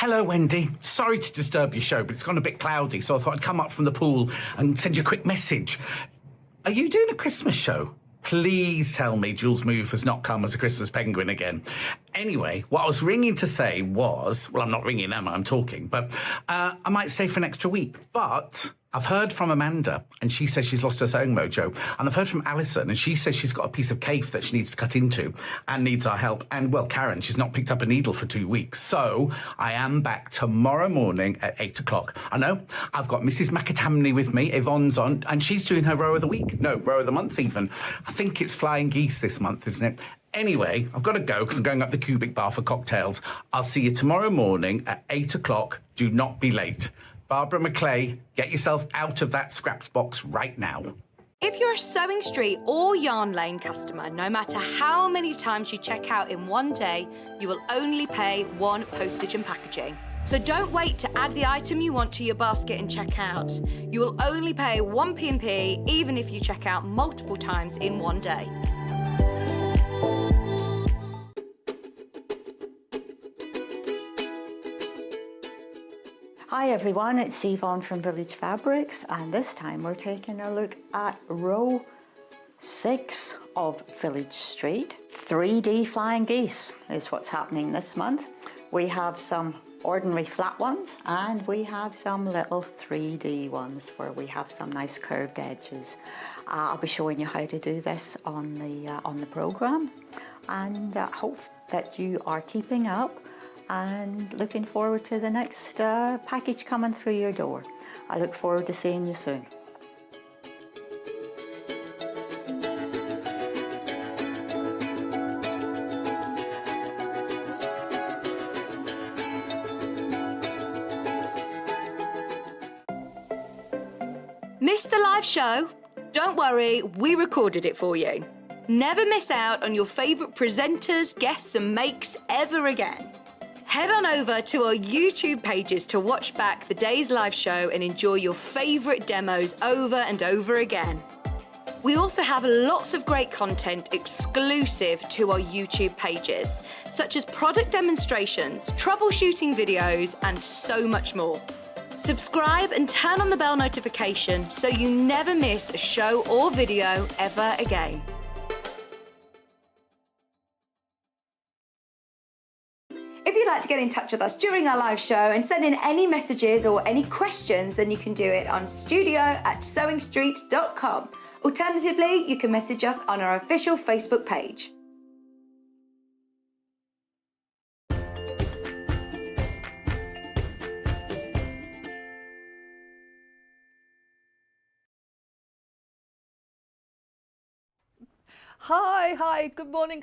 Hello, Wendy. Sorry to disturb your show, but it's gone a bit cloudy, so I thought I'd come up from the pool and send you a quick message. Are you doing a Christmas show? Please tell me Jules Mayouf has not come as a Christmas penguin again. Anyway, what I was ringing to say was, well, I'm not ringing, am I? I'm talking, but I might stay for an extra week. But I've heard from Amanda, and she says she's lost her sewing mojo. And I've heard from Alison, and she says she's got a piece of cake that she needs to cut into and needs our help. And, well, Karen, she's not picked up a needle for 2 weeks. So I am back tomorrow morning at 8 o'clock. I know, I've got Mrs. McAtamney with me, Yvonne's on, and she's doing her row of the week. No, row of the month even. I think it's flying geese this month, isn't it? Anyway, I've got to go because I'm going up the cubic bar for cocktails. I'll see you tomorrow morning at 8 o'clock. Do not be late. Barbara Mclay, get yourself out of that scraps box right now. If you're a Sewing Street or Yarn Lane customer, no matter how many times you check out in one day, you will only pay one postage and packaging. So don't wait to add the item you want to your basket and check out. You will only pay one P&P even if you check out multiple times in one day. Hi everyone, it's Yvonne from Village Fabrics, and this time we're taking a look at row 6 of Village Street. 3D flying geese is what's happening this month. We have some ordinary flat ones and we have some little 3D ones where we have some nice curved edges. I'll be showing you how to do this on the program, and hope that you are keeping up and looking forward to the next package coming through your door. I look forward to seeing you soon. Missed the live show? Don't worry, we recorded it for you. Never miss out on your favourite presenters, guests and makes ever again. Head on over to our YouTube pages to watch back the day's live show and enjoy your favourite demos over and over again. We also have lots of great content exclusive to our YouTube pages, such as product demonstrations, troubleshooting videos, and so much more. Subscribe and turn on the bell notification so you never miss a show or video ever again. If you'd like to get in touch with us during our live show and send in any messages or any questions, then you can do it on studio@sewingstreet.com. Alternatively, you can message us on our official Facebook page. Hi, good morning.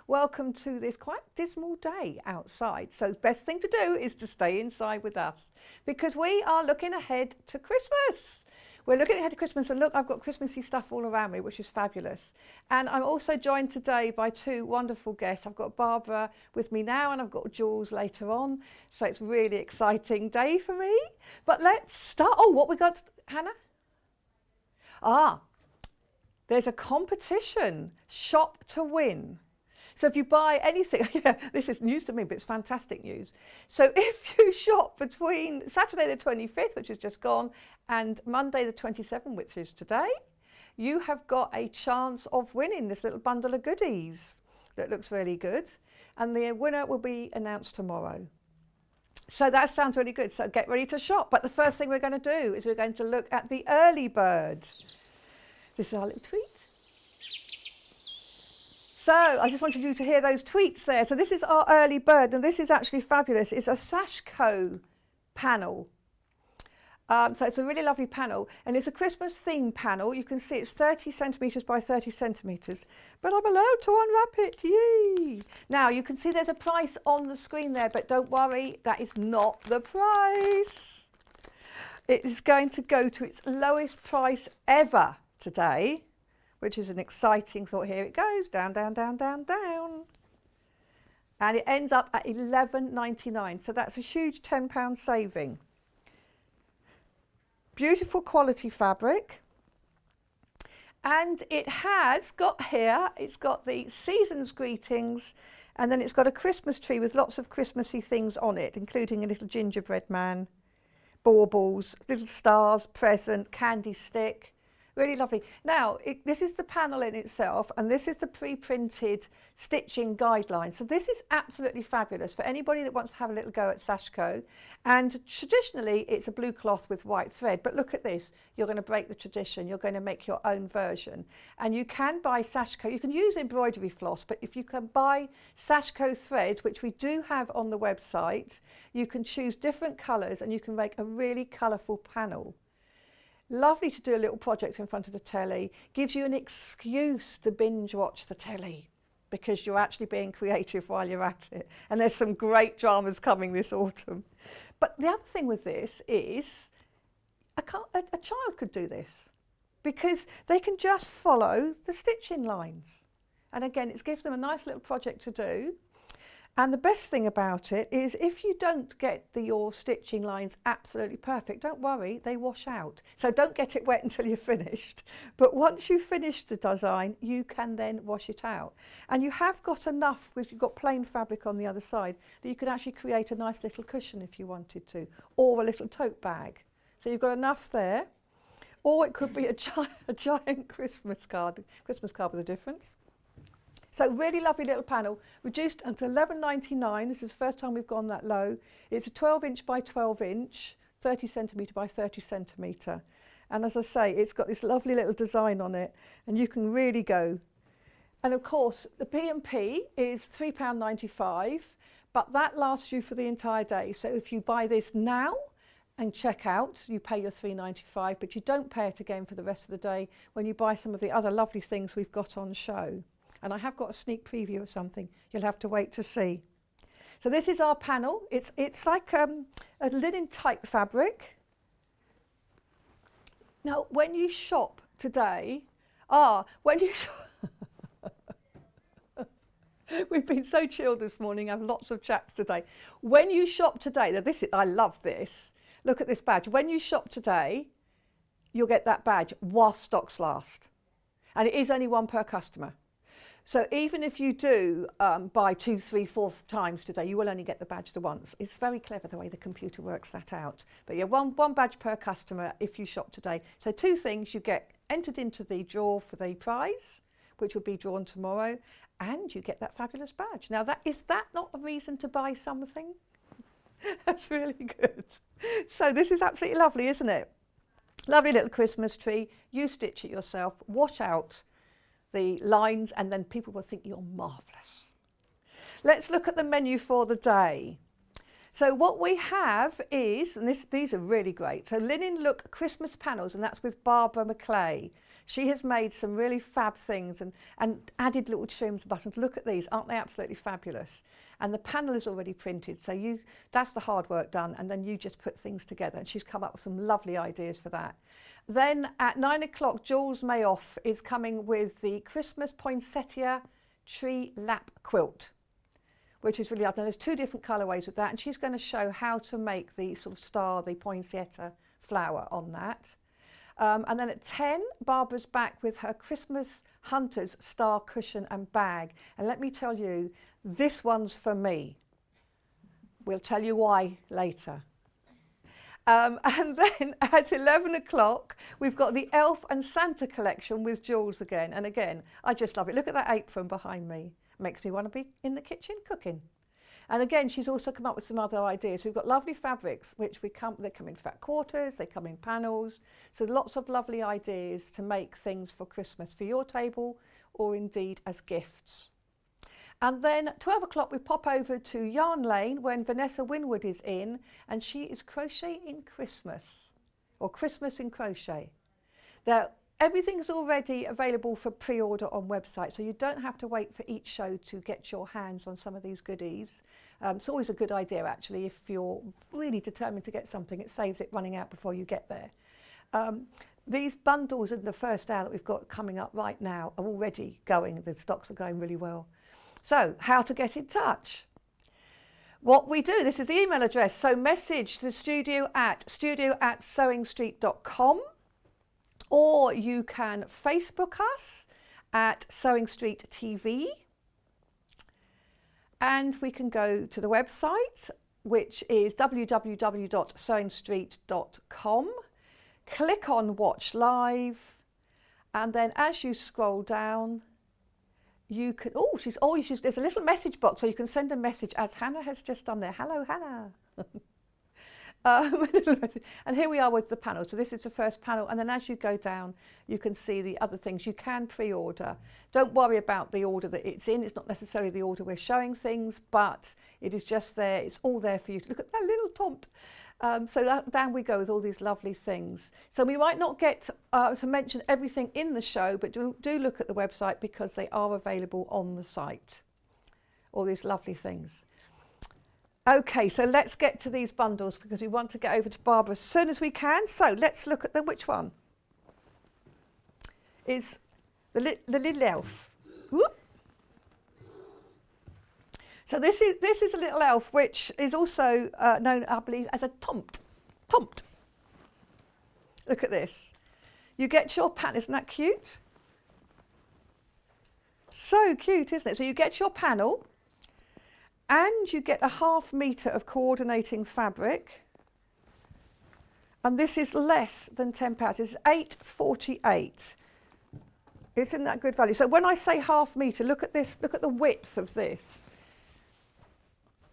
Welcome to this quite dismal day outside. So the best thing to do is to stay inside with us because we are looking ahead to Christmas. We're looking ahead to Christmas, and look, I've got Christmassy stuff all around me, which is fabulous. And I'm also joined today by two wonderful guests. I've got Barbara with me now, and I've got Jules later on. So it's a really exciting day for me. But let's start. Oh, what we got, Hannah? There's a competition, Shop to Win. So if you buy anything, yeah, this is news to me, but it's fantastic news. So if you shop between Saturday the 25th, which is just gone, and Monday the 27th, which is today, you have got a chance of winning this little bundle of goodies that looks really good. And the winner will be announced tomorrow. So that sounds really good. So get ready to shop. But the first thing we're going to do is we're going to look at the early birds. This is our little tweet. So I just wanted you to hear those tweets there. So this is our early bird, and this is actually fabulous. It's a Sashko panel. So it's a really lovely panel, and it's a Christmas themed panel. You can see it's 30 centimetres by 30 centimetres, but I'm allowed to unwrap it. Yay! Now you can see there's a price on the screen there, but don't worry, that is not the price. It is going to go to its lowest price ever today, which is an exciting thought. Here it goes, down, down, down, down, down. And it ends up at £11.99. So that's a huge £10 saving. Beautiful quality fabric. And it has got here, it's got the season's greetings And then it's got a Christmas tree with lots of Christmassy things on it, including a little gingerbread man, baubles, little stars, present, candy stick. Really lovely. Now, this is the panel in itself, and this is the pre-printed stitching guideline. So this is absolutely fabulous for anybody that wants to have a little go at Sashko. And traditionally, it's a blue cloth with white thread. But look at this. You're going to break the tradition. You're going to make your own version. And you can buy Sashko. You can use embroidery floss, but if you can buy Sashko threads, which we do have on the website, you can choose different colours and you can make a really colourful panel. Lovely to do a little project in front of the telly. Gives you an excuse to binge watch the telly because you're actually being creative while you're at it. And there's some great dramas coming this autumn. But the other thing with this is a child could do this because they can just follow the stitching lines. And again, it gives them a nice little project to do. And the best thing about it is if you don't get your stitching lines absolutely perfect, don't worry, they wash out. So don't get it wet until you're finished. But once you've finished the design, you can then wash it out. And you have got enough, because you've got plain fabric on the other side, that you could actually create a nice little cushion if you wanted to, or a little tote bag. So you've got enough there. Or it could be a giant Christmas card with a difference. So really lovely little panel, reduced to £11.99. This is the first time we've gone that low. It's a 12 inch by 12 inch, 30 centimetre by 30 centimetre. And as I say, it's got this lovely little design on it and you can really go. And of course, the P&P is £3.95, but that lasts you for the entire day. So if you buy this now and check out, you pay your £3.95, but you don't pay it again for the rest of the day when you buy some of the other lovely things we've got on show. And I have got a sneak preview of something. You'll have to wait to see. So this is our panel. It's like a linen type fabric. Now, when you shop today, we've been so chilled this morning. I have lots of chats today. When you shop today, I love this. Look at this badge. When you shop today, you'll get that badge while stocks last. And it is only one per customer. So even if you do buy 2, 3, 4 times today, you will only get the badge the once. It's very clever the way the computer works that out. But yeah, one badge per customer if you shop today. So 2 things, you get entered into the draw for the prize, which will be drawn tomorrow, and you get that fabulous badge. Now, is that not a reason to buy something? That's really good. So this is absolutely lovely, isn't it? Lovely little Christmas tree. You stitch it yourself, wash out the lines, and then people will think you're marvellous. Let's look at the menu for the day. So what we have is, and these are really great, so Linen Look Christmas panels, and that's with Barbara Mclay. She has made some really fab things and added little trims, buttons. Look at these, aren't they absolutely fabulous? And the panel is already printed, so that's the hard work done, and then you just put things together, and she's come up with some lovely ideas for that. Then at 9 o'clock, Jules Mayouf is coming with the Christmas Poinsettia Tree Lap Quilt, which is really lovely. There's 2 different colourways with that, and she's going to show how to make the sort of star, the poinsettia flower on that. And then at 10, Barbara's back with her Christmas Hunters Star Cushion and Bag. And let me tell you, this one's for me. We'll tell you why later. And then at 11 o'clock, we've got the Elf and Santa collection with Jules again. And again, I just love it. Look at that apron behind me. Makes me want to be in the kitchen cooking. And again, she's also come up with some other ideas. We've got lovely fabrics, which they come in fat quarters, they come in panels. So lots of lovely ideas to make things for Christmas, for your table, or indeed as gifts. And then 12 o'clock, we pop over to Yarn Lane when Vanessa Winwood is in, and she is crocheting Christmas, or Christmas in crochet. Everything's already available for pre-order on website, so you don't have to wait for each show to get your hands on some of these goodies. It's always a good idea, actually, if you're really determined to get something. It saves it running out before you get there. These bundles in the first hour that we've got coming up right now are already going. The stocks are going really well. So, how to get in touch? What we do, this is the email address, so message the studio at studio@sewingstreet.com. Or you can Facebook us at Sewing Street TV. And we can go to the website, which is www.sewingstreet.com. Click on Watch Live, and then as you scroll down, you can, there's a little message box, so you can send a message, as Hannah has just done there. Hello, Hannah. And here we are with the panel. So this is the first panel, and then as you go down, you can see the other things. You can pre-order. Don't worry about the order that it's in. It's not necessarily the order we're showing things, but it is just there. It's all there for you to look at that little tomt. So down we go with all these lovely things. So we might not get to mention everything in the show, but do look at the website because they are available on the site. All these lovely things. Okay, so let's get to these bundles because we want to get over to Barbara as soon as we can. So let's look at them. Which one? Is the little elf. Whoop. So this is a little elf, which is also known, I believe, as a tomt. Tomt. Look at this. You get your panel. Isn't that cute? So cute, isn't it? So you get your panel, and you get a ½ metre of coordinating fabric. And this is less than £10. It's £8.48. Isn't that good value? So when I say ½ metre, look at this. Look at the width of this.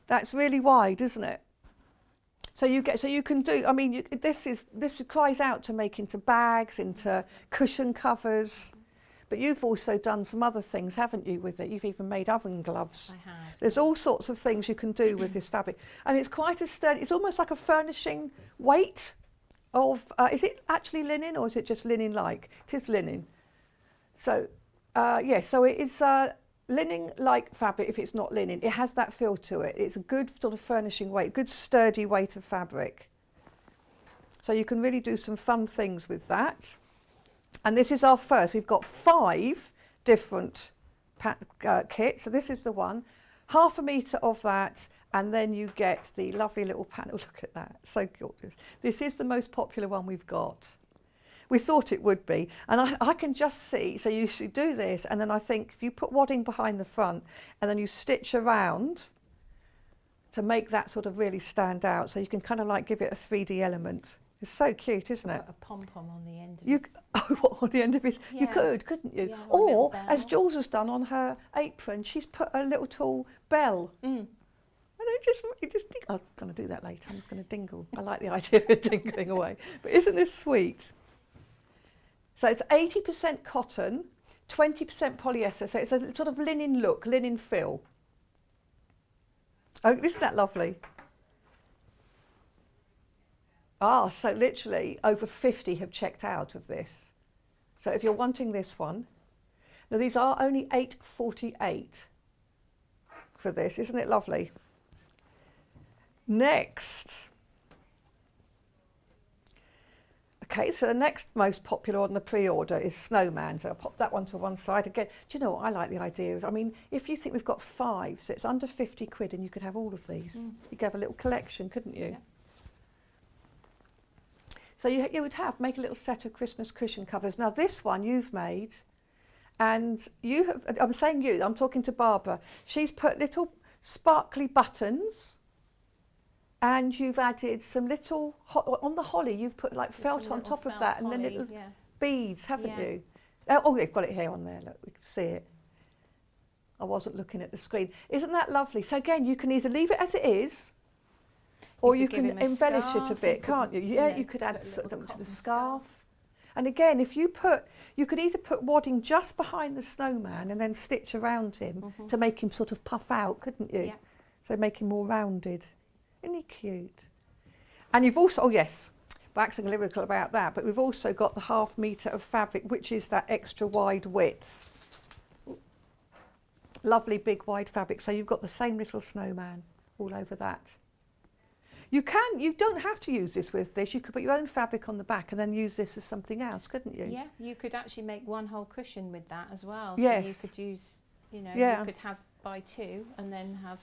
That's really wide, isn't it? So you can do. I mean, this cries out to make into bags, into cushion covers. But you've also done some other things, haven't you, with it? You've even made oven gloves. I have. There's all sorts of things you can do with this fabric. And it's quite a sturdy, it's almost like a furnishing weight of, is it actually linen or is it just linen-like? It is linen. So, so it is linen-like fabric if it's not linen. It has that feel to it. It's a good sort of furnishing weight, good sturdy weight of fabric. So you can really do some fun things with that. And this is our first. We've got 5 different kits. So this is the one. ½ metre of that, and then you get the lovely little panel. Look at that. So gorgeous. This is the most popular one we've got. We thought it would be. And I can just see, so you should do this, and then I think if you put wadding behind the front, and then you stitch around to make that sort of really stand out, so you can kind of like give it a 3D element. It's so cute, isn't it? Put a pom-pom on the end of it. On the end of his, yeah. You could, couldn't you? Yeah, or, as Jules has done on her apron, she's put a little tall bell. And it just I'm going to do that later. I'm just going to dingle. I like the idea of it dingling away. But isn't this sweet? So it's 80% cotton, 20% polyester. So it's a sort of linen look, linen feel. Oh, isn't that lovely? So literally over 50 have checked out of this. So if you're wanting this one, now these are only £8.48 for this. Isn't it lovely? Next. Okay, so the next most popular on the pre-order is Snowman. So I'll pop that one to one side again. Do you know what I like the idea of? I mean, if you think we've got 5, so it's under 50 quid and you could have all of these. You could have a little collection, couldn't you? Yeah. So you would make a little set of Christmas cushion covers. Now this one you've made, and you have, I'm saying you, I'm talking to Barbara. She's put little sparkly buttons, and you've added some little, on the holly you've put like felt on top of that, and then little beads, haven't you? Oh, they've got it here on there, look, we can see it. I wasn't looking at the screen. Isn't that lovely? So again, you can either leave it as it is, or you can embellish it a bit, can't you? Yeah, you could add something to the scarf. And again, if you could either put wadding just behind the snowman and then stitch around him to make him sort of puff out, couldn't you? Yeah. So make him more rounded. Isn't he cute? And you've also, waxing lyrical about that, but we've also got the ½ metre of fabric, which is that extra wide width. Lovely big wide fabric. So you've got the same little snowman all over that. You don't have to use this with this. You could put your own fabric on the back and then use this as something else, couldn't you? Yeah, you could actually make one whole cushion with that as well. Yes. So you could use, you could buy 2 and then have,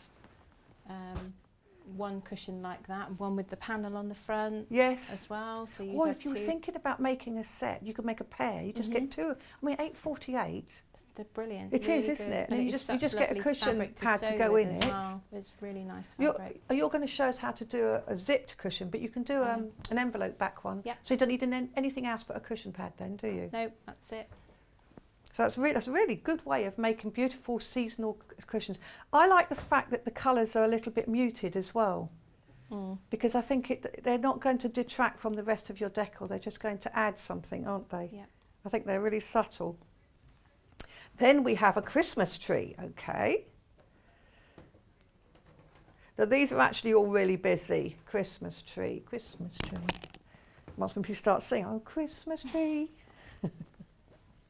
one cushion like that, and one with the panel on the front. Yes. As well. So Or if you were thinking about making a set, you could make a pair. You just get two. I mean, £8.48. They're brilliant. It is, isn't it? And you just get a cushion pad to go in it. Well. It's really nice fabric. You're going to show us how to do a zipped cushion, but you can do an envelope back one. Yeah. So you don't need anything else but a cushion pad then, do you? No, that's it. So that's a really good way of making beautiful seasonal cushions. I like the fact that the colours are a little bit muted as well, because I think they're not going to detract from the rest of your decor. They're just going to add something, aren't they? Yeah. I think they're really subtle. Then we have a Christmas tree, okay. So these are actually all really busy. Christmas tree, Christmas tree. Once when people start singing, oh, Christmas tree.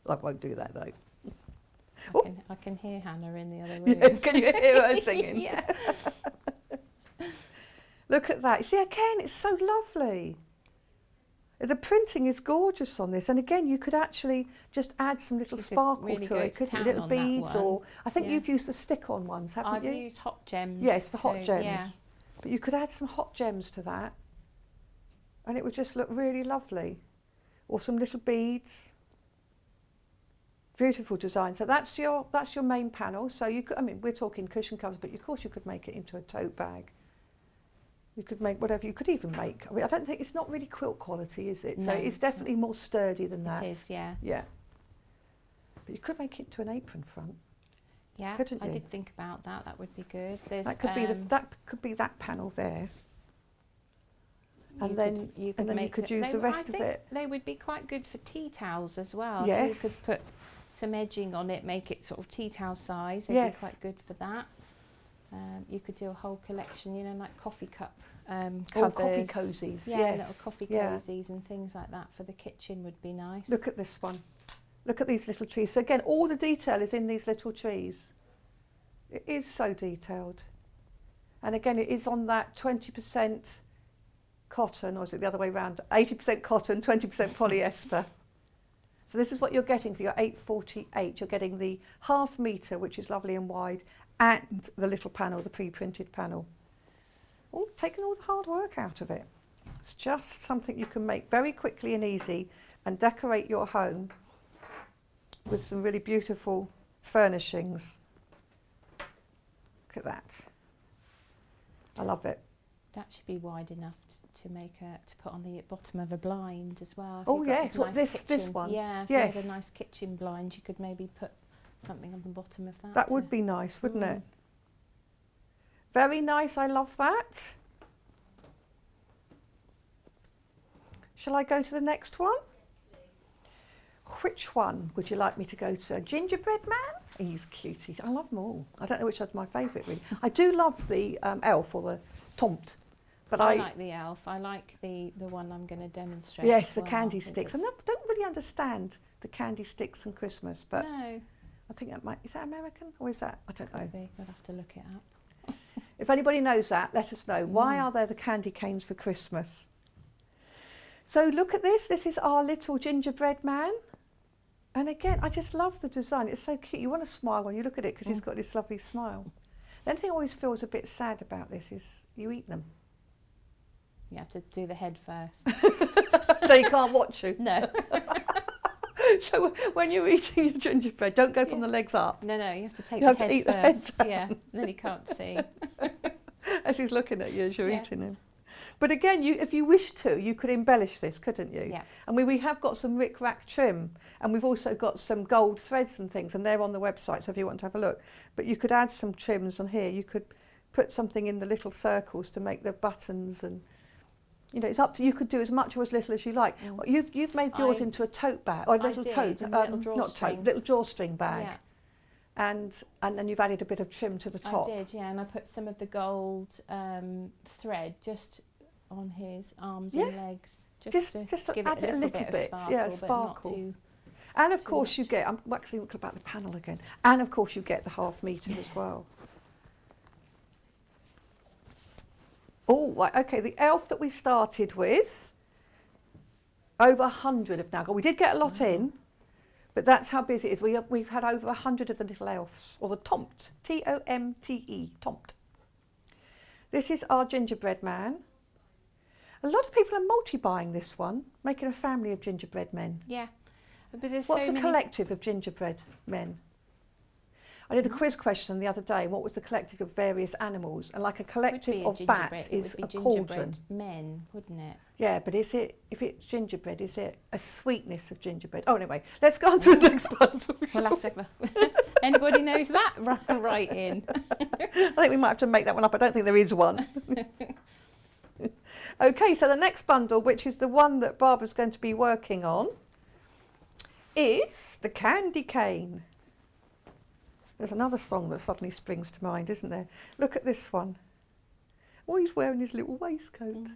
I won't do that though. I can hear Hannah in the other room. Yeah, can you hear her singing? Yeah. Look at that. You see, again, it's so lovely. The printing is gorgeous on this, and again, you could actually just add some little sparkle really to go it, to couldn't you? town Little on that beads, one. or I think Yeah. you've used the stick-on ones, haven't I've you? used hot gems. Yes, the hot so, gems. Yeah. But you could add some hot gems to that, and it would just look really lovely. Or some little beads. Beautiful design. So that's your main panel. So you could, I mean, we're talking cushion covers, but of course you could make it into a tote bag. You could make whatever. You could even make. I mean, I don't think it's not really quilt quality, is it? No, So it's definitely more sturdy than that. It is, yeah. Yeah. But you could make it to an apron front. Yeah, Couldn't I you? did think about that. That would be good. There's, That could be that panel there. And then you could use the rest of it. They would be quite good for tea towels as well. Yes. If you could put some edging on it, make it sort of tea towel size. They'd Yes. be quite good for that. You could do a whole collection, you know, like coffee cup Or covers. coffee cozies. Yeah, yes. little coffee Yeah. cozies and things like that for the kitchen would be nice. Look at this one. Look at these little trees. So again, all the detail is in these little trees. It is so detailed. And again, it is on that 20% cotton, or is it the other way around? 80% cotton, 20% polyester. So this is what you're getting for your 848. You're getting the half metre, which is lovely and wide, and the little panel, the pre-printed panel. Oh, taking all the hard work out of it. It's just something you can make very quickly and easy and decorate your home with some really beautiful furnishings. Look at that. I love it. That should be wide enough to put on the bottom of a blind as well. If Oh you've got a yes, what nice this kitchen- one. Yeah, if Yes. you had a nice kitchen blind, you could maybe put something on the bottom of that. That would be nice, wouldn't it? Very nice, I love that. Shall I go to the next one? Which one would you like me to go to? Gingerbread Man? He's cute. I love them all. I don't know which one's my favourite really. I do love the elf or the tomt. But I like the elf. I like the one I'm going to demonstrate. yes, as the well. candy I think sticks. I it's- don't really understand the candy sticks and Christmas, but No, I think that is that American or is that, I don't know. maybe we'll have to look it up. If anybody knows that, let us know. Why are there the candy canes for Christmas? So look at this. This is our little gingerbread man. And again, I just love the design. It's so cute. You want to smile when you look at it because he's got this lovely smile. The only thing I always feels a bit sad about this is you eat them. You have to do the head first. So you can't watch you. No, So when you're eating your gingerbread, don't go from the legs up. no, you have to take You the have to head eat the head first. down. Yeah, then you can't see. As he's looking at you as you're Yeah. eating him. But again, if you wish to, you could embellish this, couldn't you? Yeah. And we have got some rick-rack trim, and we've also got some gold threads and things, and they're on the website, so if you want to have a look. But you could add some trims on here. You could put something in the little circles to make the buttons, and you know, it's up to you. Could do as much or as little as you like. Well, you've made yours into a tote bag, or a little did, tote, in a little not drawstring. tote, little drawstring bag. Yeah. And then you've added a bit of trim to the top. I did, yeah, and I put some of the gold thread just on his arms and legs, just to give add it a little bit of bit, sparkle, yeah, but sparkle. not too. And of too course much. you get, I'm actually looking about the panel again, and of course you get the half metre as well. Oh, right, okay, the elf that we started with, over 100 have now gone. We did get a lot in, but that's how busy it is. We've had over 100 of the little elves, or the tomt, T-O-M-T-E, tomt. This is our gingerbread man. A lot of people are multi-buying this one, making a family of gingerbread men. Yeah. But there's What's so a many... collective of gingerbread men? I did a quiz question the other day. What was the collective of various animals? And like a collective of bats is a cauldron. Men, wouldn't it? Yeah, but is it, if it's gingerbread, is it a sweetness of gingerbread? Oh, anyway, let's go on to the next bundle. We'll have to... Anybody knows that? Right in. I think we might have to make that one up. I don't think there is one. Okay, so the next bundle, which is the one that Barbara's going to be working on, is the candy cane. There's another song that suddenly springs to mind, isn't there? Look at this one. Oh, he's wearing his little waistcoat.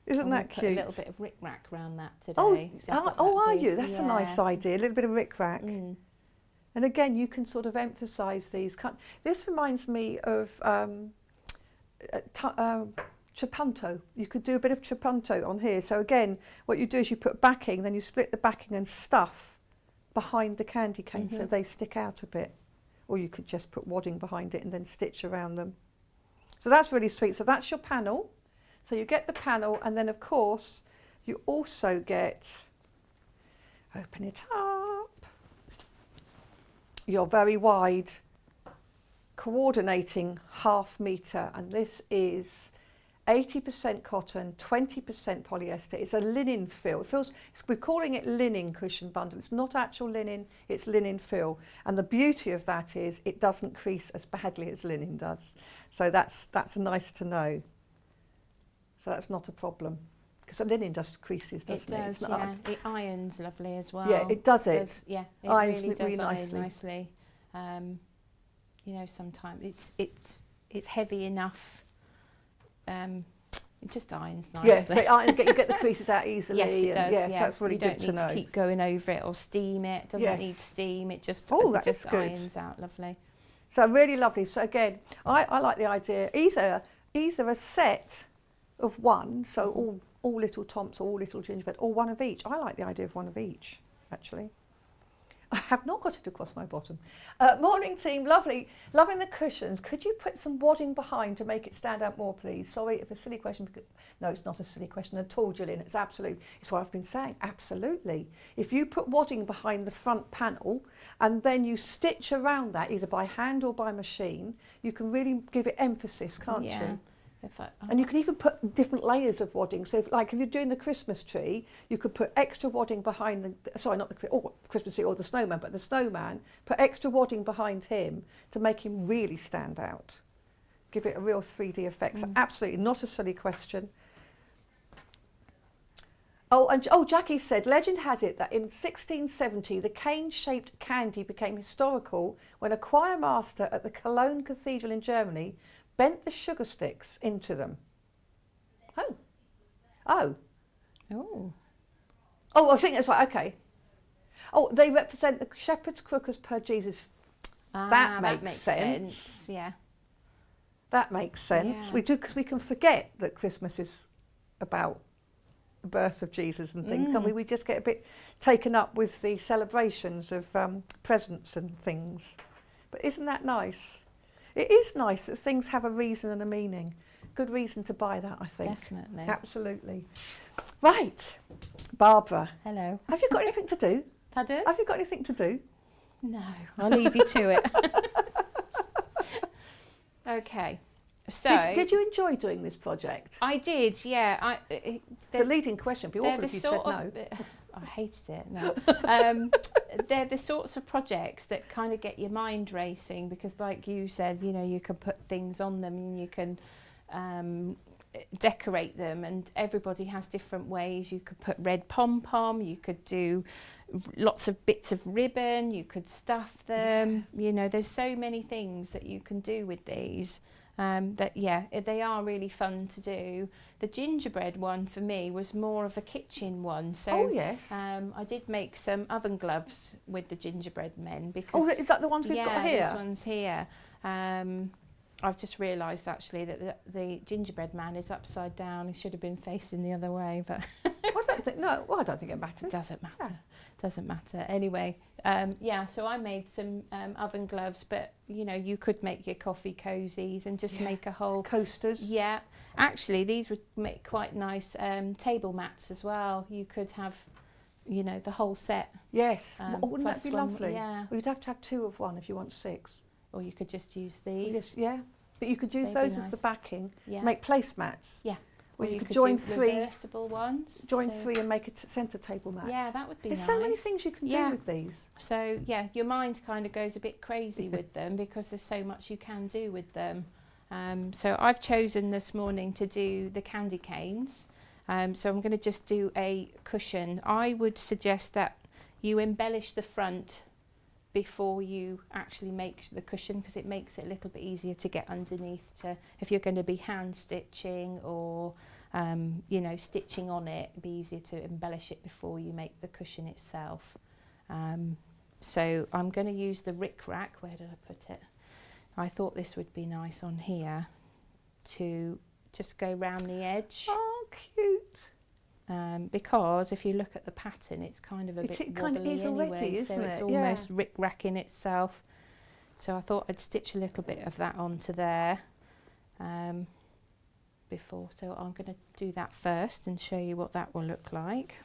Isn't that cute? Put a little bit of rickrack around that today. Are you? That's a nice idea. A little bit of rickrack. And again, you can sort of emphasise these. This reminds me of trapunto. You could do a bit of trapunto on here. So again, what you do is you put backing, then you split the backing and stuff behind the candy cane so they stick out a bit. Or you could just put wadding behind it and then stitch around them. So that's really sweet. So that's your panel. So you get the panel, and then of course you also get, open it up, your very wide coordinating ½ metre, and this is 80% cotton, 20% polyester. It's a linen fill. We're calling it linen cushion bundle. It's not actual linen, it's linen fill. And the beauty of that is it doesn't crease as badly as linen does. So that's nice to know. So that's not a problem. Because linen does creases, doesn't it? It does, yeah. It irons lovely as well. Yeah, it does it. Yeah, it irons really does really iron nicely. You know, sometimes it's heavy enough. It just irons nicely. Yeah, so you get the creases out easily. Yes, it does. Yes, that's really good to know. You don't need to keep going over it or steam it. It doesn't need steam. It just irons out lovely. So really lovely. So again, I like the idea either a set of one, so all little Tomps or all little gingerbread, or one of each. I like the idea of one of each, actually. I have not got it across my bottom. Morning team, lovely. Loving the cushions. Could you put some wadding behind to make it stand out more, please? Sorry if it's a silly question. No, it's not a silly question at all, Gillian. It's absolute. It's what I've been saying. Absolutely. If you put wadding behind the front panel and then you stitch around that, either by hand or by machine, you can really give it emphasis, can't you? And you can even put different layers of wadding. So if you're doing the Christmas tree, you could put extra wadding behind the Christmas tree or the snowman, but the snowman, put extra wadding behind him to make him really stand out. Give it a real 3D effect. So absolutely not a silly question. Jackie said, legend has it that in 1670 the cane-shaped candy became historical when a choir master at the Cologne Cathedral in Germany bent the sugar sticks into them. I think that's right, okay. They represent the shepherd's crook as per Jesus. That makes sense. Yeah. That makes sense. Yeah. We do, because we can forget that Christmas is about the birth of Jesus and things, can't we? We just get a bit taken up with the celebrations of presents and things. But isn't that nice? It is nice that things have a reason and a meaning. Good reason to buy that, I think. Definitely. Absolutely. Right. Barbara. Hello. Have you got anything to do? Pardon? Have you got anything to do? No. I'll leave you to it. Okay. So... Did you enjoy doing this project? I did, yeah. It's a leading question. It'd be awful if you said no. I hated it, no. They're the sorts of projects that kind of get your mind racing because, like you said, you know, you can put things on them and you can decorate them, and everybody has different ways. You could put red pom-pom, you could do lots of bits of ribbon, you could stuff them. You know, there's so many things that you can do with these. They are really fun to do. The gingerbread one for me was more of a kitchen one. So I did make some oven gloves with the gingerbread men because is that the ones we've got here? This one's here. I've just realised actually that the gingerbread man is upside down. He should have been facing the other way, but I don't think, no, well, I don't think it matters. it doesn't matter. Yeah. Doesn't matter. Anyway, yeah, so I made some oven gloves, but you know, you could make your coffee cozies and just make a whole coasters. Yeah, actually, these would make quite nice table mats as well. You could have, you know, the whole set. Yes. Wouldn't that plus be one, lovely? yeah. Well, you'd have to have 2 of one if you want 6. Or you could just use these. Yes, yeah. But you could use They'd be those as the nice. backing. Yeah. Make placemats. Yeah. Or Or you could do join 3. reversible ones. Join so- 3 and make a centre table mat. Yeah, that would be There's nice. so many things you can do Yeah. with these. So yeah, your mind kind of goes a bit crazy with them because there's so much you can do with them. So I've chosen this morning to do the candy canes. So I'm going to just do a cushion. I would suggest that you embellish the front before you actually make the cushion, because it makes it a little bit easier to get underneath, to if you're going to be hand stitching or you know, stitching on it, it'd be easier to embellish it before you make the cushion itself. So I'm going to use the rickrack. Where did I put it? I thought this would be nice on here to just go round the edge. Oh, cute. Because if you look at the pattern, it's kind of a bit It kind of wobbly is anyway, already, so isn't it's it? almost rick-racking itself. So I thought I'd stitch a little bit of that onto there before. So I'm going to do that first and show you what that will look like.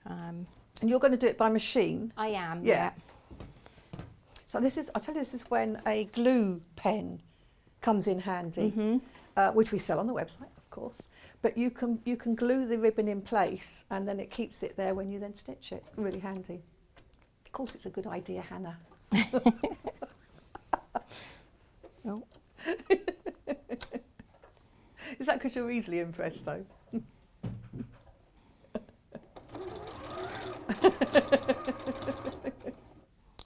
And you're going to do it by machine? I am, Yeah. So this is, I'll tell you, this is when a glue pen comes in handy, which we sell on the website, of course. But you can glue the ribbon in place, and then it keeps it there when you then stitch it. Really handy. Of course, it's a good idea, Hannah. Oh. Is that because you're easily impressed, though?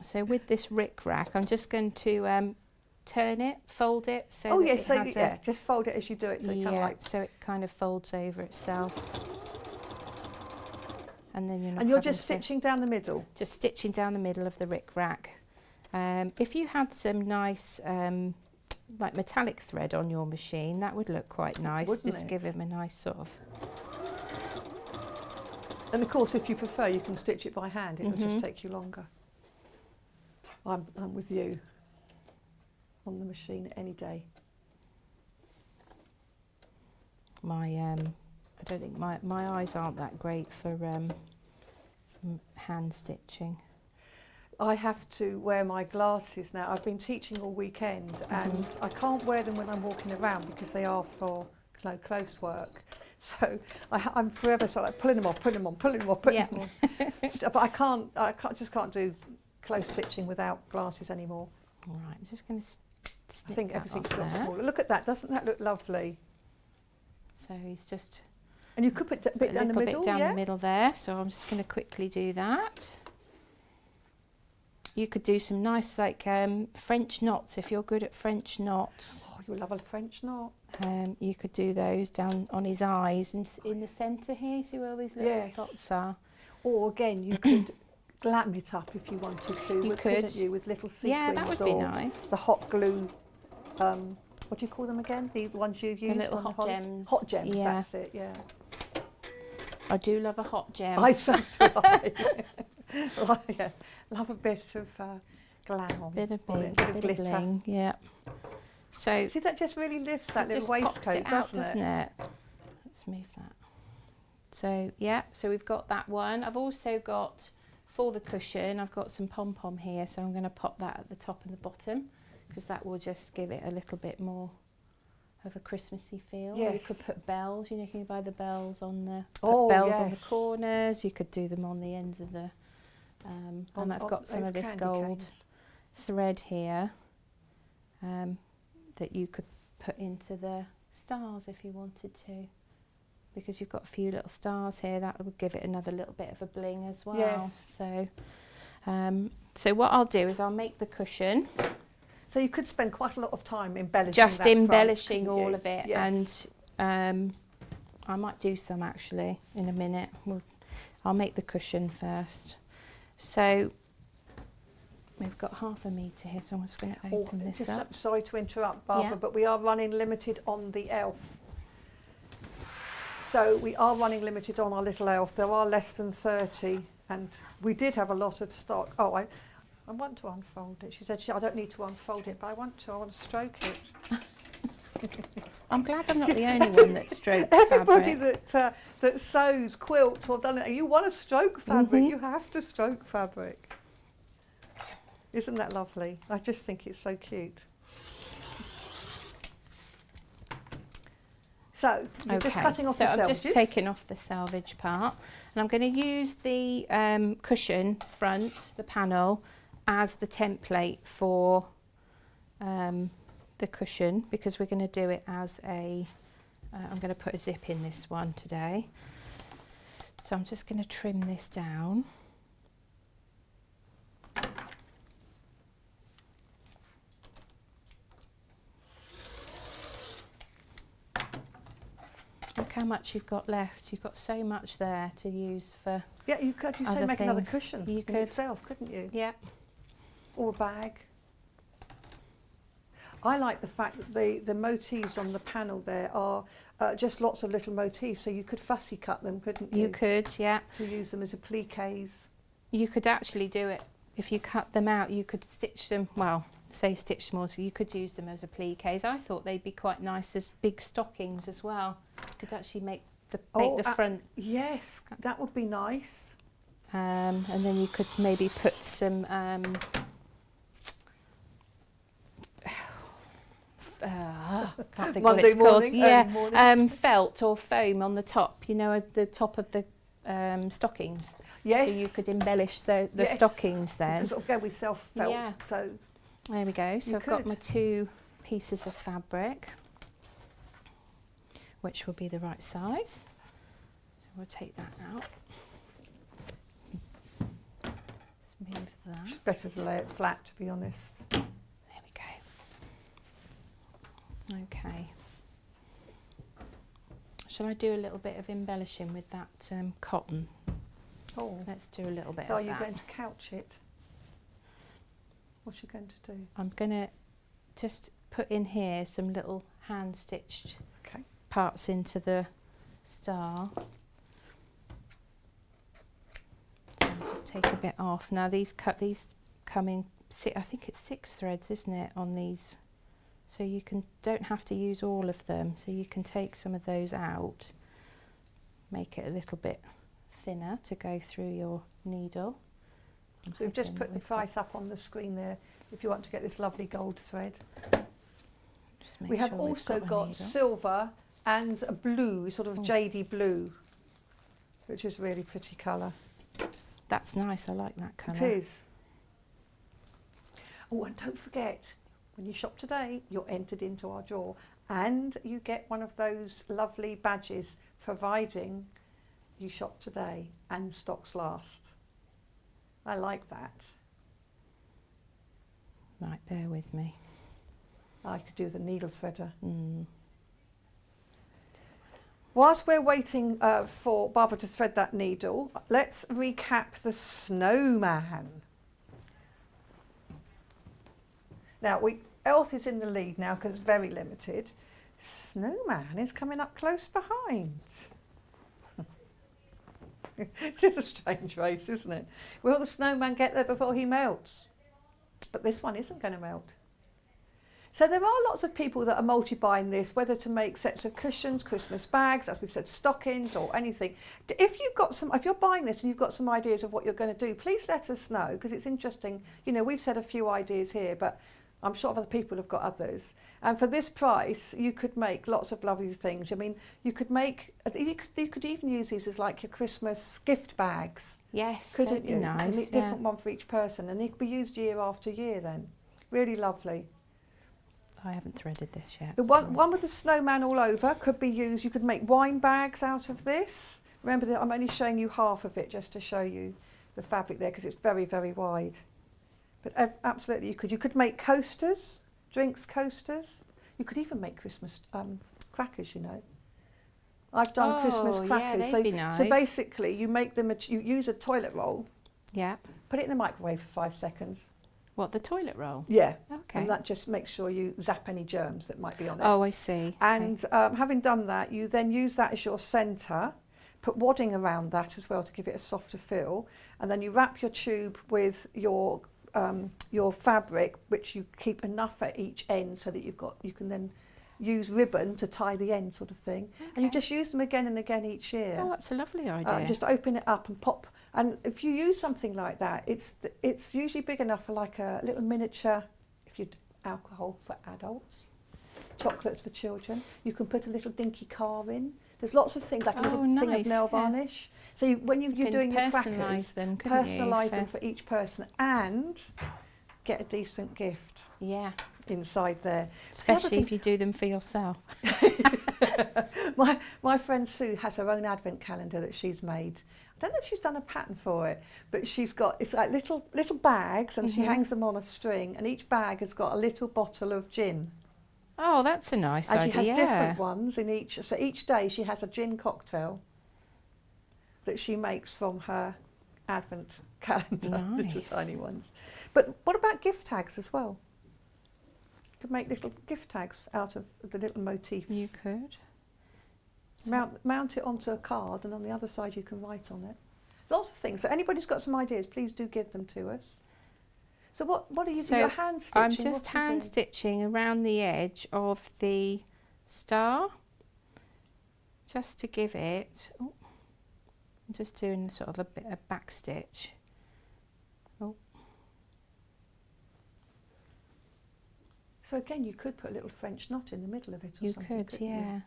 So with this rickrack, I'm just going to turn it, fold it, so Oh that yes, it so has yeah, just fold it as you do it, so it kind of like. so it kind of folds over itself. And then you're not And you're having just stitching down the middle. just stitching down the middle of the rickrack. If you had some nice like metallic thread on your machine, that would look quite nice. Wouldn't Just it? give him a nice sort of. And of course, if you prefer, you can stitch it by hand. It'll Mm-hmm. just take you longer. I'm with you on the machine any day. My I don't think my eyes aren't that great for hand stitching. I have to wear my glasses now. I've been teaching all weekend, and I can't wear them when I'm walking around because they are for close work. So I'm forever sort of like pulling them off, putting them on, pulling them off, putting them on. But I just can't do close stitching without glasses anymore. All right, I'm just going to I snip think that everything's off got there. smaller. Look at that, doesn't that look lovely? So he's just And you could put a bit a down the little middle, bit down yeah? the middle there. So I'm just going to quickly do that. You could do some nice like French knots if you're good at French knots. Oh, you'll love a French knot. You could do those down on his eyes and in the centre here. See where all these little Yes. dots are? Or again, you could glam it up if you wanted to. You couldn't could. you, with little sequins. Yeah, that would be or nice. The hot glue. What do you call them again? The ones you use. little on the hot gems. Hot gems. Yeah. That's it. Yeah. I do love a hot gem. I so do I. Yeah, love a bit of glam. Bit of on it, bling, bit of glitter. bling. Yeah. So See, that just really lifts that it little just pops waistcoat, it out, doesn't it? Let's move that. So yeah, so we've got that one. I've also got, for the cushion, I've got some pom-pom here, so I'm going to pop that at the top and the bottom, because that will just give it a little bit more of a Christmassy feel. Or you Yes. could put bells, you know, you can buy the bells on the Oh, bells on the yes. corners. You could do them on the ends of the and I've got some those of this candy gold canes. thread here that you could put into the stars if you wanted to, because you've got a few little stars here. That would give it another little bit of a bling as well. Yes. So what I'll do is I'll make the cushion, So you could spend quite a lot of time embellishing just that front, embellishing couldn't all you? of it. Yes. And I might do some actually in a minute. I'll make the cushion first. So We've got half a metre here, so I'm just going to open this just up. sorry to interrupt, Barbara, Yeah. but we are running limited on the elf. So we are running limited on our little elf. There are less than 30, and we did have a lot of stock. Oh, I want to unfold it. She said, I don't need to unfold it, but I want to stroke it. I'm glad I'm not the only one that strokes Everybody fabric. that sews, quilts, or done it, you want to stroke fabric, you have to stroke fabric. Isn't that lovely? I just think it's so cute. So, you're just cutting off the I'm selvages. just taking off the selvage part, and I'm going to use the cushion front, the panel, as the template for the cushion, because we're going to do it as a, I'm going to put a zip in this one today. So I'm just going to trim this down. Look how much you've got left. You've got so much there to use for. Yeah, you could. You say other make another things. cushion You in could. itself, couldn't you? Yeah. Or a bag. I like the fact that the motifs on the panel there are just lots of little motifs, so you could fussy cut them, couldn't you? You could, yeah. To use them as appliques. You could actually do it if you cut them out. You could stitch them. Well, say stitch them all, so you could use them as appliques. I thought they'd be quite nice as big stockings as well. You could actually make the front. Yes, that would be nice. And then you could maybe put some can't think Monday what it's morning, called. early morning. Felt or foam on the top. You know, at the top of the stockings. Yes. So you could embellish the Yes. stockings then. Because again, we sell felt, Yeah. so There we go. So You I've got could. my 2 pieces of fabric, which will be the right size. So we'll take that out. Just move that. it's better to lay it flat, to be honest. There we go. Okay. Shall I do a little bit of embellishing with that cotton? Oh, Let's do a little bit so are of you that. going to couch it? What's you going to do? I'm going to just put in here some little hand stitched Okay. parts into the star. So I'll just take a bit off. Now these come in, I think it's 6 threads, isn't it, on these? So you don't have to use all of them. So you can take some of those out, make it a little bit thinner to go through your needle. I'm So we've just hoping put the we've got- price up on the screen there if you want to get this lovely gold thread. just make We have sure we've also a got needle. silver and a blue, sort of Oh. jadey blue, which is really pretty colour. That's nice. I like that colour. It is. Oh, and don't forget, when you shop today, you're entered into our draw and you get one of those lovely badges providing you shop today and stocks last. I like that. Right, bear with me. I could do the needle threader. Mm. Whilst we're waiting for Barbara to thread that needle, let's recap the snowman. Now, Elf is in the lead now because it's very limited. Snowman is coming up close behind. It is a strange race, isn't it? Will the snowman get there before he melts? But this one isn't going to melt. So there are lots of people that are multi-buying this, whether to make sets of cushions, Christmas bags, as we've said, stockings or anything. If you're buying this and you've got some ideas of what you're going to do, please let us know, because it's interesting. You know, we've said a few ideas here, but I'm sure other people have got others. And for this price, you could make lots of lovely things. I mean, you could even use these as like your Christmas gift bags, Yes, couldn't that'd be you? nice. A different one for each person, and they could be used year after year then. Really lovely. I haven't threaded this yet. The one with the snowman all over could be used. You could make wine bags out of this. Remember that I'm only showing you half of it just to show you the fabric there because it's very, very wide. But absolutely, you could. You could make coasters, drinks coasters. You could even make Christmas crackers. You know, I've done Christmas crackers. Yeah, they'd be nice. So basically, you make them. You use a toilet roll, Yeah. put it in the microwave for 5 seconds. What, the toilet roll? Yeah. Okay. And that just makes sure you zap any germs that might be on it. Oh, I see. And having done that, you then use that as your centre, put wadding around that as well to give it a softer feel, and then you wrap your tube with your fabric, which you keep enough at each end so that you can then use ribbon to tie the end, sort of thing. Okay. And you just use them again and again each year. Oh, that's a lovely idea. Just open it up and pop. And if you use something like that, it's usually big enough for like a little miniature, if you'd alcohol for adults, chocolates for children. You can put a little dinky car in. There's lots of things, like a little thing of nail varnish. So when you're doing your crackers, personalise them for each person and get a decent gift. Yeah. Inside there. Especially if you do them for yourself. My friend Sue has her own advent calendar that she's made. I don't know if she's done a pattern for it, but it's like little bags, and she hangs them on a string, and each bag has got a little bottle of gin. Oh, that's a nice idea. And she has different ones in each. So each day she has a gin cocktail that she makes from her advent calendar, Nice. little tiny ones. But what about gift tags as well? You could make little gift tags out of the little motifs. You could. Mount it onto a card, and on the other side you can write on it. Lots of things. So anybody's got some ideas, please do give them to us. So what are you doing? You're hand stitching? I'm just hand stitching around the edge of the star, just to give it. Oh, I'm just doing sort of a bit of back stitch. Oh. So again, you could put a little French knot in the middle of it or something. You could, yeah. You?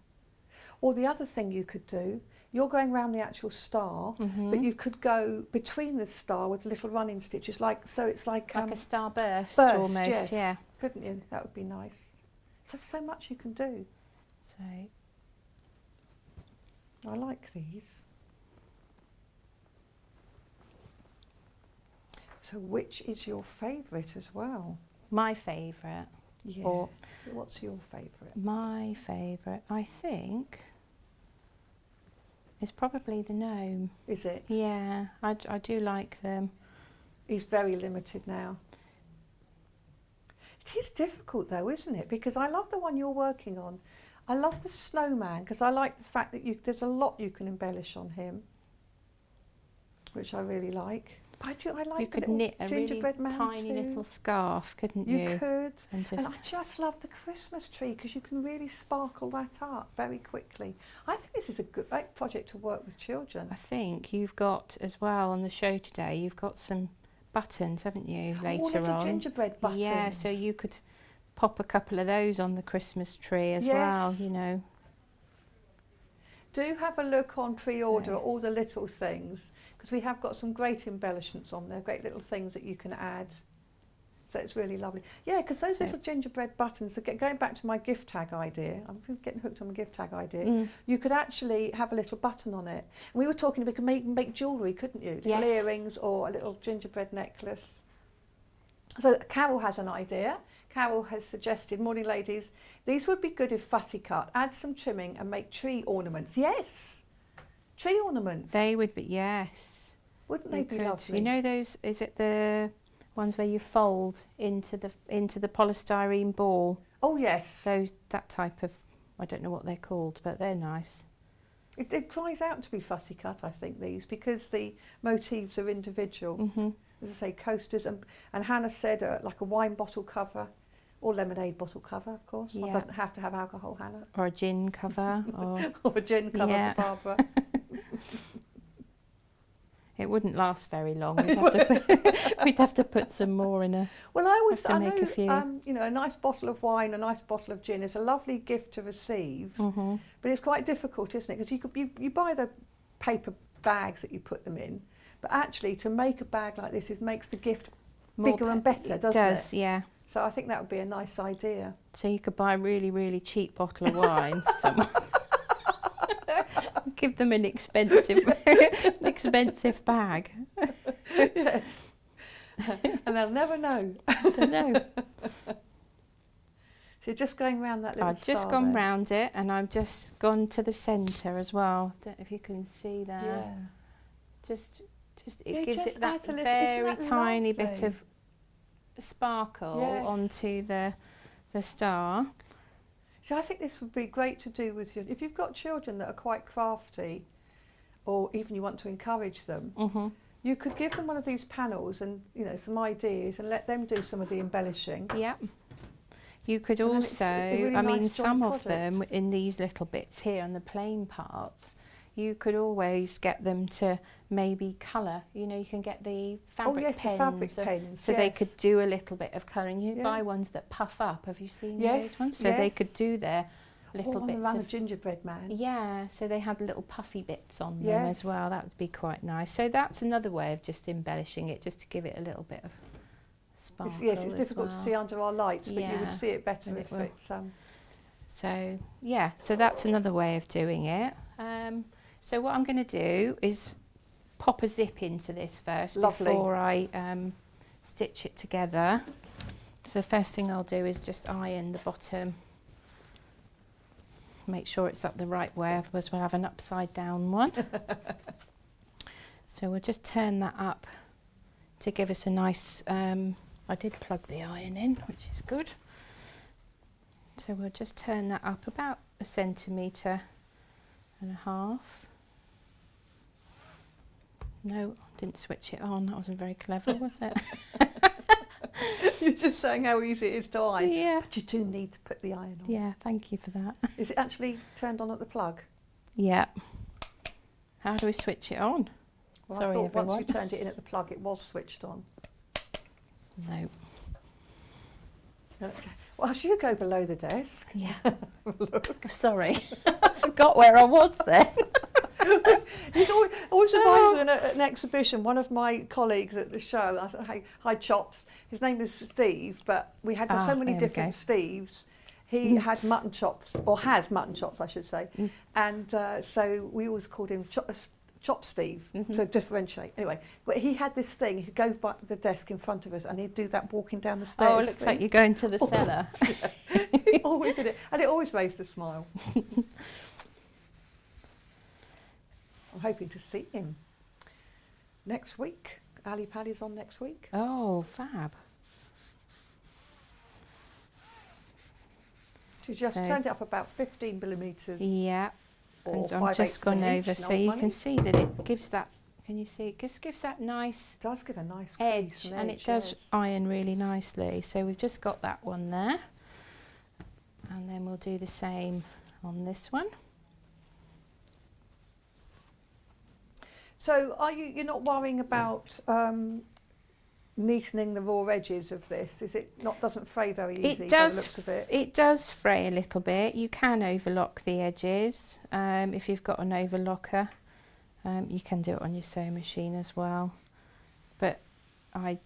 Or the other thing you could do, you're going around the actual star, but you could go between the star with little running stitches, it's like a star burst almost, yes. yeah. Couldn't you? That would be nice. So there's so much you can do. So I like these. So which is your favourite as well? my favourite. Yeah. Or what's your favourite? my favourite, I think, is probably the gnome. Is it? Yeah, I do like them. He's very limited now. It is difficult though, isn't it? Because I love the one you're working on. I love the snowman because I like the fact that there's a lot you can embellish on him, which I really like. But I like you could the knit a really gingerbread man tiny too. little scarf, couldn't you? You could. And And I just love the Christmas tree because you can really sparkle that up very quickly. I think this is a great project to work with children. I think you've got as well on the show today, you've got some buttons, haven't you, later little on? gingerbread buttons. Yeah, so you could pop a couple of those on the Christmas tree as well, you know. Do have a look on pre-order at all the little things because we have got some great embellishments on there, great little things that you can add. So it's really lovely. Yeah, because those little gingerbread buttons, going back to my gift tag idea, I'm getting hooked on my gift tag idea, you could actually have a little button on it. And we were talking, we could make jewellery, couldn't you? Little earrings or a little gingerbread necklace. So Carol has an idea. Carol has suggested, morning ladies, these would be good if fussy cut. Add some trimming and make tree ornaments. Yes, tree ornaments. They would be, yes. Wouldn't they be lovely? You know those, is it the ones where you fold into the polystyrene ball? Oh yes. That type of, I don't know what they're called, but they're nice. It cries out to be fussy cut, I think, these, because the motifs are individual. As I say, coasters, and Hannah said like a wine bottle cover, or lemonade bottle cover, of course. One doesn't have to have alcohol, Hannah. Or a gin cover. Or a gin cover for Barbara. It wouldn't last very long. We'd have to put some more in a. Well, I know, a few. You know, a nice bottle of wine, a nice bottle of gin is a lovely gift to receive, but it's quite difficult, isn't it? Because you buy the paper bags that you put them in, but actually to make a bag like this makes the gift bigger and better, doesn't it? It does, yeah. So I think that would be a nice idea. So you could buy a really, really cheap bottle of wine for someone. Give them an expensive bag. Yes. And they'll never know. They'll know. So you're just going round that little I've just gone round it and I've just gone to the centre as well. Don't know if you can see that. Yeah. Just it gives just it that adds a little, very isn't that tiny lovely? bit of sparkle Yes. onto the star. So I think this would be great to do with if you've got children that are quite crafty, or even you want to encourage them. You could give them one of these panels and, you know, some ideas and let them do some of the embellishing. Yep. You could And then also, it's a really I mean, nice joint some of product. them in these little bits here on the plain parts, you could always get them to maybe colour. You know, you can get the fabric yes, pens. the fabric pens, So they yes. could do a little bit of colouring. You Yeah. buy ones that puff up. Have you seen Yes, those ones? So they yes. could do their little bits around of... a gingerbread man. Yeah, so they had little puffy bits on them Yes. as well. That would be quite nice. So that's another way of just embellishing it, just to give it a little bit of sparkle. It's as difficult to well. see under our lights, but you Yeah, would see it better and it if will. it's... So yeah, so that's another way of doing it. So what I'm going to do is pop a zip into this first Lovely. before I stitch it together. So the first thing I'll do is just iron the bottom. Make sure it's up the right way, otherwise we'll have an upside down one. So we'll just turn that up to give us a nice, I did plug the iron in, which is good. So we'll just turn that up about 1.5 centimetres. No, didn't switch it on, that wasn't very clever, was it? You're just saying how easy it is to iron. Yeah. But you do need to put the iron on. Yeah, thank you for that. Is it actually turned on at the plug? Yeah. How do we switch it on? Well, Sorry, I thought everyone. once you turned it in at the plug, it was switched on. No. Okay. Well, should you go below the desk? Yeah. Sorry, I forgot where I was then. It's always reminds me at an exhibition, one of my colleagues at the show, I said, hey, hi Chops, his name is Steve, but we had so many there we different go. Steves. He had mutton chops, or has mutton chops, I should say, and so we always called him Chop Steve to differentiate. Anyway, but he had this thing, he'd go by the desk in front of us and he'd do that walking down the stairs. Oh, it looks thing. like you're going to the cellar. He always did it, and it always made us smile. I'm hoping to see him next week. Ali Paddy's on next week. Oh, fab. She just So- turned it up about 15 millimetres. Yeah. Or And I'm 5/8 just of an gone inch, over so not you money. can see that it gives that, can you see, it just gives that nice It does give a nice edge, crease and it does yes. iron really nicely. So we've just got that one there, and then we'll do the same on this one. So you're not worrying about neatening the raw edges of this? Is it not, doesn't fray very easy It by the does. looks of it? It does fray a little bit. You can overlock the edges if you've got an overlocker. You can do it on your sewing machine as well, but I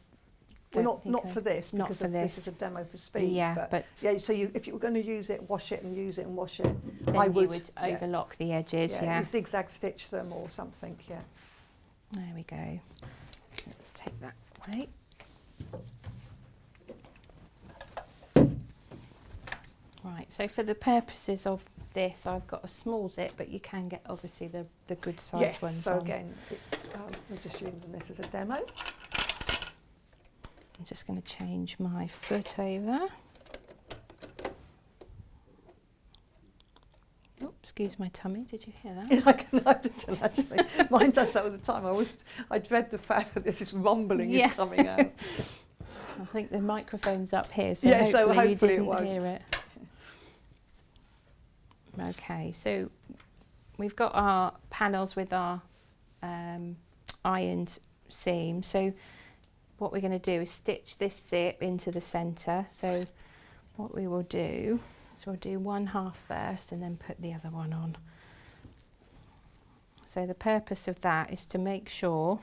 Well, don't not think for this, not because for this is a this. demo for speed. Yeah, but yeah. So if you were going to use it, wash it and use it and wash it, then I you would, would yeah. overlock the edges. Yeah, Yeah. you zigzag stitch them or something. Yeah. There we go. So let's take that away. Right, so for the purposes of this, I've got a small zip, but you can get obviously the good size Yes. ones So on. again, we're just using this as a demo. I'm just going to change my foot over. Oh, excuse my tummy, did you hear that? I didn't actually. Mine does that all the time. I dread the fact that this rumbling Yeah. is coming out. I think the microphone's up here, so Yeah, so hopefully you hopefully it didn't won't. hear it. Okay, so we've got our panels with our ironed seam. So what we're going to do is stitch this zip into the centre. So what we will do is we'll do one half first and then put the other one on. So the purpose of that is to make sure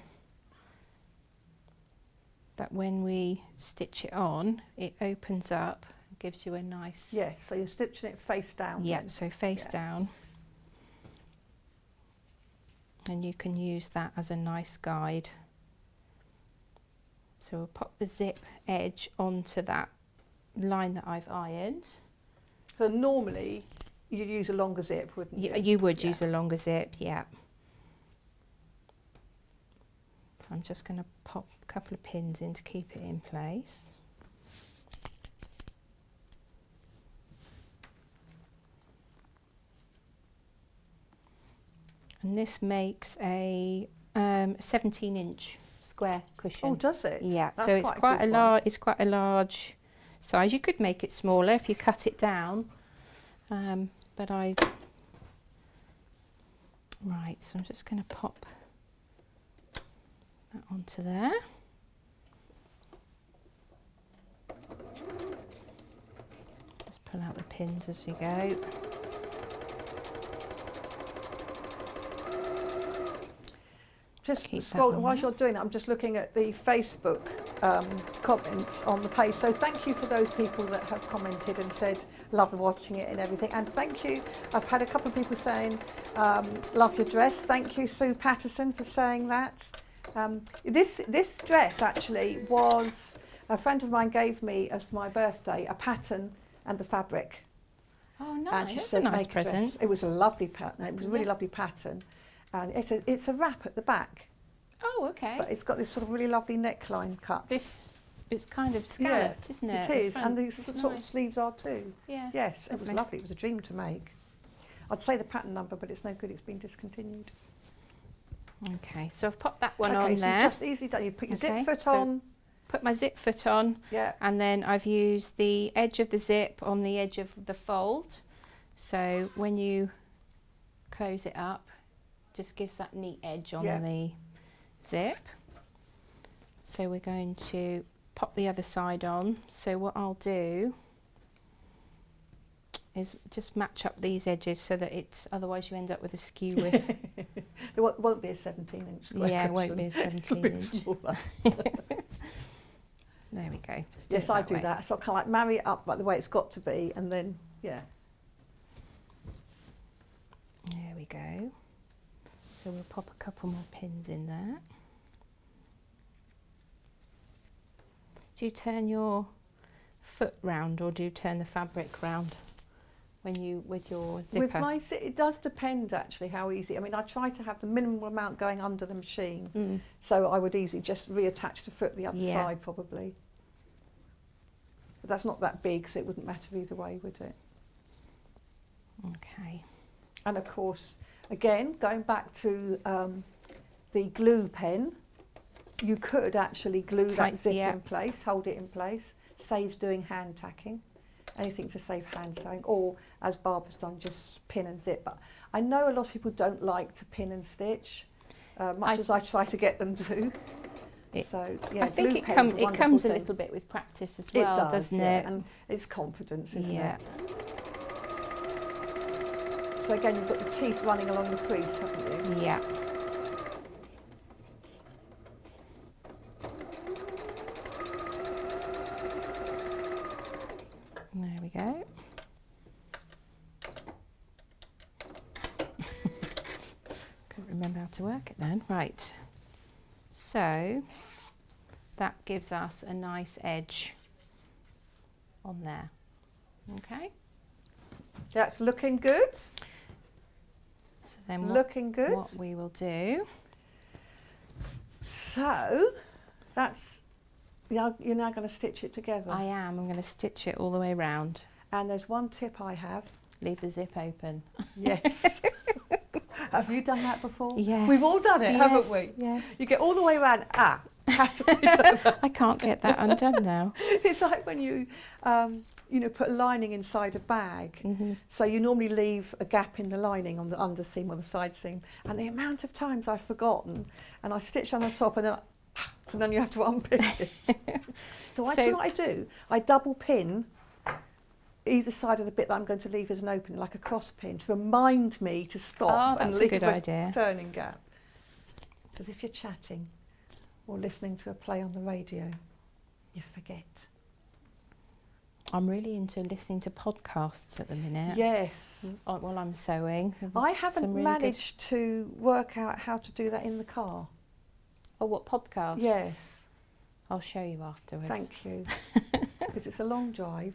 that when we stitch it on, it opens up, gives you a nice... Yes, so you're stitching it face down. Yeah, then. so face Yeah. down. And you can use that as a nice guide. So we'll pop the zip edge onto that line that I've ironed. So normally you'd use a longer zip, wouldn't you? You would Yeah. use a longer zip, yeah. So I'm just going to pop a couple of pins in to keep it in place. and this makes a 17-inch square cushion. Oh, does it? Yeah, That's so it's quite a quite a good one. large. It's quite a large size. You could make it smaller if you cut it down, but I. Right, so I'm just going to pop that onto there. Just pull out the pins as you go. Just Keep that scroll, on while there. you're doing it, I'm just looking at the Facebook comments on the page. So thank you for those people that have commented and said, love watching it and everything. And thank you. I've had a couple of people saying, love your dress. Thank you, Sue Patterson, for saying that. This dress actually was, a friend of mine gave me as my birthday a pattern and the fabric. Oh, And nice! she That's a said, nice "Make a dress." present. It was a lovely pattern. It was a really Yeah. lovely pattern. And it's a wrap at the back. Oh, okay. But it's got this sort of really lovely neckline cut. This is kind of scalloped, isn't it? It The is, and front. these It's sort of nice. sleeves are too. Yeah. Yes, it was lovely. lovely. It was a dream to make. I'd say the pattern number, but it's no good. It's been discontinued. Okay, so I've popped that one Okay, on so you've there. just easily done. You put your Okay, zip foot so- on. Put my zip foot on, Yeah. and then I've used the edge of the zip on the edge of the fold. So when you close it up, just gives that neat edge on Yeah. the zip. So we're going to pop the other side on. So what I'll do is just match up these edges so that it's, otherwise you end up with a skew width. There won't be a 17-inch square Yeah, it cushion. won't be a It's a 17 bit inch. smaller. There we go. Just do Yes, it I do way. that. So I kind of like marry it up like the way it's got to be, and then yeah. There we go. So we'll pop a couple more pins in there. Do you turn your foot round or do you turn the fabric round when you with your zipper? With my it does depend actually how easy. I mean, I try to have the minimum amount going under the machine, so I would easily just reattach the foot the other Yeah. side probably. But that's not that big, so it wouldn't matter either way, would it? Okay. And of course, again, going back to the glue pen, you could actually glue Tight, that zip yeah. in place, hold it in place, saves doing hand tacking, anything to save hand sewing, or as Barbara's done, just pin and zip. But I know a lot of people don't like to pin and stitch, much as I try to get them to. So yeah, I think glue it, pen's it comes a wonderful little thing. bit with practice as well, It does, doesn't yeah, it? and it's confidence, isn't Yeah. it? So again, you've got the teeth running along the crease, haven't you? Yeah. There we go. Couldn't remember how to work it then. Right. So that gives us a nice edge on there. Okay. That's looking good. So then Looking good. what we will do. So that's you're now going to stitch it together. I am. I'm going to stitch it all the way around. And there's one tip I have. Leave the zip open. Yes. Have you done that before? Yes. We've all done it, haven't we? Yes. You get all the way around. Have to be done. I can't get that undone now. It's like when you put a lining inside a bag. Mm-hmm. So you normally leave a gap in the lining on the underseam or the side seam. And the amount of times I've forgotten, and I stitch on the top, and then you have to unpick it. So do you know what I do? I double pin either side of the bit that I'm going to leave as an opening, like a cross pin, to remind me to stop and that's a leave good idea. turning gap. Because if you're chatting or listening to a play on the radio, you forget. I'm really into listening to podcasts at the minute. Yes. While I'm sewing. I haven't Some really good- managed to work out how to do that in the car. Oh, what podcasts? Yes. I'll show you afterwards. Thank you. Because it's a long drive.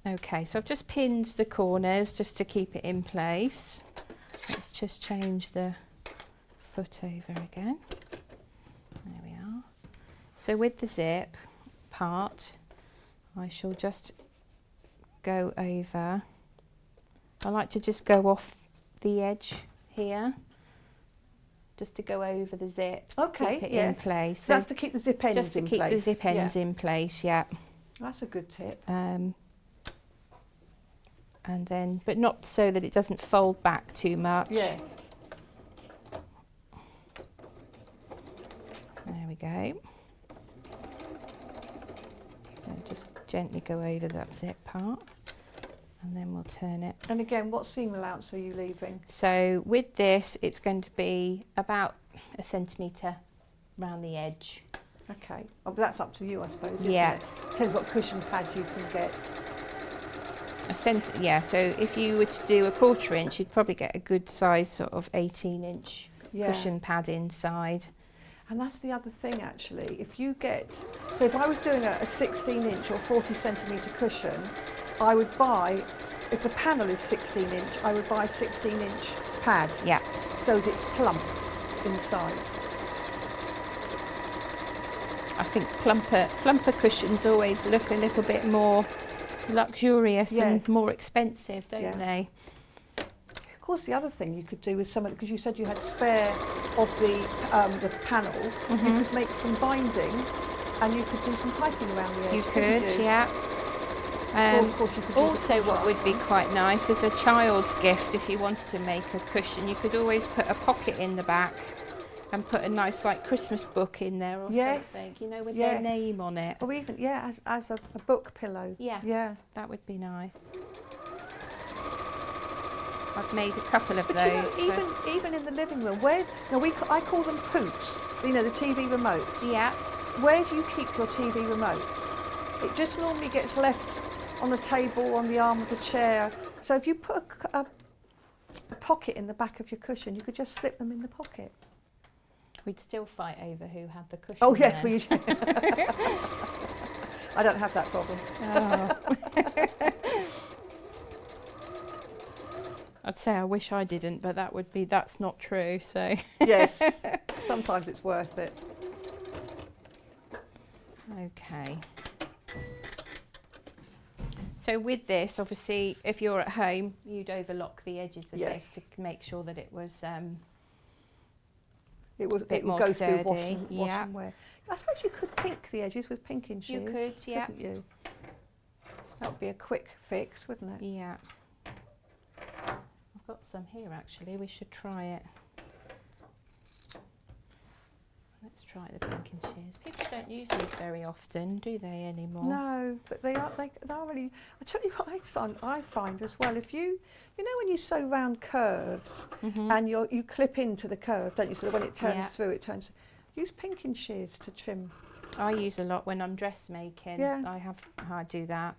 Okay, so I've just pinned the corners just to keep it in place. Let's just change the foot over again. There we are. So with the zip part, I shall just go over. I like to just go off the edge here, just to go over the zip, to Okay, keep it yes. in place. So that's to keep the zip ends just to in keep place. the zip ends Yeah. in place, yeah. That's a good tip. And then, but not so that it doesn't fold back too much. Yeah. There we go. So just gently go over that zip part, and then we'll turn it. And again, what seam allowance are you leaving? So with this, it's going to be about 1 centimetre round the edge. Okay. Oh, but that's up to you, I suppose, isn't Yeah. it? Depends what cushion pad you can get. Yeah, so if you were to do a 1/4 inch, you'd probably get a good size sort of 18-inch Yeah. cushion pad inside. And that's the other thing, actually. If you get, so if I was doing a 16-inch or 40 centimetre cushion, I would buy, if the panel is 16-inch, I would buy a 16-inch pad. Yeah. So that it's plump inside. I think plumper cushions always look a little bit more luxurious and Yes. more expensive, don't Yeah. they? Of course, the other thing you could do with some of, because you said you had spare of the panel, Mm-hmm. you could make some binding, and you could do some piping around the edge. You couldn't could, you? yeah. Of course you could do the Also, what would be contrast quite nice as a child's gift, if you wanted to make a cushion, you could always put a pocket in the back and put a nice like Christmas book in there or Yes. something, you know, with their Yes. name on it. Or even, as a book pillow. Yeah. Yeah. That would be nice. I've made a couple of But those. you know, even in the living room, where, now I call them poots, you know, the TV remotes. Yeah. Where do you keep your TV remote? It just normally gets left on the table, on the arm of the chair. So if you put a pocket in the back of your cushion, you could just slip them in the pocket. We'd still fight over who had the cushion. Oh yes, then. I don't have that problem. Oh. I'd say I wish I didn't, but that's not true, so. Yes, sometimes it's worth it. Okay. So with this, obviously, if you're at home, you'd overlock the edges of Yes. this to make sure that it was It would, bit it would more go sturdy, through wash yeah. and wear. I suppose you could pink the edges with pinking shears. You could, yeah. Couldn't you? That would be a quick fix, wouldn't it? Yeah. I've got some here actually, we should try it. Let's try the pinking shears. People don't use these very often, do they, anymore? No, but they are really. I tell you what I find as well. If you know when you sew round curves and you clip into the curve, don't you? So that when it turns Yeah. through, it turns. Use pinking shears to trim. I use a lot when I'm dressmaking. Yeah. I do that.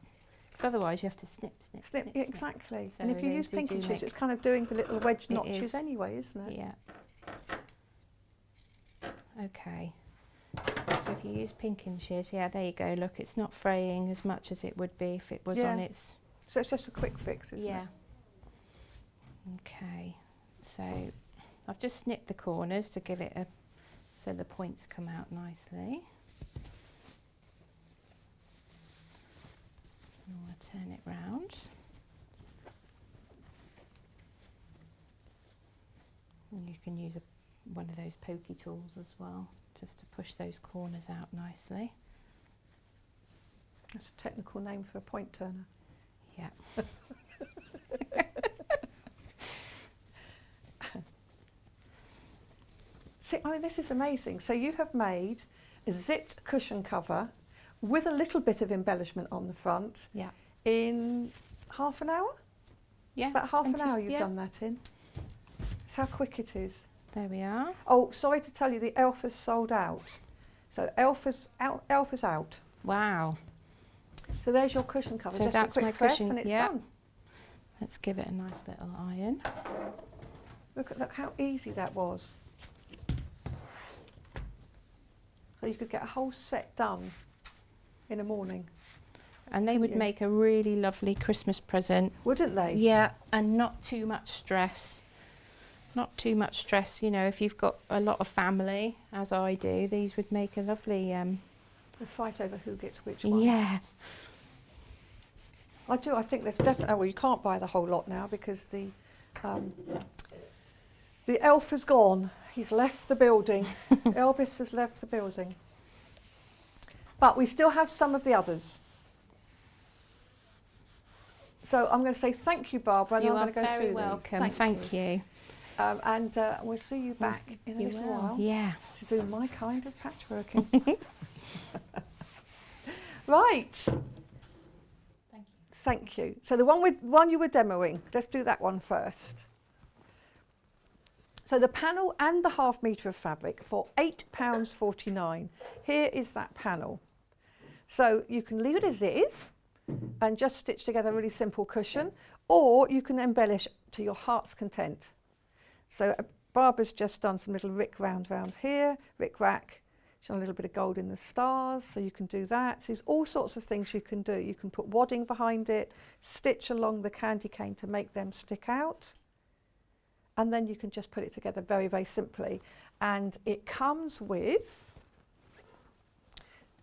Because otherwise you have to snip. Yeah, exactly. So and if you they use do pinking shears, make- it's kind of doing the little wedge It notches is. anyway, isn't it? Yeah. Okay. So if you use pinking shears, yeah, there you go. Look, it's not fraying as much as it would be if it was on Yeah. its. So it's just a quick fix, isn't Yeah. it? Okay. So I've just snipped the corners to give it so the points come out nicely. I'm going to turn it round. And you can use one of those pokey tools as well, just to push those corners out nicely. That's a technical name for a point turner. Yeah. See, I mean, this is amazing. So you have made a zipped cushion cover with a little bit of embellishment on the front Yeah. in half an hour? Yeah. About half an 20 hour you've yeah. done that in. That's how quick it is. There we are. Oh, sorry to tell you, the elf has sold out. So elf is out. Wow. So there's your cushion cover. So Just that's a quick my press cushion, and it's yeah. done. Let's give it a nice little iron. Look how easy that was. So you could get a whole set done in a morning, And they would Yeah. make a really lovely Christmas present. wouldn't they? Yeah, and not too much stress. Not too much stress, you know, if you've got a lot of family, as I do, these would make a lovely, The fight over who gets which one. yeah. I do. I think there's definitely. Well, you can't buy the whole lot now because the The elf is gone. He's left the building. Elvis has left the building. But we still have some of the others. So I'm going to say thank you, Barbara. And You I'm are going to go very through welcome. these. Thank you. And we'll see you back in a You little will. while Yeah. to do my kind of patchworking. Right. Thank you. Thank you. So the one you were demoing, let's do that one first. So the panel and the half metre of fabric for £8.49. Here is that panel. So you can leave it as it is and just stitch together a really simple cushion, or you can embellish to your heart's content. So Barbara's just done some little round here, rack. She's done a little bit of gold in the stars, so you can do that. So there's all sorts of things you can do. You can put wadding behind it, stitch along the candy cane to make them stick out, and then you can just put it together very, very simply. And it comes with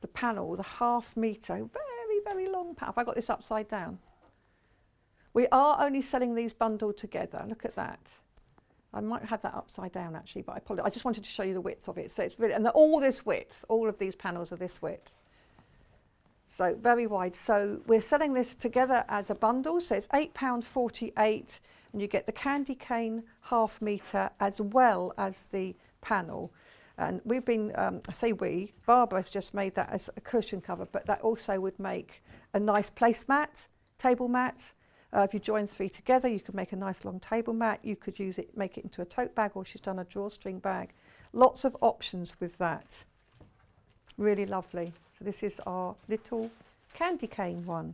the panel, the half metre, very, very long panel. Have I got this upside down? We are only selling these bundled together. Look at that. I might have that upside down actually, but I just wanted to show you the width of it. So it's really, and all this width, all of these panels are this width. So very wide. So we're selling this together as a bundle. So it's £8.48, and you get the candy cane half metre as well as the panel. And we've been, I say we, Barbara's just made that as a cushion cover, but that also would make a nice placemat, table mat. If you join three together, you could make a nice long table mat. You could use it, make it into a tote bag, or she's done a drawstring bag. Lots of options with that. Really lovely. So this is our little candy cane one.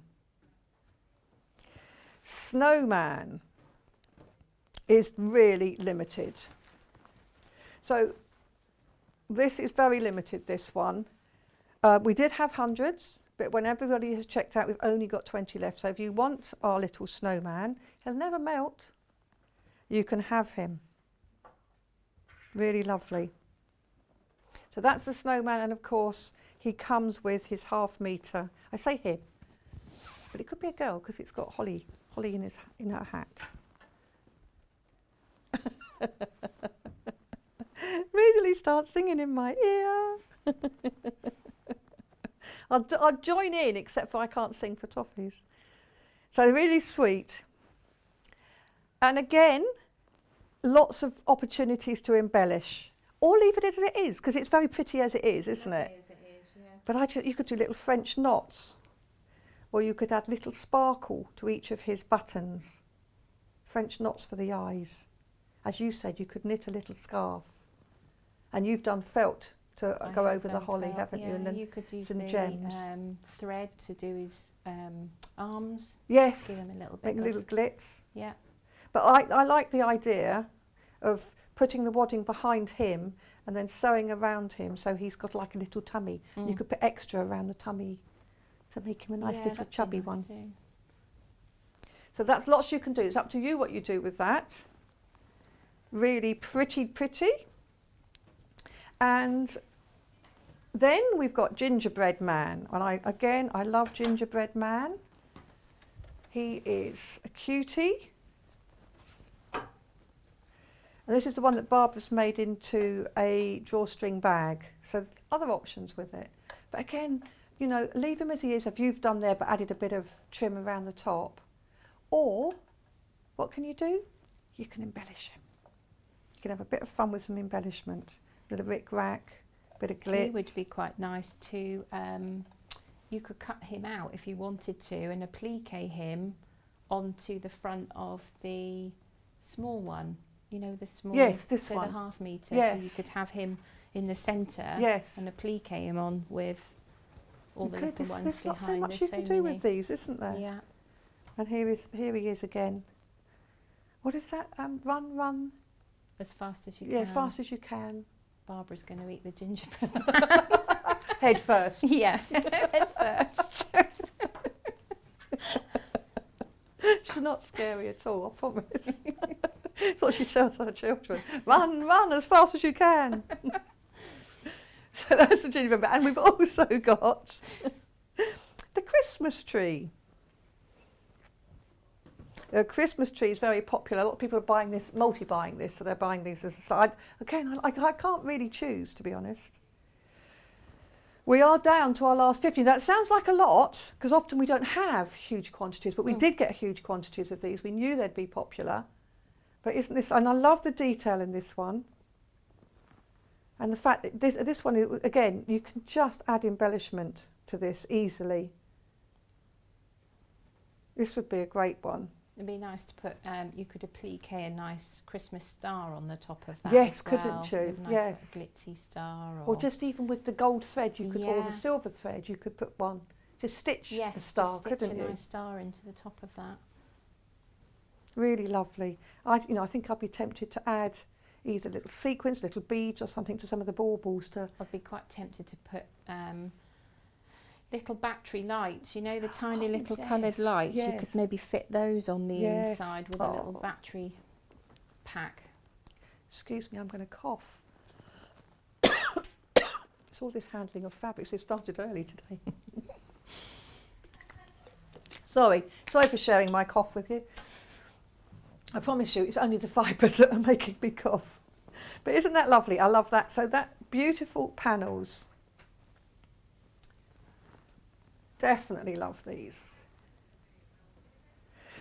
Snowman is really limited. So this is very limited, this one. We did have hundreds, but when everybody has checked out, we've only got 20 left. So if you want our little snowman, he'll never melt. You can have him. Really lovely. So that's the snowman, and of course, he comes with his half metre. I say him, but it could be a girl because it's got holly in her hat. Immediately starts singing in my ear. I'll join in, except for I can't sing for toffees. So really sweet. And again, lots of opportunities to embellish. Or leave it as it is, because it's very pretty as it is, isn't it? As it is, yeah. But you could do little French knots, or you could add little sparkle to each of his buttons. French knots for the eyes. As you said, you could knit a little scarf. And you've done felt to go over the holly, haven't you? And then you could use some the gems. thread to do his arms. Yes, Give him a little bit make of, little glitz. yeah. But I like the idea of putting the wadding behind him and then sewing around him so he's got like a little tummy. And you could put extra around the tummy to make him a nice Yeah, little that'd be chubby nice one. too. So that's lots you can do. It's up to you what you do with that. Really pretty, pretty. And then we've got Gingerbread Man. And I love Gingerbread Man. He is a cutie. And this is the one that Barbara's made into a drawstring bag. So there's other options with it. But again, you know, leave him as he is, if you've done there but added a bit of trim around the top. Or, what can you do? You can embellish him. You can have a bit of fun with some embellishment. A little rick-rack, bit of glitz. He would be quite nice to, you could cut him out if you wanted to and applique him onto the front of the small one. You know, the small, yes, this so one. the half metre. Yes. So you could have him in the centre, yes, and applique him on with all the little ones there's not behind. so much There's you so can do many. with these, isn't there? Yeah. And here he is again. What is that? Run. As fast as you Yeah, can. fast as you can. Barbara's going to eat the gingerbread. Head first. Yeah, head first. She's not scary at all, I promise. That's what she tells her children. Run as fast as you can. So that's the gingerbread man. And we've also got the Christmas tree. The Christmas tree is very popular. A lot of people are buying this, multi-buying this, so they're buying these as a side. Again, I can't really choose, to be honest. We are down to our last 50. That sounds like a lot, because often we don't have huge quantities, but we did get huge quantities of these. We knew they'd be popular. But isn't this, and I love the detail in this one. And the fact that this one, again, you can just add embellishment to this easily. This would be a great one. It'd be nice to put, you could applique a nice Christmas star on the top of that. Yes, as well. couldn't you? With a nice Yes. sort of glitzy star. Or just even with the gold thread, you could, or Yeah. the silver thread, you could put one. Just stitch yes, the star, just stitch couldn't a you? nice star into the top of that. Really lovely. I think I'd be tempted to add either little sequins, little beads, or something to some of the baubles to. I'd be quite tempted to put little battery lights, you know, the tiny little coloured yes, lights. You yes. could maybe fit those on the Yes. inside with a little Oh. battery pack. Excuse me, I'm going to cough. It's all this handling of fabrics. It started early today. Sorry for sharing my cough with you. I promise you, it's only the fibres that are making me cough. But isn't that lovely? I love that. So that beautiful panels. Definitely love these.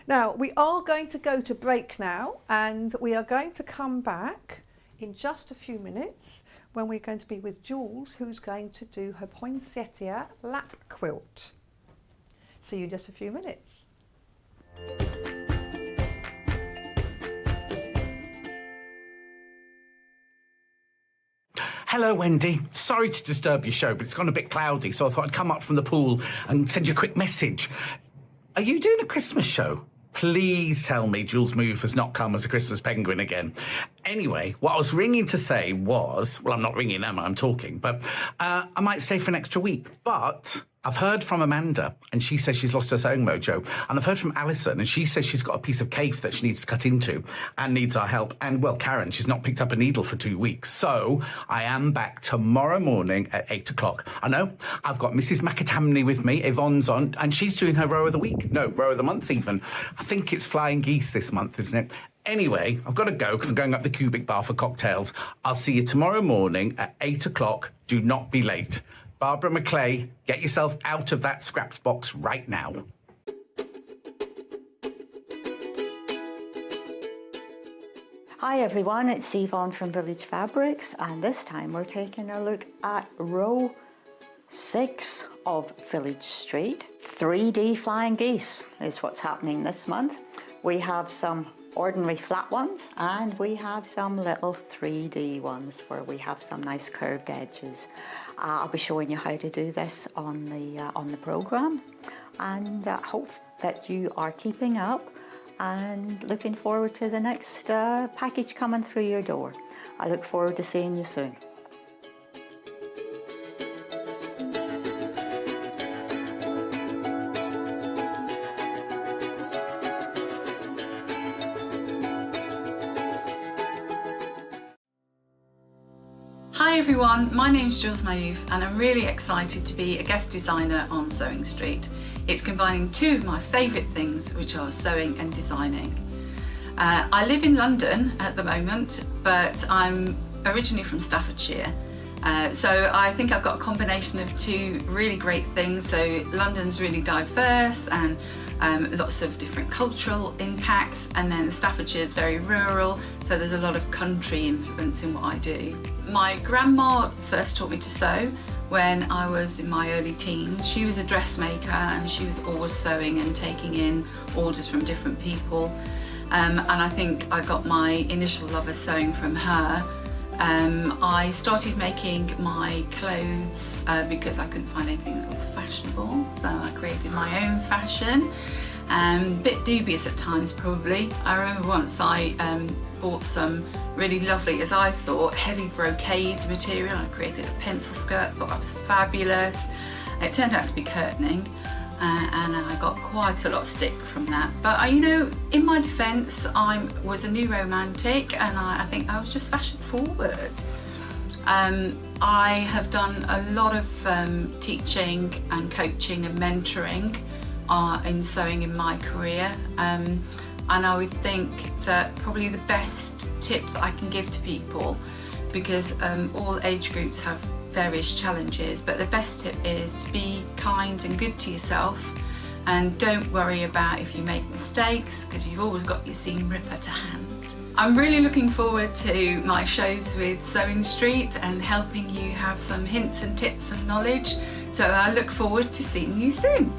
Now, we are going to go to break now, and we are going to come back in just a few minutes when we're going to be with Jules, who's going to do her Poinsettia lap quilt. See you in just a few minutes. Hello, Wendy. Sorry to disturb your show, but it's gone a bit cloudy, so I thought I'd come up from the pool and send you a quick message. Are you doing a Christmas show? Please tell me Jules Mayouf has not come as a Christmas penguin again. Anyway, what I was ringing to say was, well, I'm not ringing, am I? I'm talking, but I might stay for an extra week. But I've heard from Amanda, and she says she's lost her sewing mojo. And I've heard from Alison, and she says she's got a piece of cake that she needs to cut into and needs our help. And, well, Karen, she's not picked up a needle for 2 weeks. So I am back tomorrow morning at 8 o'clock. I know, I've got Mrs. McAtamney with me, Yvonne's on, and she's doing her row of the week. No, row of the month even. I think it's flying geese this month, isn't it? Anyway, I've got to go because I'm going up the cubic bar for cocktails. I'll see you tomorrow morning at 8 o'clock. Do not be late. Barbara Mclay, get yourself out of that scraps box right now. Hi everyone, it's Yvonne from Village Fabrics, and this time we're taking a look at row 6 of Village Street. 3D flying geese is what's happening this month. We have some ordinary flat ones, and we have some little 3D ones where we have some nice curved edges. I'll be showing you how to do this on the program, and hope that you are keeping up and looking forward to the next package coming through your door. I look forward to seeing you soon. Hi everyone, my name's Jules Mayouf and I'm really excited to be a guest designer on Sewing Street. It's combining two of my favourite things, which are sewing and designing. I live in London at the moment, but I'm originally from Staffordshire. So I think I've got a combination of two really great things. So London's really diverse and lots of different cultural impacts, and then Staffordshire is very rural, so there's a lot of country influence in what I do. My grandma first taught me to sew when I was in my early teens. She was a dressmaker and she was always sewing and taking in orders from different people. And I think I got my initial love of sewing from her. I started making my clothes because I couldn't find anything that was fashionable, so I created my own fashion. Bit dubious at times probably. I remember once I bought some really lovely, as I thought, heavy brocade material. I created a pencil skirt, thought that was fabulous. It turned out to be curtaining, and I got quite a lot of stick from that. But you know, in my defence, I was a new romantic, and I think I was just fashion forward. I have done a lot of teaching and coaching and mentoring in sewing in my career. And I would think that probably the best tip that I can give to people, because all age groups have various challenges, but the best tip is to be kind and good to yourself, and don't worry about if you make mistakes, because you've always got your seam ripper to hand. I'm really looking forward to my shows with Sewing Street and helping you have some hints and tips and knowledge, so I look forward to seeing you soon.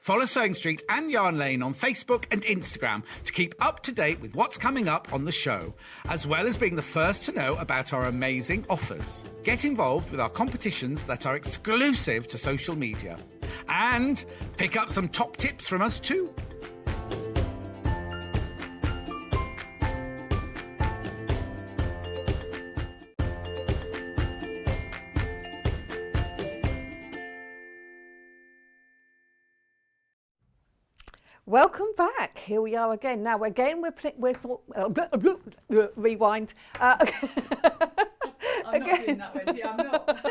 Follow Sewing Street and Yarn Lane on Facebook and Instagram to keep up to date with what's coming up on the show, as well as being the first to know about our amazing offers. Get involved with our competitions that are exclusive to social media. And pick up some top tips from us too. Welcome back. Here we are again. Now, again, we're rewind. I'm not doing that, Wendy, I'm not.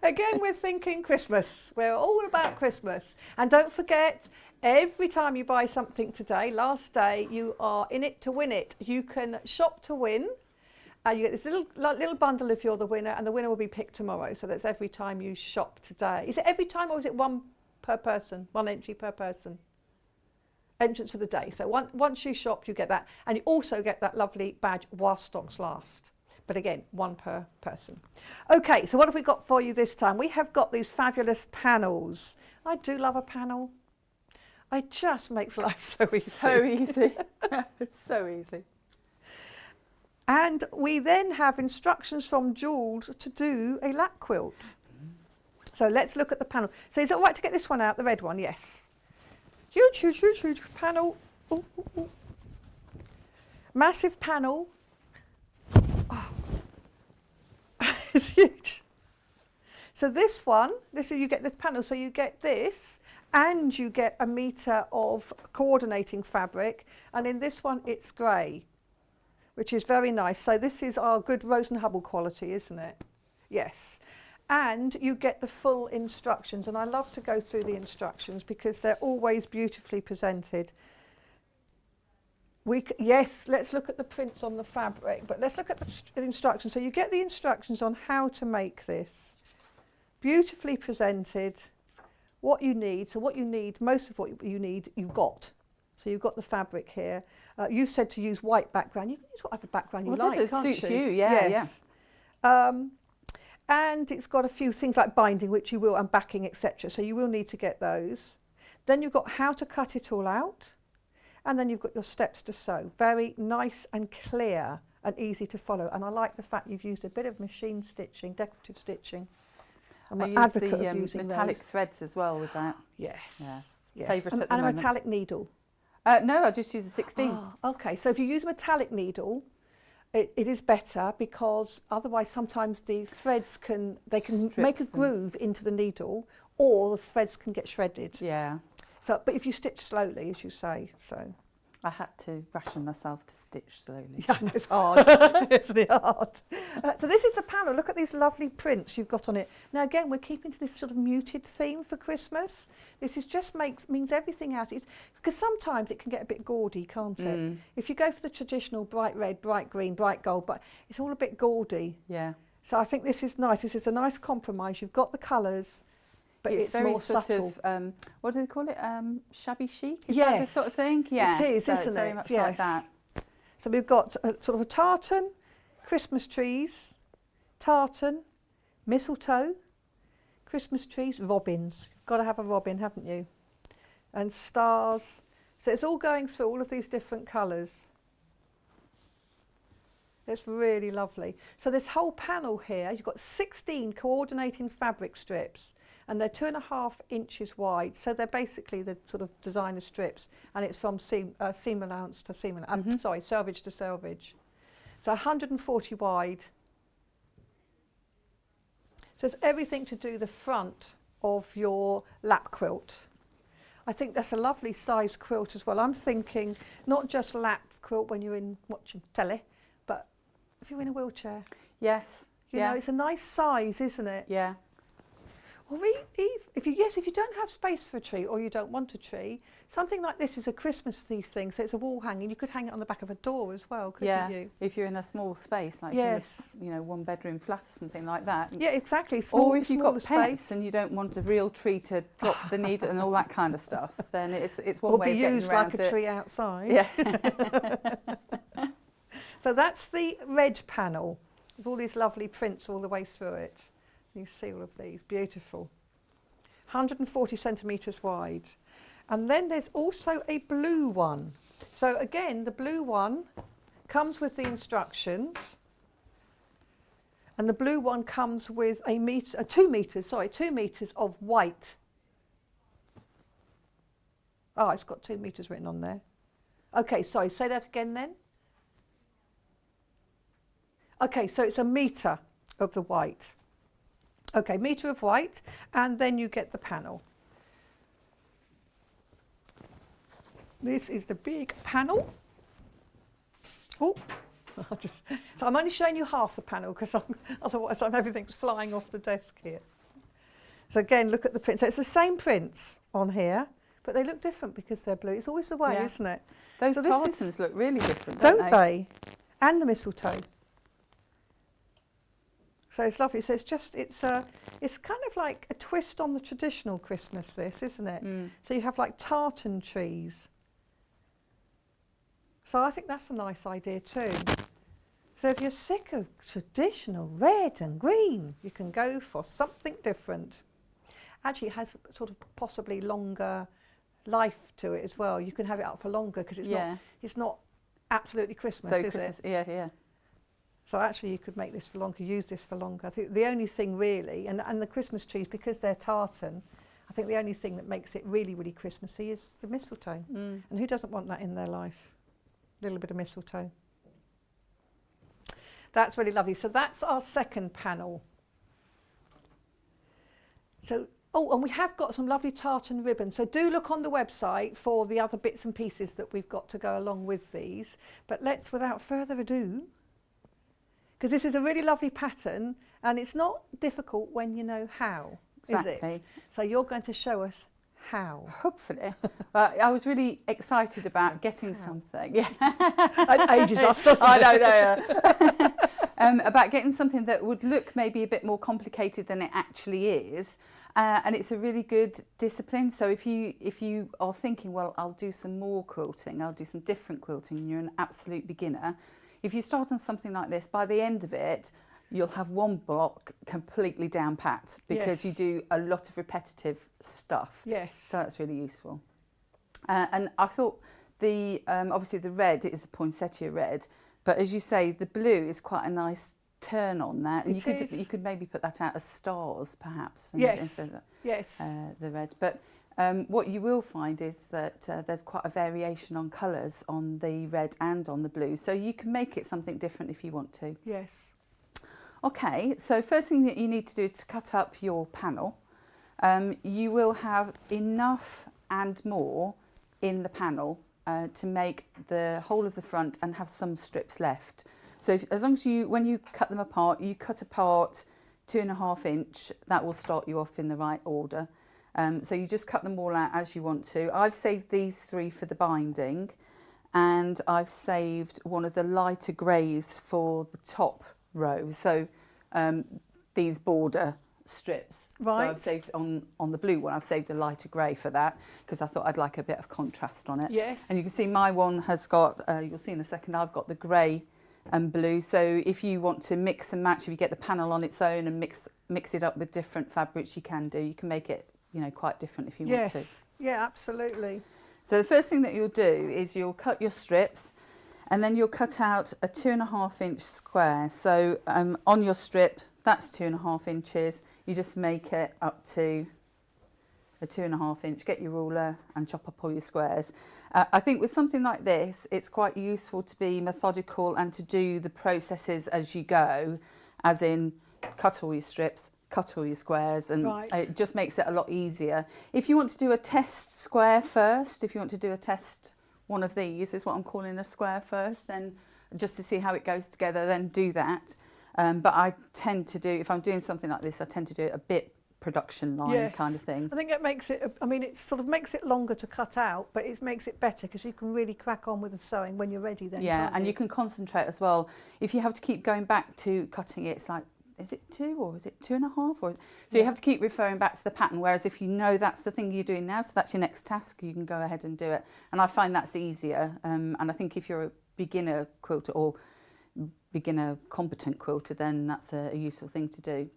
Again, we're thinking Christmas. We're all about Christmas. And don't forget, every time you buy something today, last day, you are in it to win it. You can shop to win. You get this little bundle if you're the winner, and the winner will be picked tomorrow. So that's every time you shop today. Is it every time, or is it one per person, one entry per person? Entrance of the day. So once you shop, you get that, and you also get that lovely badge while stocks last. But again, one per person. Okay, so what have we got for you this time? We have got these fabulous panels. I do love a panel. It just makes life so easy. So easy. So easy. And we then have instructions from Jules to do a lap quilt. So let's look at the panel. So is it all right to get this one out, the red one? Yes. Huge, huge, huge, huge panel. Ooh, ooh, ooh. Massive panel. Oh. It's huge. So this one, you get this panel, so you get this, and you get 1 metre of coordinating fabric, and in this one it's grey, which is very nice. So this is our good Rose and Hubble quality, isn't it? Yes. And you get the full instructions, and I love to go through the instructions because they're always beautifully presented. Yes, let's look at the prints on the fabric, but let's look at the instructions. So you get the instructions on how to make this. Beautifully presented, what you need. So what you need, most of what you need, you've got. So you've got the fabric here. You said to use white background. You can use whatever background you like, it can't suits you? you, yeah, yes. And it's got a few things like binding, which you will, and backing, etc. So you will need to get those. Then you've got how to cut it all out. And then you've got your steps to sew. Very nice and clear and easy to follow. And I like the fact you've used a bit of machine stitching, decorative stitching. I'm an advocate of using metallic those. threads as well with that. Yes. Yeah. Yes. Favourite at the and moment. a metallic needle. No, I just use a 16. Oh, okay, so if you use a metallic needle, it is better, because otherwise sometimes the threads can make a groove into the needle, or the threads can get shredded. Yeah. So, but if you stitch slowly, as you say, so. I had to ration myself to stitch slowly. Yeah, I know, it's hard. It's hard. So this is the panel. Look at these lovely prints you've got on it. Now again, we're keeping to this sort of muted theme for Christmas. This is just means everything out. Because sometimes it can get a bit gaudy, can't it? If you go for the traditional bright red, bright green, bright gold, but it's all a bit gaudy. Yeah. So I think this is nice. This is a nice compromise. You've got the colours, but it's very more sort subtle. of, what do they call it? Shabby chic? Is Yes. that the sort of thing? Yeah. It is, so isn't it's very it? much Yes. like that. So we've got sort of a tartan, Christmas trees, tartan, mistletoe, Christmas trees, robins. Got to have a robin, haven't you? And stars. So it's all going through all of these different colours. It's really lovely. So this whole panel here, you've got 16 coordinating fabric strips, and they're 2.5 inches wide. So they're basically the sort of designer strips, and it's from seam allowance to seam allowance, selvage to selvage. So 140 wide. So it's everything to do the front of your lap quilt. I think that's a lovely size quilt as well. I'm thinking not just lap quilt when you're watching telly, but if you're in a wheelchair. Yes. You know, it's a nice size, isn't it? Yeah. Or if you don't have space for a tree or you don't want a tree, something like this is a Christmassy thing, so it's a wall hanging. You could hang it on the back of a door as well, couldn't you? If you're in a small space, like yes, in a one bedroom flat or something like that. Yeah, exactly. Or if you've got space. pets and you don't want a real tree to drop the needle and all that kind of stuff, then it's one way of getting around it. Or be used like a tree outside. Yeah. So that's the red panel with all these lovely prints all the way through it. You see all of these, beautiful. 140 centimetres wide. And then there's also a blue one. So again, the blue one comes with the instructions. And the blue one comes with 2 meters of white. Oh, it's got 2 meters written on there. Okay, sorry, say that again then. Okay, so it's a metre of the white. Okay, metre of white, and then you get the panel. This is the big panel. Oh, so I'm only showing you half the panel because otherwise everything's flying off the desk here. So again, look at the print. So it's the same prints on here, but they look different because they're blue. It's always the way, isn't it? Those tartans look really different, don't they? And the mistletoe. So it's lovely. So it's kind of like a twist on the traditional Christmas, this, isn't it? So you have like tartan trees. So I think that's a nice idea too. So if you're sick of traditional red and green, you can go for something different. Actually, it has sort of possibly longer life to it as well. You can have it up for longer because it's not absolutely Christmas, is it? Yeah. So actually you could make this for longer, use this for longer. I think the only thing really, and the Christmas trees, because they're tartan, I think the only thing that makes it really, really Christmassy is the mistletoe. And who doesn't want that in their life? A little bit of mistletoe. That's really lovely. So that's our second panel. So, and we have got some lovely tartan ribbon. So do look on the website for the other bits and pieces that we've got to go along with these. But let's, without further ado, because this is a really lovely pattern and it's not difficult when you know how, is it? So you're going to show us how. Hopefully. I was really excited about getting something. Yeah. It ages us, doesn't it? I know. About getting something that would look maybe a bit more complicated than it actually is. And it's a really good discipline. So if you are thinking, well, I'll do some more quilting, I'll do some different quilting, and you're an absolute beginner, if you start on something like this, by the end of it, you'll have one block completely down pat because you do a lot of repetitive stuff. Yes. So that's really useful. And I thought obviously the red is a poinsettia red, but as you say, the blue is quite a nice turn on that. And you could maybe put that out as stars, perhaps. Instead of the red. But what you will find is that there's quite a variation on colours on the red and on the blue. So you can make it something different if you want to. Yes. Okay, so first thing that you need to do is to cut up your panel. You will have enough and more in the panel to make the whole of the front and have some strips left. So as long as when you cut them apart, you cut apart 2.5 inch, that will start you off in the right order. So you just cut them all out as you want to. I've saved these 3 for the binding, and I've saved one of the lighter greys for the top row. So these border strips. Right. So I've saved on the blue one, I've saved a lighter grey for that because I thought I'd like a bit of contrast on it. Yes. And you can see my one has got, you'll see in a second, I've got the grey and blue. So if you want to mix and match, if you get the panel on its own and mix it up with different fabrics, you can do. You can make it, quite different if you want to. Yeah, absolutely. So the first thing that you'll do is you'll cut your strips, and then you'll cut out a 2.5 inch square. So on your strip, that's 2.5 inches. You just make it up to a 2.5 inch. Get your ruler and chop up all your squares. I think with something like this, it's quite useful to be methodical and to do the processes as you go, as in cut all your strips, cut all your squares, and it just makes it a lot easier. If you want to do a test square first, if you want to do a test, one of these is what I'm calling a square first, then just to see how it goes together, then do that. But I tend to do, if I'm doing something like this, I tend to do it a bit production line Yes. kind of thing. I think it makes it, I mean, it sort of makes it longer to cut out, but it makes it better because you can really crack on with the sewing when you're ready then. Yeah, can't and you can concentrate as well. If you have to keep going back to cutting it, it's like, is it 2 or is it 2.5? Or so you have to keep referring back to the pattern. Whereas if you know that's the thing you're doing now, so that's your next task, you can go ahead and do it. And I find that's easier. And I think if you're a beginner quilter or beginner competent quilter, then that's a useful thing to do.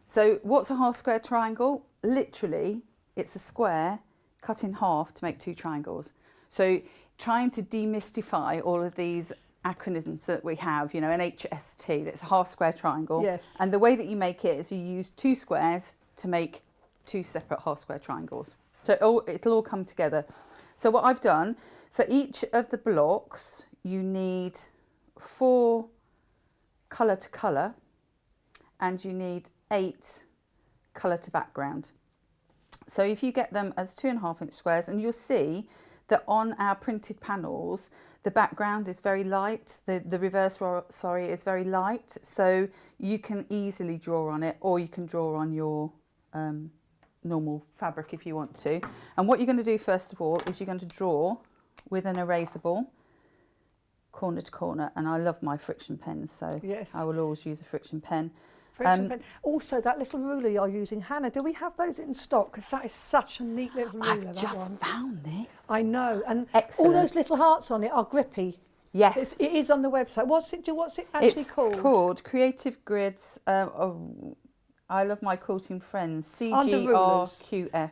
So what's a half square triangle? Literally, it's a square cut in half to make 2 triangles. So trying to demystify all of these acronyms that we have, you know, an HST, that's a half square triangle. Yes. And the way that you make it is you use 2 squares to make 2 separate half square triangles. So it'll all come together. So what I've done, for each of the blocks, you need 4 colour to colour, and you need 8 colour to background. So if you get them as 2.5 inch squares, and you'll see that on our printed panels, the background is very light, the reverse, sorry, is very light, so you can easily draw on it, or you can draw on your normal fabric if you want to. And what you're going to do first of all is you're going to draw with an erasable corner to corner, and I love my friction pens, so Yes. I will always use a friction pen. Friction pen. Also, that little ruler you're using, Hannah, do we have those in stock? Because that is such a neat little ruler, I've that just one. found this. I know, and Excellent. all those little hearts on it are grippy. Yes. It is on the website. What's it actually It's called? called Creative Grids. I love my quilting friends. CGRQF.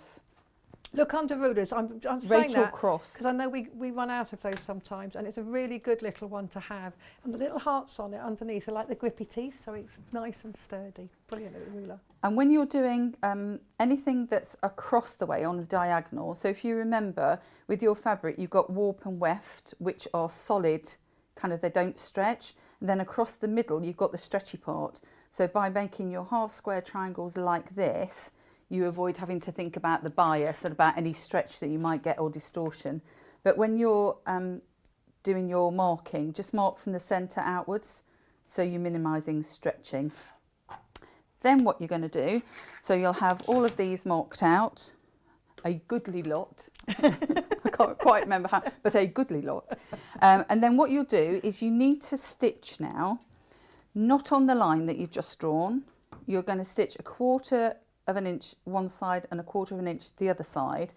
Look under rulers. I'm saying Rachel that Cross. because I know we run out of those sometimes, and it's a really good little one to have. And the little hearts on it underneath are like the grippy teeth, so it's nice and sturdy. Brilliant little ruler. And when you're doing anything that's across the way on a diagonal, so if you remember with your fabric, you've got warp and weft, which are solid, kind of, they don't stretch. And then across the middle, you've got the stretchy part. So by making your half square triangles like this, you avoid having to think about the bias and about any stretch that you might get or distortion. But when you're doing your marking, just mark from the centre outwards, so you're minimising stretching. Then what you're going to do, so you'll have all of these marked out, a goodly lot. I can't quite remember how, but a goodly lot. And then what you'll do is you need to stitch now, not on the line that you've just drawn. You're going to stitch 1/4 of an inch one side and 1/4 of an inch the other side.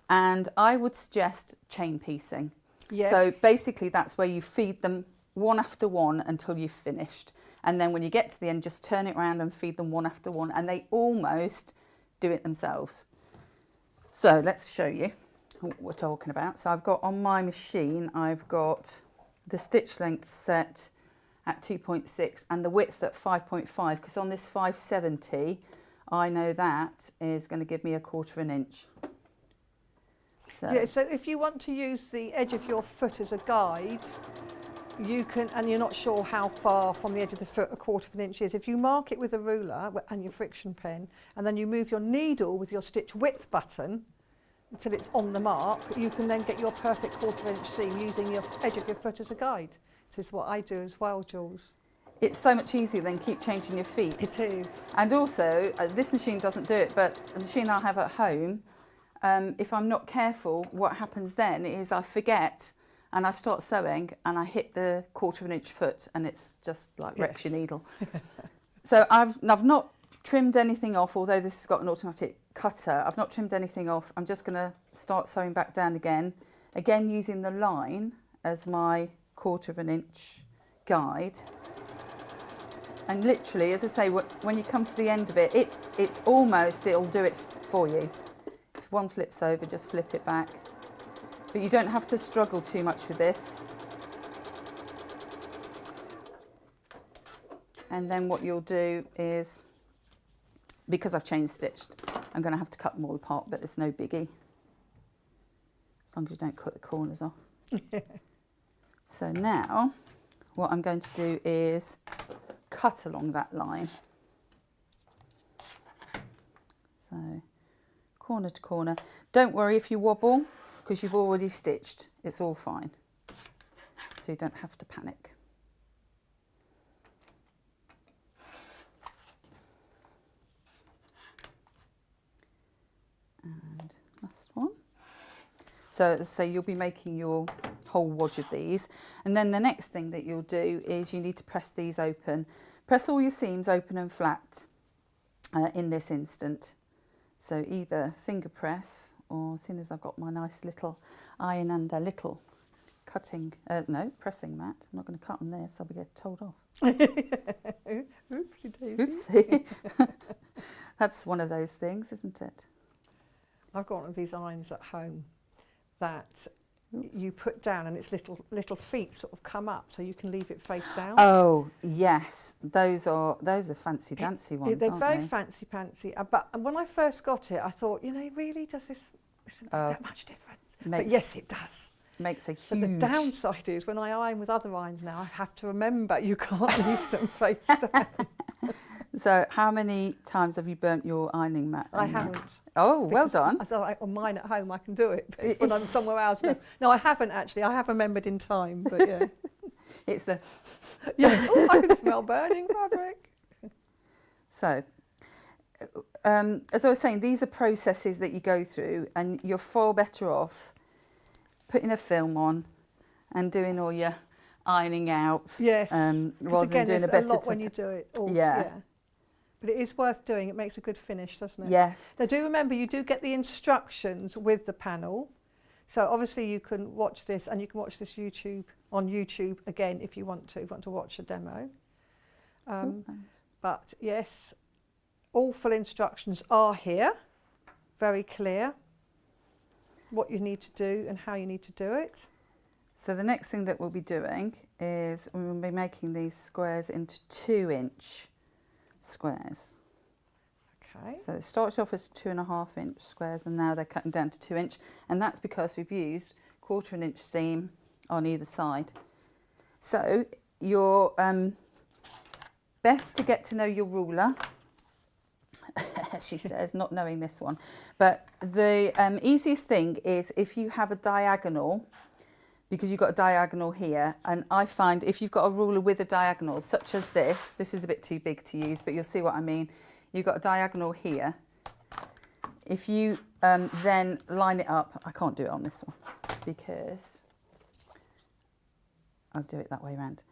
And I would suggest chain piecing. Yes. So basically that's where you feed them one after one until you've finished. And then when you get to the end, just turn it around and feed them one after one, and they almost do it themselves. So let's show you what we're talking about. So I've got on my machine, I've got the stitch length set at 2.6 and the width at 5.5, because on this 570, I know that is going to give me 1/4 of an inch. So if you want to use the edge of your foot as a guide, you can, and you're not sure how far from the edge of the foot 1/4 of an inch is, if you mark it with a ruler and your friction pen, and then you move your needle with your stitch width button until it's on the mark, you can then get your perfect 1/4 inch seam using your edge of your foot as a guide. This is what I do as well, Jules. It's so much easier than keep changing your feet. It is. And also, this machine doesn't do it, but the machine I have at home, if I'm not careful, what happens then is I forget and I start sewing and I hit the 1/4 of an inch foot, and it's just like wrecks your needle. So I've not trimmed anything off, although this has got an automatic cutter. I've not trimmed anything off. I'm just going to start sewing back down again using the line as my 1/4 of an inch guide. And literally, as I say, when you come to the end of it, it'll do it for you. If one flips over, just flip it back. But you don't have to struggle too much with this. And then what you'll do is, because I've chain stitched, I'm going to have to cut them all apart, but it's no biggie. As long as you don't cut the corners off. So now, what I'm going to do is cut along that line. So, corner to corner. Don't worry if you wobble, because you've already stitched. It's all fine. So you don't have to panic. So you'll be making your whole wodge of these. And then the next thing that you'll do is you need to press these open. Press all your seams open and flat in this instant. So either finger press, or as soon as I've got my nice little iron and a little pressing mat. I'm not going to cut on this, I'll be getting told off. Oopsie daisy. Oopsie. That's one of those things, isn't it? I've got one of these irons at home that you put down, and its little feet sort of come up, so you can leave it face down. Oh yes, those are fancy dancy ones. They're aren't very they? fancy pantsy. But when I first got it, I thought, really, does this make that much difference? But yes, it does. Makes a huge. But the downside is, when I iron with other irons now, I have to remember you can't leave them face down. So how many times have you burnt your ironing mat? I haven't. Oh, well done. On mine at home, I can do it. But when I'm somewhere else, no, I haven't actually. I have remembered in time, but yeah. It's the. Yes, I can smell burning fabric. So, as I was saying, these are processes that you go through, and you're far better off putting a film on and doing all your ironing out. Yes. Rather again, than doing there's a better. a lot when you do it. Yeah. But it is worth doing. It makes a good finish, doesn't it? Yes. Now, do remember, you do get the instructions with the panel. So obviously you can watch this, and you can watch this on YouTube again if you want to watch a demo. Nice. But yes, all full instructions are here, very clear, what you need to do and how you need to do it. So the next thing that we'll be doing is we'll be making these squares into 2-inch squares. Okay. So it starts off as 2.5-inch squares, and now they're cutting down to 2-inch, and that's because we've used 1/4 inch seam on either side. So you're best to get to know your ruler, she says, not knowing this one. But the easiest thing is if you have a diagonal, because you've got a diagonal here, and I find if you've got a ruler with a diagonal, such as this is a bit too big to use, but you'll see what I mean. You've got a diagonal here. If you then line it up, I can't do it on this one because I'll do it that way around.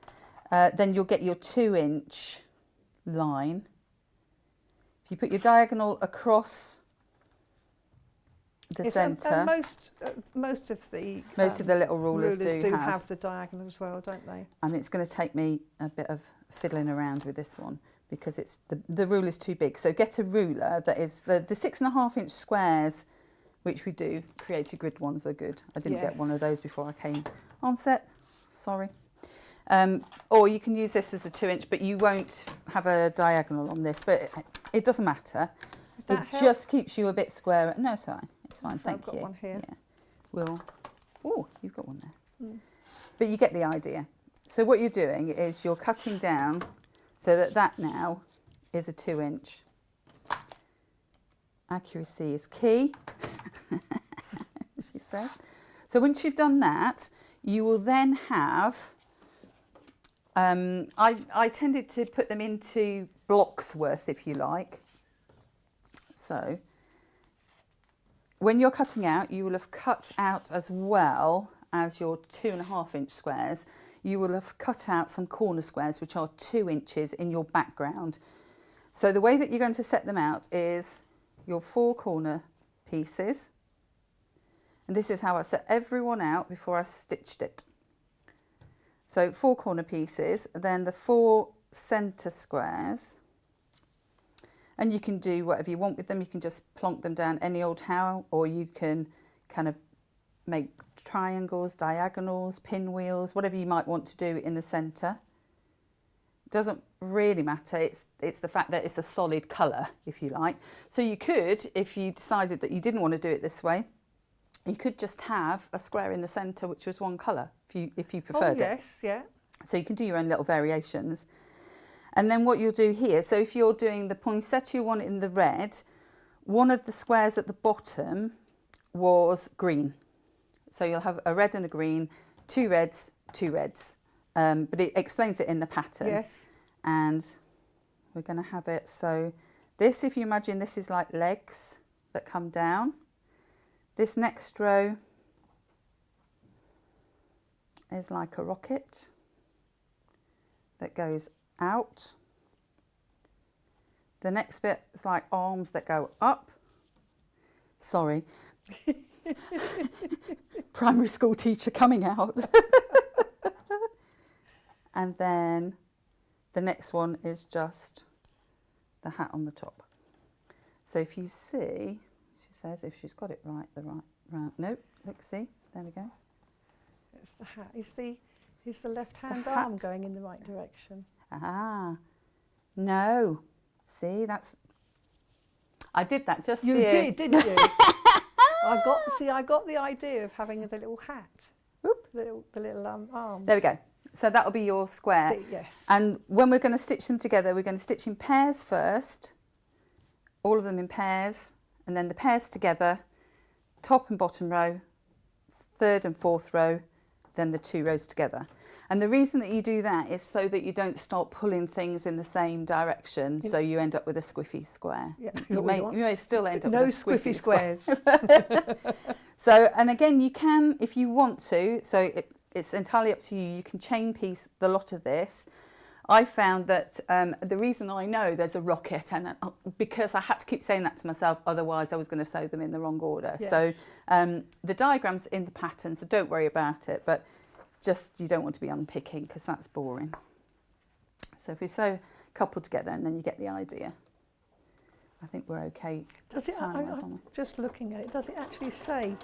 Then you'll get your 2-inch line. If you put your diagonal across the centre. Most of the little rulers do have the diagonal as well, don't they? And it's going to take me a bit of fiddling around with this one because it's the ruler's too big. So get a ruler that is the 6.5-inch squares, which we do. Creative grid ones are good. I didn't get one of those before I came on set. Sorry. Or you can use this as a 2-inch, but you won't have a diagonal on this. But it doesn't matter. It just keeps you a bit square. No, it's fine. It's fine. Thank you. I've got one here. Yeah. Oh, you've got one there. But you get the idea. So what you're doing is you're cutting down so that now is a 2-inch. Accuracy is key, she says. So once you've done that, you will then have, I tended to put them into blocks worth, if you like. So when you're cutting out, you will have cut out as well as your 2.5-inch squares. You will have cut out some corner squares, which are 2 inches in your background. So the way that you're going to set them out is your 4 corner pieces. And this is how I set everyone out before I stitched it. So 4 corner pieces, then the 4 centre squares. And you can do whatever you want with them. You can just plonk them down any old how, or you can kind of make triangles, diagonals, pinwheels, whatever you might want to do in the centre. Doesn't really matter. It's the fact that it's a solid colour, if you like. So you could, if you decided that you didn't want to do it this way, you could just have a square in the centre which was one colour, if you preferred it. Yes, yeah. So you can do your own little variations. And then what you'll do here, so if you're doing the poinsettia one in the red, one of the squares at the bottom was green. So you'll have a red and a green, 2 reds, 2 reds. But it explains it in the pattern. Yes. And we're going to have it. So this, if you imagine, this is like legs that come down. This next row is like a rocket that goes out. The next bit is like arms that go up. Sorry. Primary school teacher coming out. And then the next one is just the hat on the top. So if you see, she says, if she's got it right, round. No, look, see, there we go. It's the hat. Is the left-hand the arm hat. going in the right direction? Ah, no. See, I did that just You for you. did, didn't you? I got the idea of having the little hat. Whoop. The little arms. There we go. So that'll be your square. Yes. And when we're going to stitch them together, we're going to stitch in pairs first, all of them in pairs, and then the pairs together, top and bottom row, third and fourth row, then the 2 rows together. And the reason that you do that is so that you don't start pulling things in the same direction, so you end up with a squiffy square. Yeah. You may still end up No with a squiffy squares. So, and again, you can, if you want to, so it's entirely up to you, you can chain piece the lot of this. I found that the reason I know there's a rocket, and because I had to keep saying that to myself, otherwise I was going to sew them in the wrong order. Yes. So the diagram's in the pattern, so don't worry about it, but just you don't want to be unpicking because that's boring. So if we sew a couple together and then you get the idea. I think we're okay. Does it? time-wise, aren't I'm we? just looking at it. Does it actually say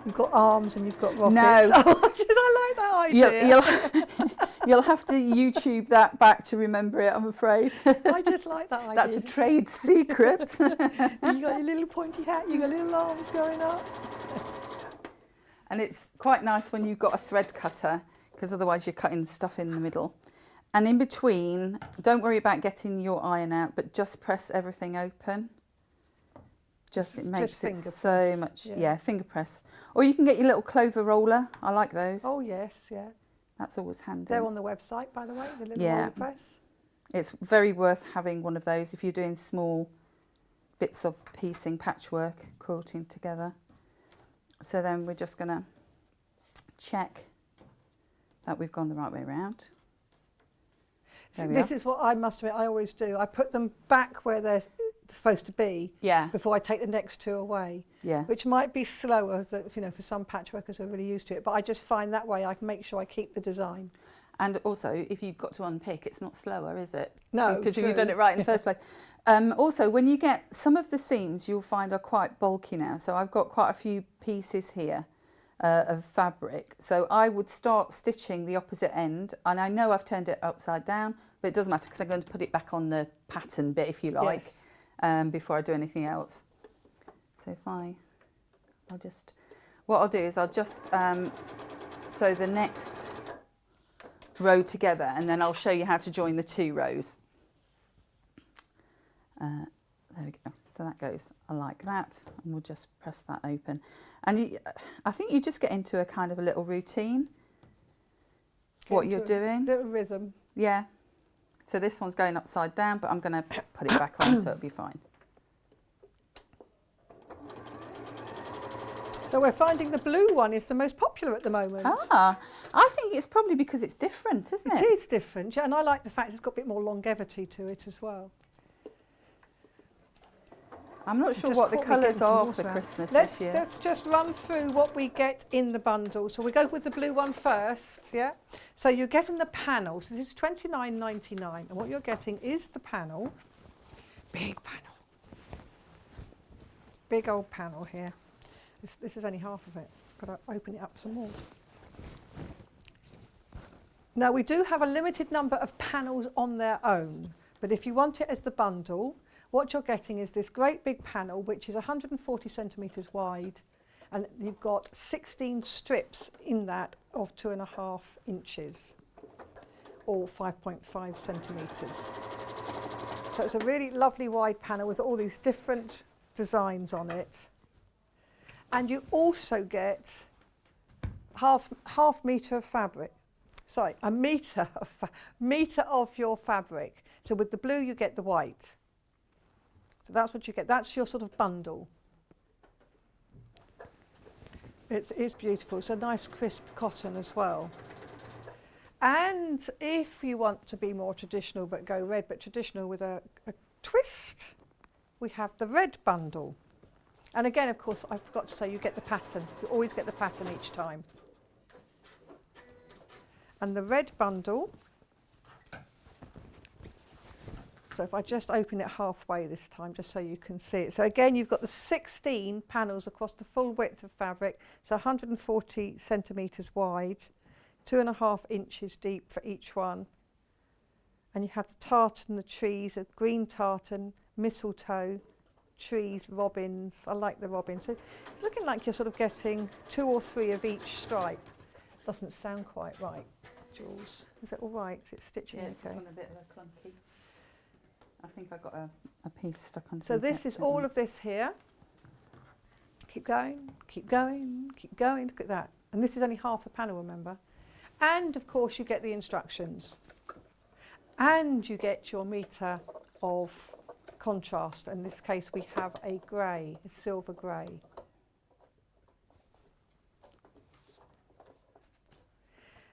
you've got arms and you've got rockets? No. Oh, did I like that idea? You'll have to YouTube that back to remember it, I'm afraid. I just like that idea. That's a trade secret. You got your little pointy hat, you got little arms going up. And it's quite nice when you've got a thread cutter, because otherwise you're cutting stuff in the middle. And in between, don't worry about getting your iron out, but just press everything open. It makes it finger so press, much, yeah. finger press. Or you can get your little clover roller. I like those. Oh yes, yeah. That's always handy. They're on the website, by the way, the little Yeah. roller press. It's very worth having one of those if you're doing small bits of piecing, patchwork, quilting together. So then we're just going to check that we've gone the right way around. This is what I must admit I always do. I put them back where they're supposed to be before I take the next 2 away. Yeah. Which might be slower, for some patchworkers who are really used to it. But I just find that way I can make sure I keep the design. And also, if you've got to unpick, it's not slower, is it? No, because true. you've done it right in the first place. Also, when you get some of the seams, you'll find are quite bulky now. So I've got quite a few pieces here of fabric. So I would start stitching the opposite end. And I know I've turned it upside down, but it doesn't matter because I'm going to put it back on the pattern bit, if you like, before I do anything else. So what I'll do is I'll just sew the next row together, and then I'll show you how to join the 2 rows. There we go. So that goes like that, and we'll just press that open. And I think you just get into a kind of a little routine, what you're doing. Little rhythm. Yeah. So this one's going upside down, but I'm going to put it back on so it'll be fine. So we're finding the blue one is the most popular at the moment. Ah, I think it's probably because it's different, isn't it? It is different, yeah, and I like the fact it's got a bit more longevity to it as well. I'm not sure Just what the caught me colours getting some are water for out. Christmas Let's this year. just run through what we get in the bundle. So we go with the blue one first, yeah? So you're getting the panel. So this is $29.99, and what you're getting is the panel. Big panel. Big old panel here. This is only half of it, but I'll open it up some more. Now we do have a limited number of panels on their own, but if you want it as the bundle, what you're getting is this great big panel, which is 140 centimetres wide, and you've got 16 strips in that of 2.5 inches, or 5.5 centimetres. So it's a really lovely wide panel with all these different designs on it. And you also get half metre of fabric. Sorry, a metre of your fabric. So with the blue, you get the white. So that's what you get. That's your sort of bundle. It's beautiful. It's a nice crisp cotton as well. And if you want to be more traditional but go red, but traditional with a twist, we have the red bundle. And again, of course, I forgot to say you get the pattern. You always get the pattern each time. And the red bundle, so if I just open it halfway this time, just so you can see it. So again, you've got the 16 panels across the full width of fabric, so 140 centimetres wide, 2.5 inches deep for each one. And you have the tartan, the trees, a green tartan, mistletoe, trees, robins. I like the robins. So it's looking like you're sort of getting 2 or 3 of each stripe. Doesn't sound quite right, Jules. Is it all right? Is it stitching okay? Yeah, it's a bit of a clunky. I think I got a piece stuck on. So this is all of this here. Keep going, keep going, keep going. Look at that. And this is only half the panel, remember? And of course you get the instructions. And you get your metre of contrast. In this case we have a grey, a silver grey.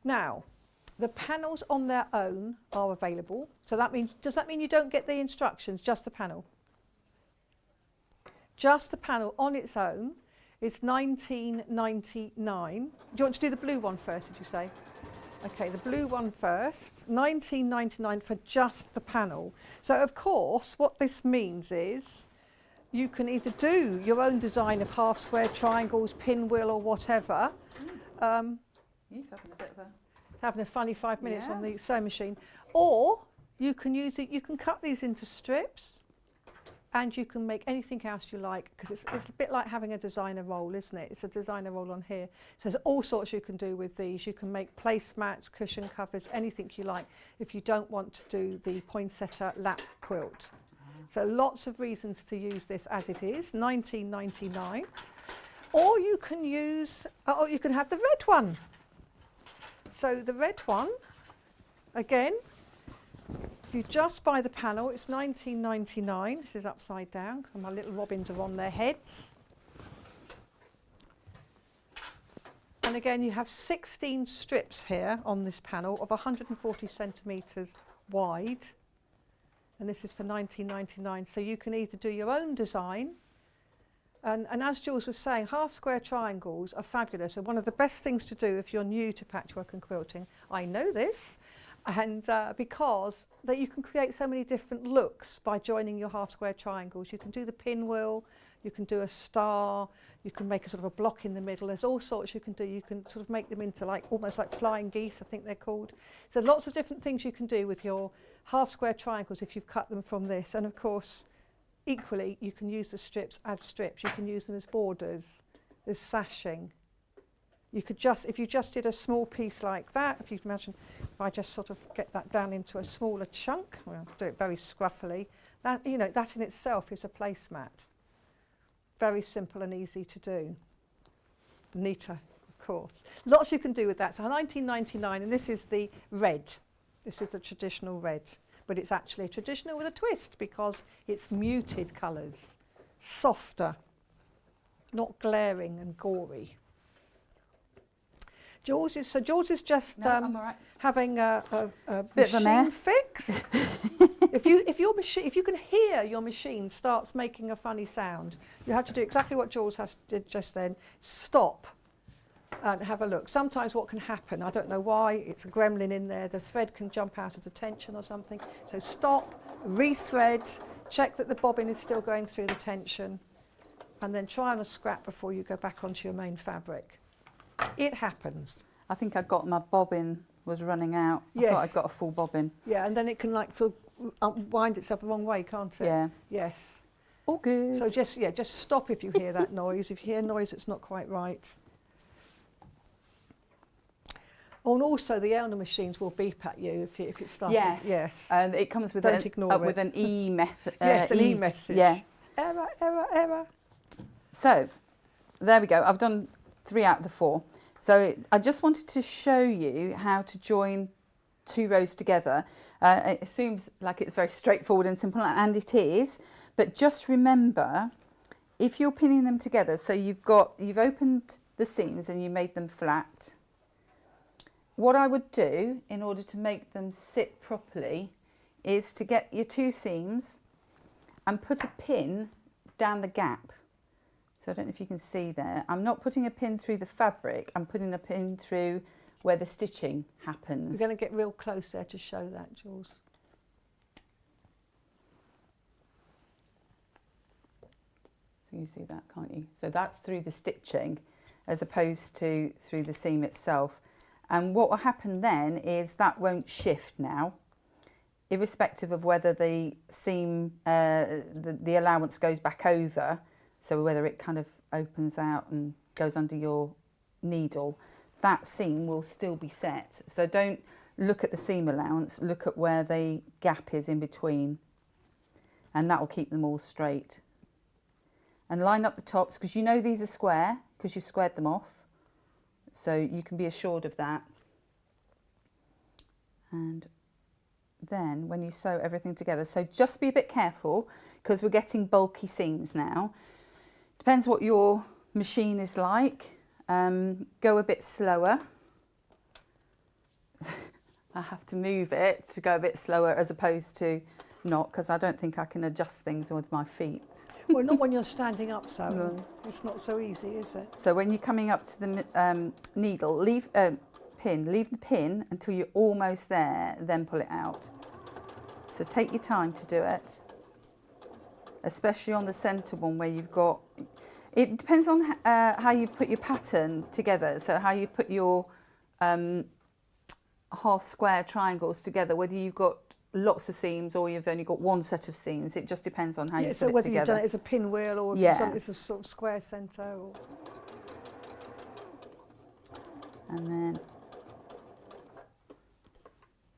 Now, the panels on their own are available. So that means, does that mean you don't get the instructions, just the panel? Just the panel on its own is £19.99. Do you want to do the blue one first, did you say? Okay, the blue one first, £19.99 for just the panel. So of course, what this means is you can either do your own design of half square, triangles, pinwheel or whatever. He's having a bit of a... Having a funny 5 minutes on Yeah. the sewing machine. Or you can use it, you can cut these into strips and you can make anything else you like, because it's a bit like having a designer roll, isn't it? It's a designer roll on here. So there's all sorts you can do with these. You can make placemats, cushion covers, anything you like if you don't want to do the poinsettia lap quilt. So lots of reasons to use this as it is, £19.99. Or you can use, or you can have the red one. So the red one, again, if you just buy the panel, it's £19.99. This is upside down, and my little robins are on their heads. And again, you have 16 strips here on this panel of 140 centimetres wide. And this is for £19.99. So you can either do your own design. And as Jules was saying, half square triangles are fabulous and one of the best things to do if you're new to patchwork and quilting. I know this, and because that you can create so many different looks by joining your half square triangles. You can do the pinwheel, you can do a star, you can make a sort of a block in the middle. There's all sorts you can do. You can sort of make them into like almost like flying geese, I think they're called. So lots of different things you can do with your half square triangles if you've cut them from this. And of course, equally, you can use the strips as strips. You can use them as borders, as sashing. You could just, if you just did a small piece like that, if you can imagine, if I just sort of get that down into a smaller chunk, well, I'll do it very scruffily, that, you know, that in itself is a placemat. Very simple and easy to do. Neater, of course. Lots you can do with that. So £19.99, and this is the red. This is the traditional red. But it's actually traditional with a twist because it's muted colours, softer, not glaring and gory. Jules is just I'm all right. having a Bit of a machine mess. fix. if you can hear your machine starts making a funny sound, you have to do exactly what Jules did just then. Stop and have a look. Sometimes what can happen, I don't know why, it's a gremlin in there, the thread can jump out of the tension or something. So stop, rethread, check that the bobbin is still going through the tension, and then try on a scrap before you go back onto your main fabric. It happens. I think I got my bobbin was running out. Yes. I thought I'd got a full bobbin. Yeah, and then it can like sort of wind itself the wrong way, can't it? Yeah. Yes. All good. So just stop if you hear that noise. If you hear noise that's not quite right. Oh, and also the Elna machines will beep at you if it starts. Yes. Yes. And it comes with Don't ignore it. with an E method. Yes, an E message. Yeah. Error, error, error. So there we go. I've done 3 out of the 4. So I just wanted to show you how to join 2 rows together. It seems like it's very straightforward and simple, and it is. But just remember, if you're pinning them together, so you've opened the seams and you made them flat. what I would do in order to make them sit properly is to get your 2 seams and put a pin down the gap. So I don't know if you can see there. I'm not putting a pin through the fabric, I'm putting a pin through where the stitching happens. We're going to get real close there to show that, Jules. So you see that, can't you? So that's through the stitching as opposed to through the seam itself. And what will happen then is that won't shift now, irrespective of whether the seam, the allowance goes back over, so whether it kind of opens out and goes under your needle, that seam will still be set. So don't look at the seam allowance, look at where the gap is in between, and that will keep them all straight. And line up the tops, because you know these are square, because you've squared them off. So you can be assured of that. And then when you sew everything together, so just be a bit careful because we're getting bulky seams now. Depends what your machine is like. Go a bit slower. I have to move it to go a bit slower as opposed to not, because I don't think I can adjust things with my feet. Well, not when you're standing up, so no. It's not so easy, is it? So when you're coming up to the needle, leave the pin until you're almost there, then pull it out. So take your time to do it, especially on the centre one where you've got, it depends on how you put your pattern together, so how you put your half square triangles together, whether you've got lots of seams or you've only got one set of seams. It just depends on how you put it together. So whether you've done it as a pinwheel or you've done it as a sort of square centre. Or... And then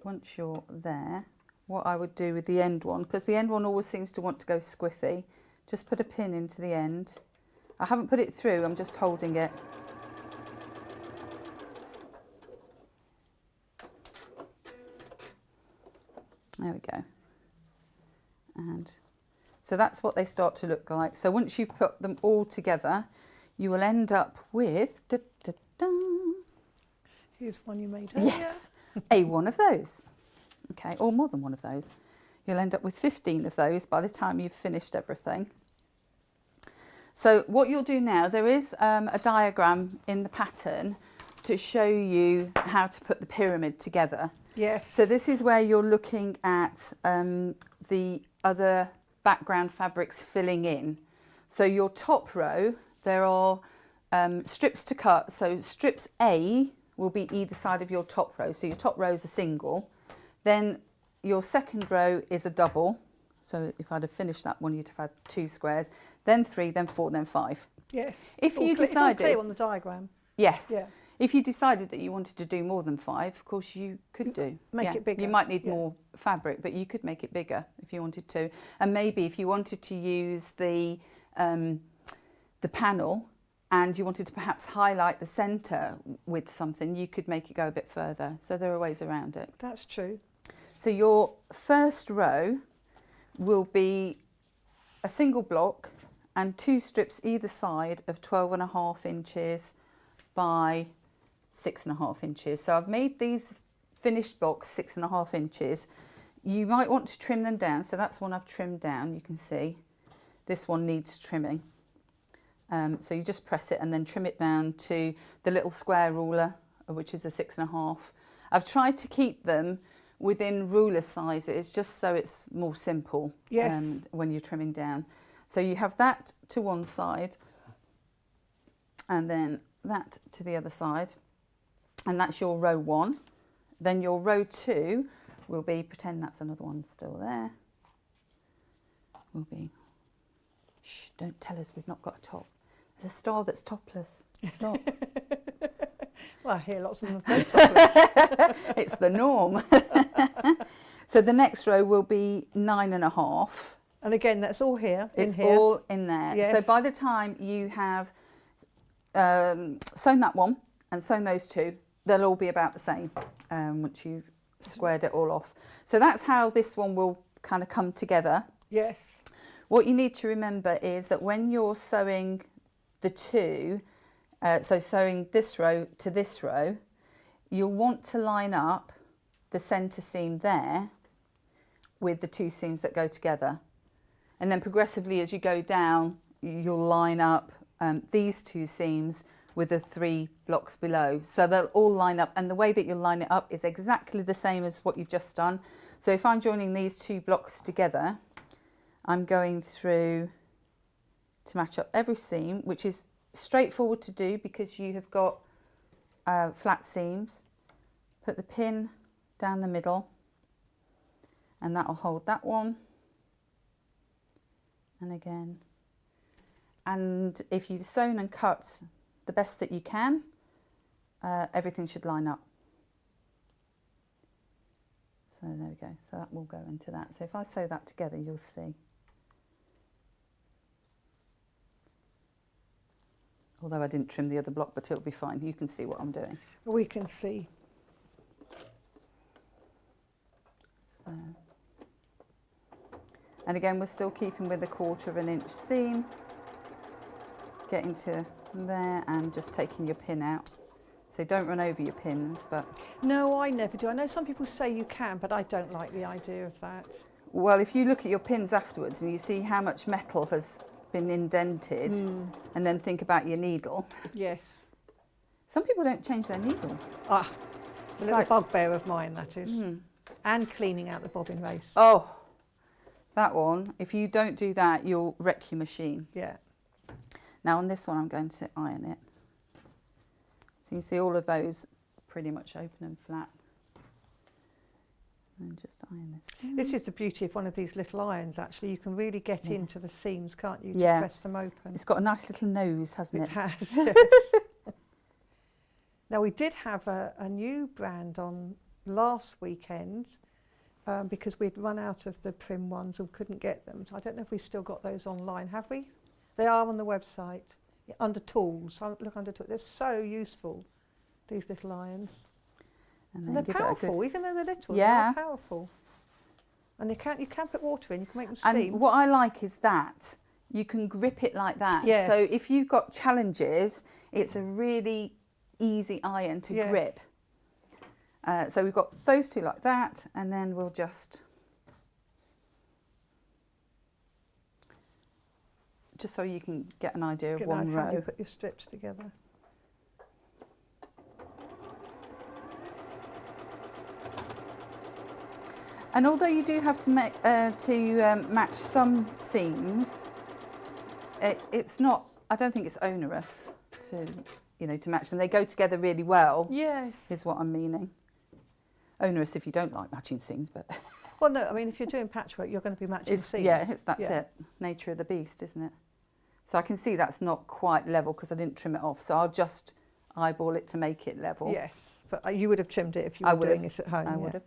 once you're there, what I would do with the end one, because the end one always seems to want to go squiffy, just put a pin into the end. I haven't put it through, I'm just holding it. There we go. And so that's what they start to look like. So once you've put them all together, you will end up with, here's one you made earlier. Yes, one of those. Okay, or more than one of those. You'll end up with 15 of those by the time you've finished everything. So what you'll do now, there is a diagram in the pattern to show you how to put the pyramid together. Yes. So this is where you're looking at the other background fabrics filling in. So your top row, there are strips to cut. So strips A will be either side of your top row. So your top row is a single. Then your second row is a double. So if I'd have finished that one, you'd have had 2 squares. Then 3, then 4, then 5. Yes. If you decided... It's all clear on the diagram. Yes. Yeah. If you decided that you wanted to do more than 5, of course you could do. Make it bigger. You might need more fabric, but you could make it bigger if you wanted to. And maybe if you wanted to use the panel and you wanted to perhaps highlight the centre with something, you could make it go a bit further. So there are ways around it. That's true. So your first row will be a single block and 2 strips either side of 12.5 inches by 6.5 inches. So I've made these finished blocks 6.5 inches. You might want to trim them down. So that's one I've trimmed down, you can see. This one needs trimming. So you just press it and then trim it down to the little square ruler, which is a 6.5. I've tried to keep them within ruler sizes just so it's more simple when you're trimming down. So you have that to one side and then that to the other side, and that's your row 1. Then your row 2 will be, pretend that's another one still there, will be, shh, don't tell us we've not got a top. There's a star that's topless. Stop. Well, I hear lots of them go topless. It's the norm. So the next row will be 9.5. And again, that's all here. It's all in there. Yes. So by the time you have sewn that one and sewn those 2, they'll all be about the same once you've squared it all off. So that's how this one will kind of come together. Yes. What you need to remember is that when you're sewing the 2, so sewing this row to this row, you'll want to line up the centre seam there with the 2 seams that go together. And then progressively as you go down, you'll line up these 2 seams with the 3 blocks below. So they'll all line up, and the way that you'll line it up is exactly the same as what you've just done. So if I'm joining these 2 blocks together, I'm going through to match up every seam, which is straightforward to do because you have got flat seams. Put the pin down the middle, and that'll hold that one. And again. And if you've sewn and cut the best that you can, everything should line up. So there we go. So that will go into that. So if I sew that together, you'll see. Although I didn't trim the other block, but it'll be fine. You can see what I'm doing. We can see. So. And again, we're still keeping with the 1/4 inch seam. Getting to there and just taking your pin out. So don't run over your pins, but... No, I never do. I know some people say you can, but I don't like the idea of that. Well, if you look at your pins afterwards and you see how much metal has been indented, and then think about your needle. Yes. Some people don't change their needle. Ah, a little like- bugbear of mine, that is. And cleaning out the bobbin race. Oh, that one, if you don't do that, you'll wreck your machine. Yeah. Now on this one, I'm going to iron it. So you can see all of those pretty much open and flat. And just iron this. This is the beauty of one of these little irons, actually. You can really get into the seams, can't you, to Yeah. press them open. It's got a nice little nose, hasn't It it? has, yes. Now, we did have a new brand on last weekend because we'd run out of the prim ones and couldn't get them. So I don't know if we've still got those online, have we? They are on the website, under tools. Look under tools. They're so useful, these little irons. And they're give it a good- powerful, even though they're little, Yeah. they're powerful. And you can put water in, you can make them And steam. what I like is that you can grip it like that. Yes. So if you've got challenges, it's a really easy iron to Yes. grip. So we've got those 2 like that, and then we'll just so you can get an idea of Get one out how you row. put your strips together. And although you do have to match some seams, it's not. I don't think it's onerous to match them. They go together really well. Yes. Is what I'm meaning. Onerous if you don't like matching seams, but Well, no, I mean, if you're doing patchwork, you're going to be matching seams. that's it. Nature of the beast, isn't it? So I can see that's not quite level because I didn't trim it off. So I'll just eyeball it to make it level. Yes, but you would have trimmed it if you I were would doing have. it at home. I yeah. would have.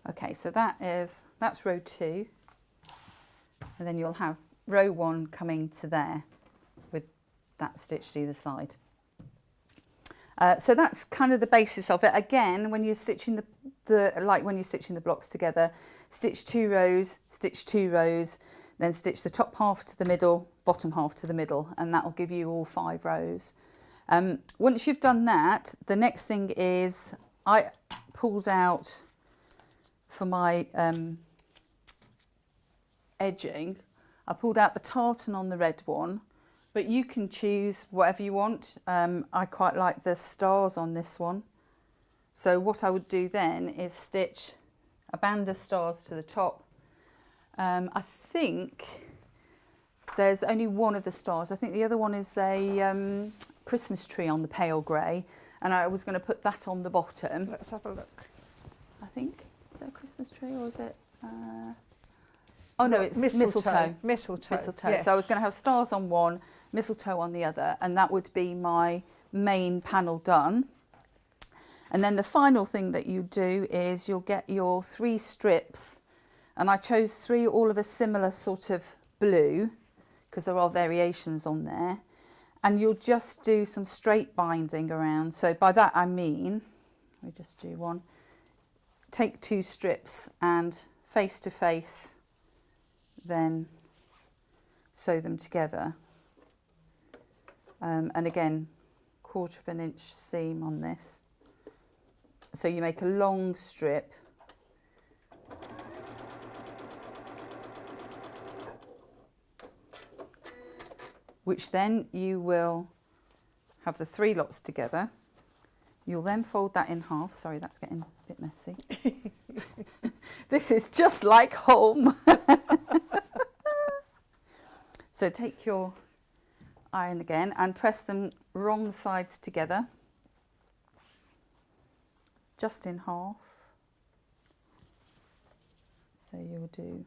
Okay, so that's row 2, and then you'll have row 1 coming to there with that stitch to either side. So that's kind of the basis of it. Again, when you're stitching when you're stitching the blocks together, stitch 2 rows, stitch 2 rows, then stitch the top half to the middle, bottom half to the middle, and that will give you all 5 rows. Once you've done that, the next thing is I pulled out for my edging, I pulled out the tartan on the red one, but you can choose whatever you want. I quite like the stars on this one. So what I would do then is stitch a band of stars to the top. I think there's only one of the stars. I think the other one is a Christmas tree on the pale grey, and I was going to put that on the bottom. Let's have a look. I think. Is it a Christmas tree or is it... Oh no, it's mistletoe. Mistletoe. Yes. So I was going to have stars on one, mistletoe on the other, and that would be my main panel done. And then the final thing that you do is you'll get your 3 strips, and I chose 3 all of a similar sort of blue because there are variations on there, and you'll just do some straight binding around. So by that I mean, let me just do one. take 2 strips and face to face then sew them together. And again, 1/4 inch seam on this. So you make a long strip, which then you will have the 3 lots together. You'll then fold that in half. Sorry, that's getting a bit messy. This is just like home. So take your iron again and press them wrong sides together, just in half. So you'll do.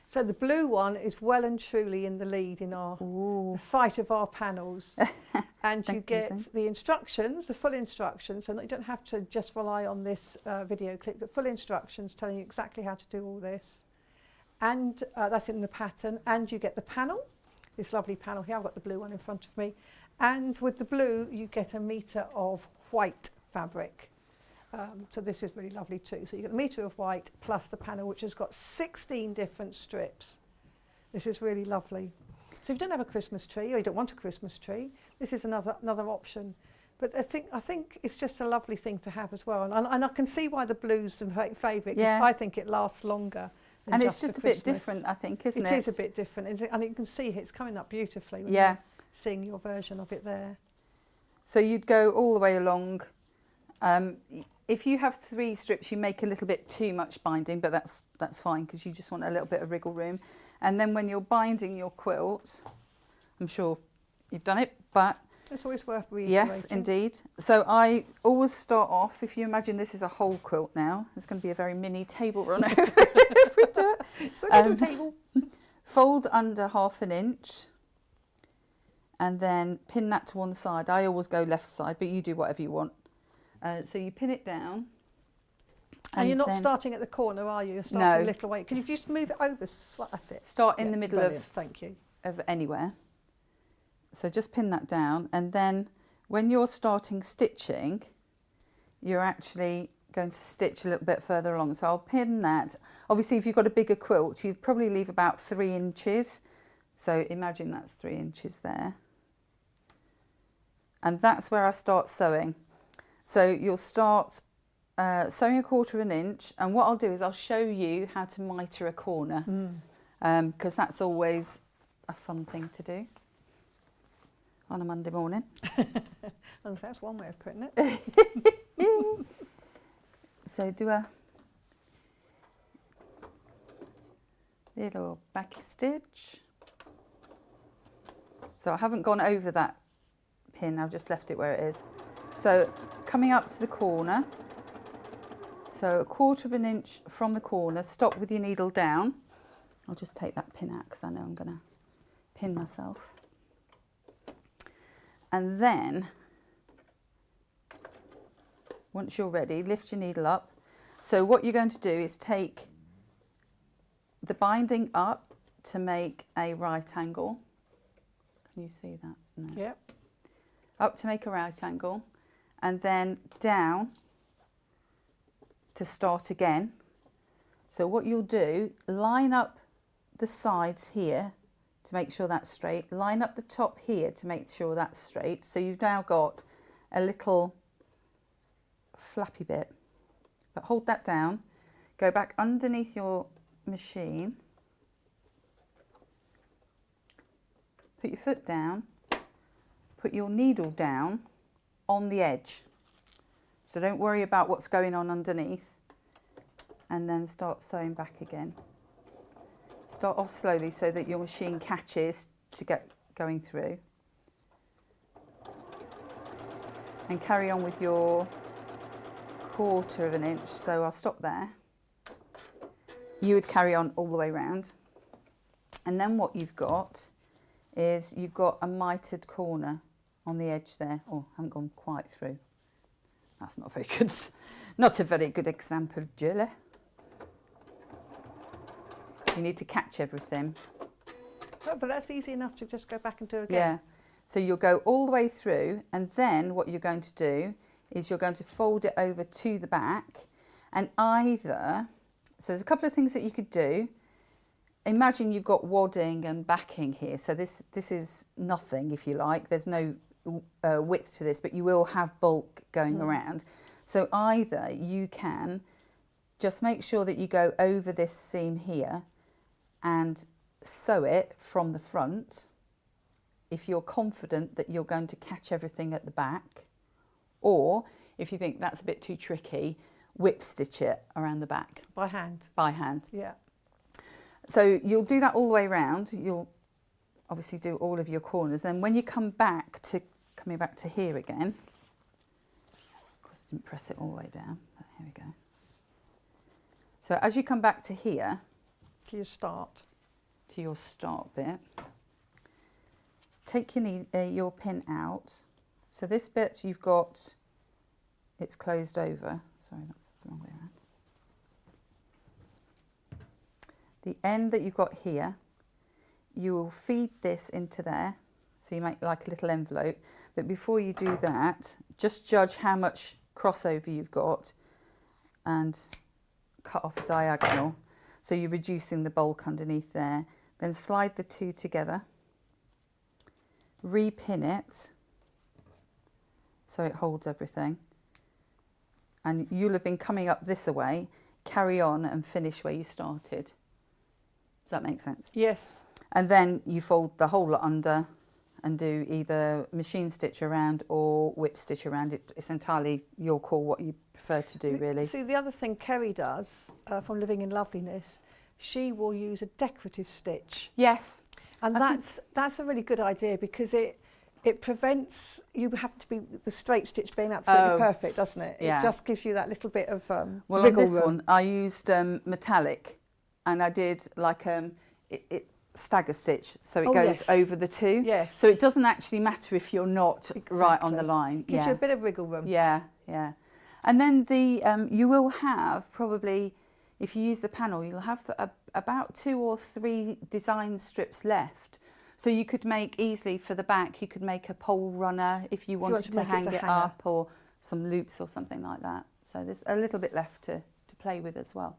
So the blue one is well and truly in the lead in our the fight of our panels. And you get the instructions, the full instructions, and you don't have to just rely on this video clip, but full instructions telling you exactly how to do all this. And that's in the pattern, and you get the panel, this lovely panel here. I've got the blue one in front of me. And with the blue, you get a metre of white fabric. So this is really lovely too. So you get a metre of white plus the panel, which has got 16 different strips. This is really lovely. So if you don't have a Christmas tree or you don't want a Christmas tree, this is another option. But I think it's just a lovely thing to have as well. And I can see why the blue's the favourite, because I think it lasts longer. And it's just a bit different, I think, isn't it? It is a bit different, and you can see it's coming up beautifully when you're seeing your version of it there. So you'd go all the way along. If you have 3 strips, you make a little bit too much binding, but that's fine, because you just want a little bit of wriggle room. And then when you're binding your quilt, I'm sure you've done it, but it's always worth reiterating. Yes, indeed. So I always start off, if you imagine this is a whole quilt now, there's going to be a very mini table run over if we do it. Table. Fold under 1/2 inch and then pin that to one side. I always go left side, but you do whatever you want. So you pin it down. And you're not starting at the corner, are you? You're starting a little away. Can you just move it over? That's it. Start in the middle Thank you. of anywhere. So just pin that down, and then when you're starting stitching, you're actually going to stitch a little bit further along. So I'll pin that. Obviously, if you've got a bigger quilt, you'd probably leave about 3 inches. So imagine that's 3 inches there. And that's where I start sewing. So you'll start sewing 1/4 inch, and what I'll do is I'll show you how to mitre a corner, because that's always a fun thing to do on a Monday morning. And that's one way of putting it. So do a little back stitch. So I haven't gone over that pin, I've just left it where it is. So coming up to the corner, so 1/4 inch from the corner, stop with your needle down. I'll just take that pin out because I know I'm going to pin myself. And then, once you're ready, lift your needle up. So what you're going to do is take the binding up to make a right angle. Can you see that? No. Yep. Up to make a right angle, and then down to start again. So what you'll do, line up the sides here to make sure that's straight, line up the top here to make sure that's straight. So you've now got a little flappy bit, but hold that down, go back underneath your machine, put your foot down, put your needle down on the edge. So don't worry about what's going on underneath, and then start sewing back again. Start off slowly so that your machine catches to get going through. And carry on with your 1/4 inch. So I'll stop there. You would carry on all the way around. And then what you've got is you've got a mitered corner on the edge there. Oh, I haven't gone quite through. That's not very good. Not a very good example, Julie. You need to catch everything. Oh, but that's easy enough to just go back and do again. Yeah. So you'll go all the way through, and then what you're going to do is you're going to fold it over to the back, and so there's a couple of things that you could do. Imagine you've got wadding and backing here, so this is nothing, if you like. There's no width to this, but you will have bulk going around. So either you can just make sure that you go over this seam here and sew it from the front if you're confident that you're going to catch everything at the back, or if you think that's a bit too tricky, whip stitch it around the back. By hand. By hand. Yeah. So you'll do that all the way around. You'll obviously do all of your corners. Then when you coming back to here again, of course I didn't press it all the way down, but here we go. So as you come back to here, To your start. to your start bit, take your pin out. So this bit you've got, it's closed over. Sorry, that's the wrong way around. The end that you've got here, you will feed this into there. So you make like a little envelope. But before you do that, just judge how much crossover you've got and cut off a diagonal. So you're reducing the bulk underneath there. Then slide the two together. Repin it so it holds everything. And you'll have been coming up this way, carry on and finish where you started. Does that make sense? Yes. And then you fold the whole lot under and do either machine stitch around or whip stitch around. It's entirely your call what you prefer to do, really. See, the other thing Kerry does from Living in Loveliness, she will use a decorative stitch. Yes. And that's a really good idea, because it prevents you having to be the straight stitch being absolutely perfect, doesn't it? Yeah. It just gives you that little bit of well, on this one, I used metallic, and I did like it stagger stitch, so it goes over the two. Yes. So it doesn't actually matter if you're not right on the line. Gives you a bit of wriggle room. Yeah, yeah. And then you will have probably, if you use the panel, you'll have about 2 or 3 design strips left. So you could make easily for the back, you could make a pole runner if you wanted to hang it up, or some loops or something like that. So there's a little bit left to play with as well.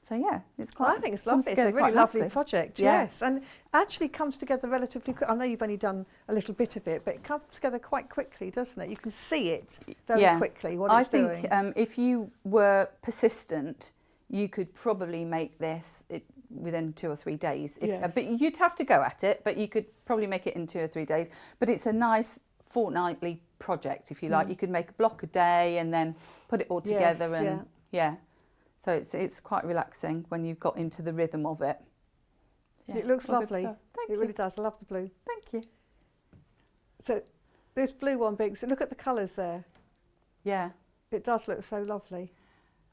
So yeah, it's quite. I think it's lovely. It's a really lovely project. Yeah. Yes, and actually comes together relatively quick. I know you've only done a little bit of it, but it comes together quite quickly, doesn't it? You can see it very quickly what it's doing. I think if you were persistent, you could probably make this within 2 or 3 days. But you'd have to go at it, but you could probably make it in 2 or 3 days. But it's a nice fortnightly project, if you like. You could make a block a day and then put it all together, and so it's quite relaxing when you've got into the rhythm of it. Yeah, it looks lovely. Thank you. You. Really does. I love the blue. Thank you. So this blue one, Big. So look at the colours there. Yeah. It does look so lovely.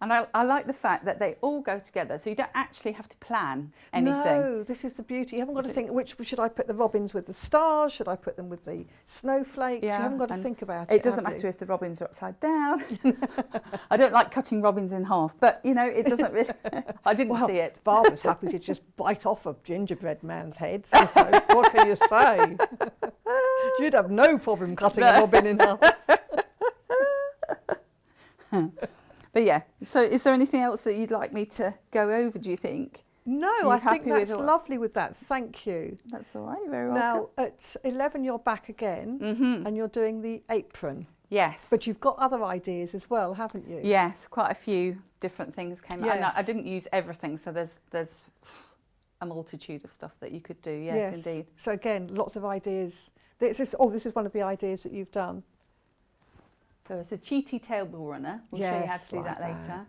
And I like the fact that they all go together, so you don't actually have to plan anything. No, this is the beauty. You haven't got to think, should I put the robins with the stars? Should I put them with the snowflakes? Yeah, you haven't got to think about it. It doesn't matter if the robins are upside down. I don't like cutting robins in half, but you know, it doesn't really. I didn't see it. Barbara's happy to just bite off a gingerbread man's head. So what can you say? You'd have no problem cutting a robin in half. But yeah, so is there anything else that you'd like me to go over, do you think? No, I think that's lovely with that. Thank you. That's all right, you're very welcome. Now, at 11 you're back again, and you're doing the apron. Yes. But you've got other ideas as well, haven't you? Yes, quite a few different things came out. Yes. I didn't use everything, so there's a multitude of stuff that you could do, yes. Indeed. So again, lots of ideas. This is one of the ideas that you've done. So it's a cheaty table runner. We'll show you how to do that later.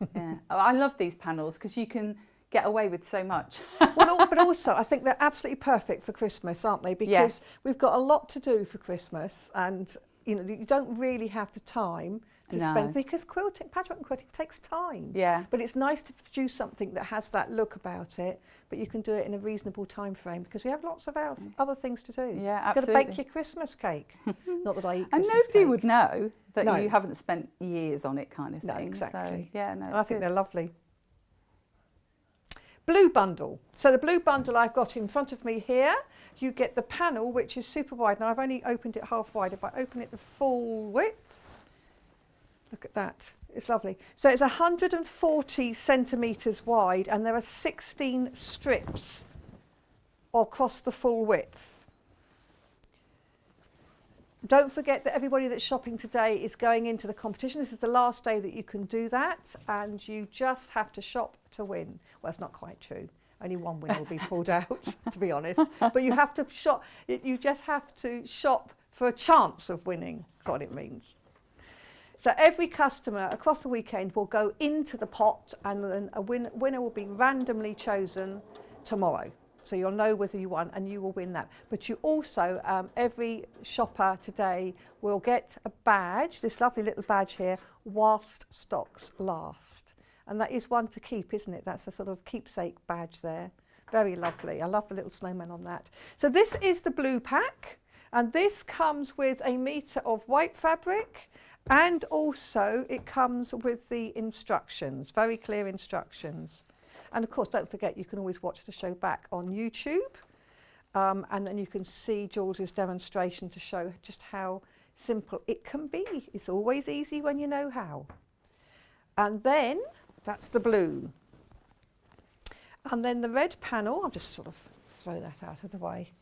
That. Yeah. Oh, I love these panels because you can get away with so much. Well, but also I think they're absolutely perfect for Christmas, aren't they? Because we've got a lot to do for Christmas, and you know you don't really have the time to spend, because patchwork and quilting takes time. Yeah. But it's nice to produce something that has that look about it, but you can do it in a reasonable time frame, because we have lots of other things to do. Yeah, absolutely. You've got to bake your Christmas cake. Not that I eat Christmas And nobody cake. would know that you haven't spent years on it, kind of thing. No, exactly. So, yeah, no, I think they're lovely. Blue bundle. So the blue bundle I've got in front of me here, you get the panel, which is super wide. Now I've only opened it half wide. If I open it the full width, Look at that. It's lovely. So it's 140 centimetres wide and there are 16 strips across the full width. Don't forget that everybody that's shopping today is going into the competition. This is the last day that you can do that, and you just have to shop to win. Well, that's not quite true. Only one winner will be pulled out, to be honest. But you have to shop. You just have to shop for a chance of winning. That's what it means. So every customer across the weekend will go into the pot, and then a winner will be randomly chosen tomorrow. So you'll know whether you won, and you will win that. But you also, every shopper today will get a badge, this lovely little badge here, whilst stocks last. And that is one to keep, isn't it? That's a sort of keepsake badge there. Very lovely. I love the little snowman on that. So this is the blue pack, and this comes with a metre of white fabric, and also it comes with the instructions, very clear instructions. And of course, don't forget, you can always watch the show back on YouTube, and then you can see Jules's demonstration to show just how simple it can be. It's always easy when you know how. And then that's the blue. And then the red panel, I'll just sort of throw that out of the way.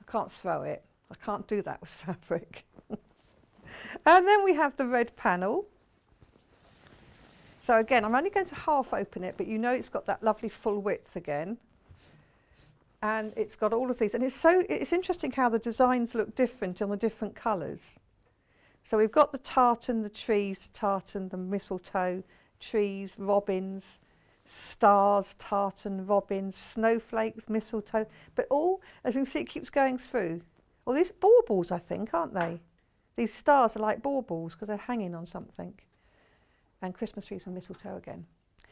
I can't throw it. I can't do that with fabric. And then we have the red panel. So again, I'm only going to half open it, but you know it's got that lovely full width again. And it's got all of these. And it's interesting how the designs look different on the different colours. So we've got the tartan, the trees, the tartan, the mistletoe, trees, robins, stars, tartan, robins, snowflakes, mistletoe. But all, as you can see, it keeps going through. Well, these baubles, I think, aren't they? These stars are like baubles because they're hanging on something. And Christmas trees and mistletoe again.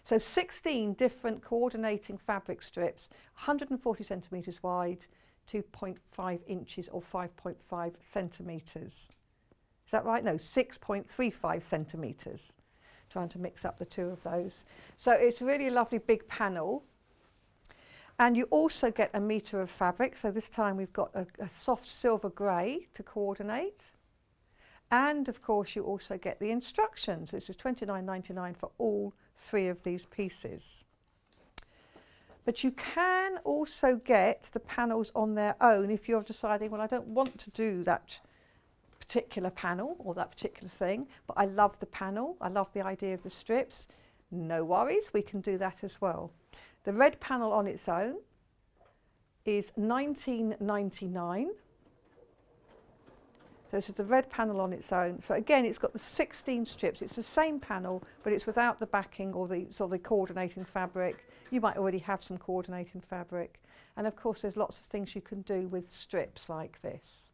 So 16 different coordinating fabric strips, 140 centimetres wide, 2.5 inches or 5.5 centimetres. Is that right? No, 6.35 centimetres. Trying to mix up the two of those. So it's really a lovely big panel. And you also get a metre of fabric. So this time we've got a soft silver grey to coordinate. And of course you also get the instructions. This is $29.99 for all three of these pieces. But you can also get the panels on their own if you're deciding, well, I don't want to do that particular panel or that particular thing, but I love the panel, I love the idea of the strips. No worries, we can do that as well. The red panel on its own is $19.99. So this is the red panel on its own. So again, it's got the 16 strips. It's the same panel, but it's without the backing or the coordinating fabric. You might already have some coordinating fabric. And of course, there's lots of things you can do with strips like this.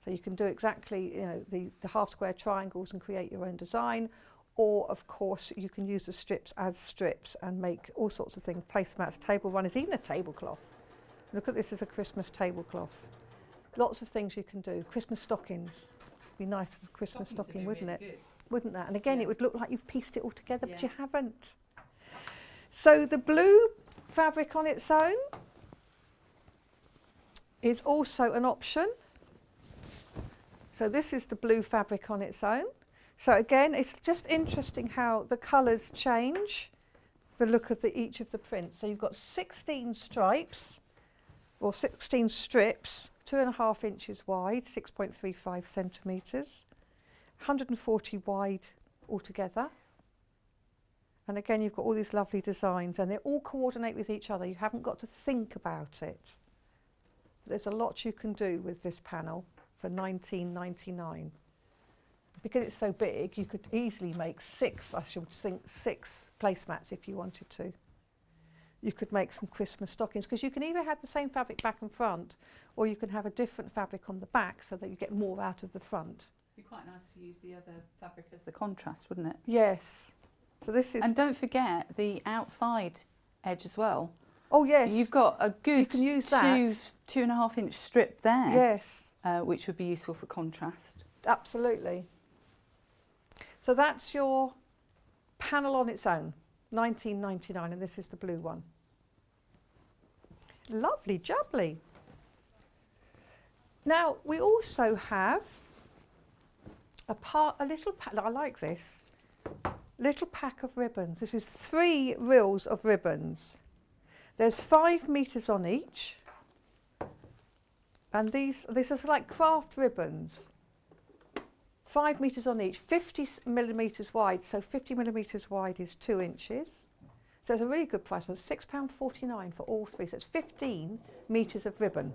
So you can do exactly, you know, the half square triangles and create your own design. Or of course, you can use the strips as strips and make all sorts of things. Placemats, table runners, even a tablecloth. Look at this as a Christmas tablecloth. Lots of things you can do. Christmas stockings. Be nice with a Christmas stocking, wouldn't it? Good. Wouldn't that? And again, it would look like you've pieced it all together, but you haven't. So the blue fabric on its own is also an option. So this is the blue fabric on its own. So again, it's just interesting how the colours change the look of each of the prints. So you've got 16 stripes, or 16 strips, 2.5 inches wide, 6.35 centimetres, 140 wide altogether. And again, you've got all these lovely designs, and they all coordinate with each other. You haven't got to think about it. There's a lot you can do with this panel for $19.99. Because it's so big, you could easily make 6 placemats if you wanted to. You could make some Christmas stockings, because you can either have the same fabric back and front, or you can have a different fabric on the back so that you get more out of the front. It'd be quite nice to use the other fabric as the contrast, wouldn't it? Yes. So this is. And don't forget the outside edge as well. Oh yes. You've got a good you can use that. 2.5 inch strip there. Yes. Which would be useful for contrast. Absolutely. So that's your panel on its own, $19.99, and this is the blue one. Lovely jubbly. Now we also have a little pack. I like this. Little pack of ribbons. This is 3 reels of ribbons. There's 5 meters on each. And this is like craft ribbons. 5 meters on each, 50 millimeters wide. So 50 millimeters wide is 2 inches. So it's a really good price. It's £6.49 for all 3. So it's 15 meters of ribbon.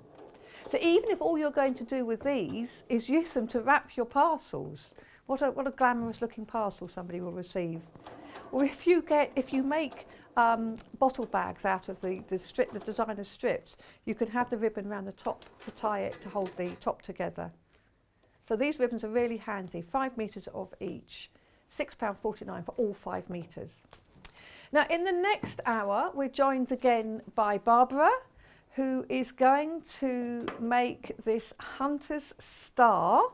So even if all you're going to do with these is use them to wrap your parcels, what a glamorous looking parcel somebody will receive. Or if you make bottle bags out of the designer strips, you can have the ribbon around the top to tie it to hold the top together. So these ribbons are really handy, 5 meters of each, £6.49 for all 5 meters. Now in the next hour, we're joined again by Barbara, who is going to make this Hunter's Star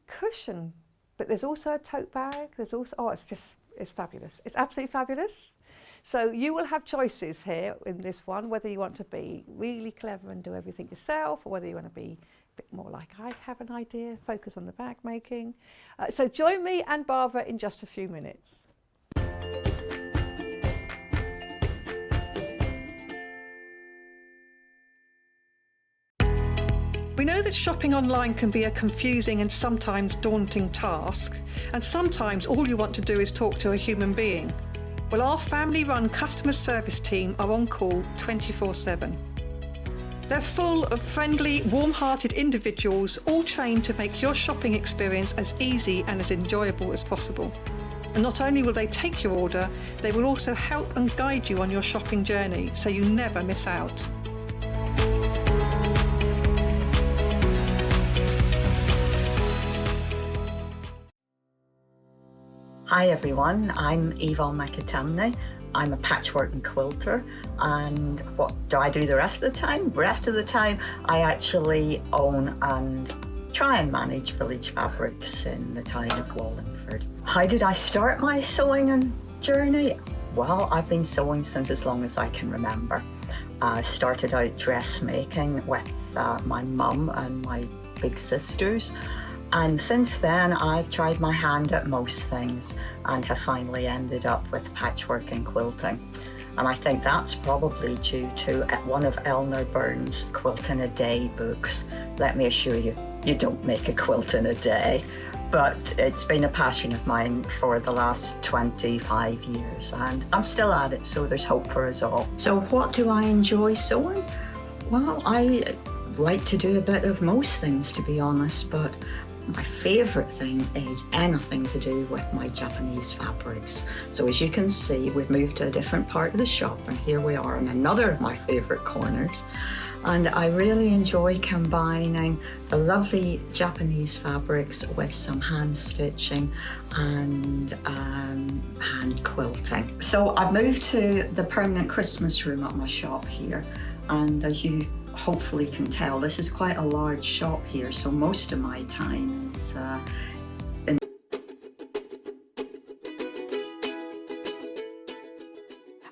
cushion. But there's also a tote bag, there's also, it's fabulous. It's absolutely fabulous. So you will have choices here in this one, whether you want to be really clever and do everything yourself, or whether you want to be a bit more like I have an idea, focus on the bag making. So join me and Barbara in just a few minutes. We know that shopping online can be a confusing and sometimes daunting task, and sometimes all you want to do is talk to a human being. Well, our family-run customer service team are on call 24/7. They're full of friendly, warm-hearted individuals, all trained to make your shopping experience as easy and as enjoyable as possible. And not only will they take your order, they will also help and guide you on your shopping journey, so you never miss out. Hi everyone, I'm Yvonne McAtamney. I'm a patchwork and quilter, and what do I do the rest of the time? The rest of the time I actually own and try and manage Village Fabrics in the town of Wallingford. How did I start my sewing and journey? Well, I've been sewing since as long as I can remember. I started out dressmaking with my mum and my big sisters. And since then, I've tried my hand at most things and have finally ended up with patchwork and quilting. And I think that's probably due to one of Eleanor Burns' Quilt in a Day books. Let me assure you, you don't make a quilt in a day. But it's been a passion of mine for the last 25 years, and I'm still at it, so there's hope for us all. So what do I enjoy sewing? Well, I like to do a bit of most things, to be honest, but my favourite thing is anything to do with my Japanese fabrics. So as you can see, we've moved to a different part of the shop, and here we are in another of my favourite corners. And I really enjoy combining the lovely Japanese fabrics with some hand stitching and hand quilting. So I've moved to the permanent Christmas room at my shop here, and as you hopefully can tell, this is quite a large shop here, so most of my time is in.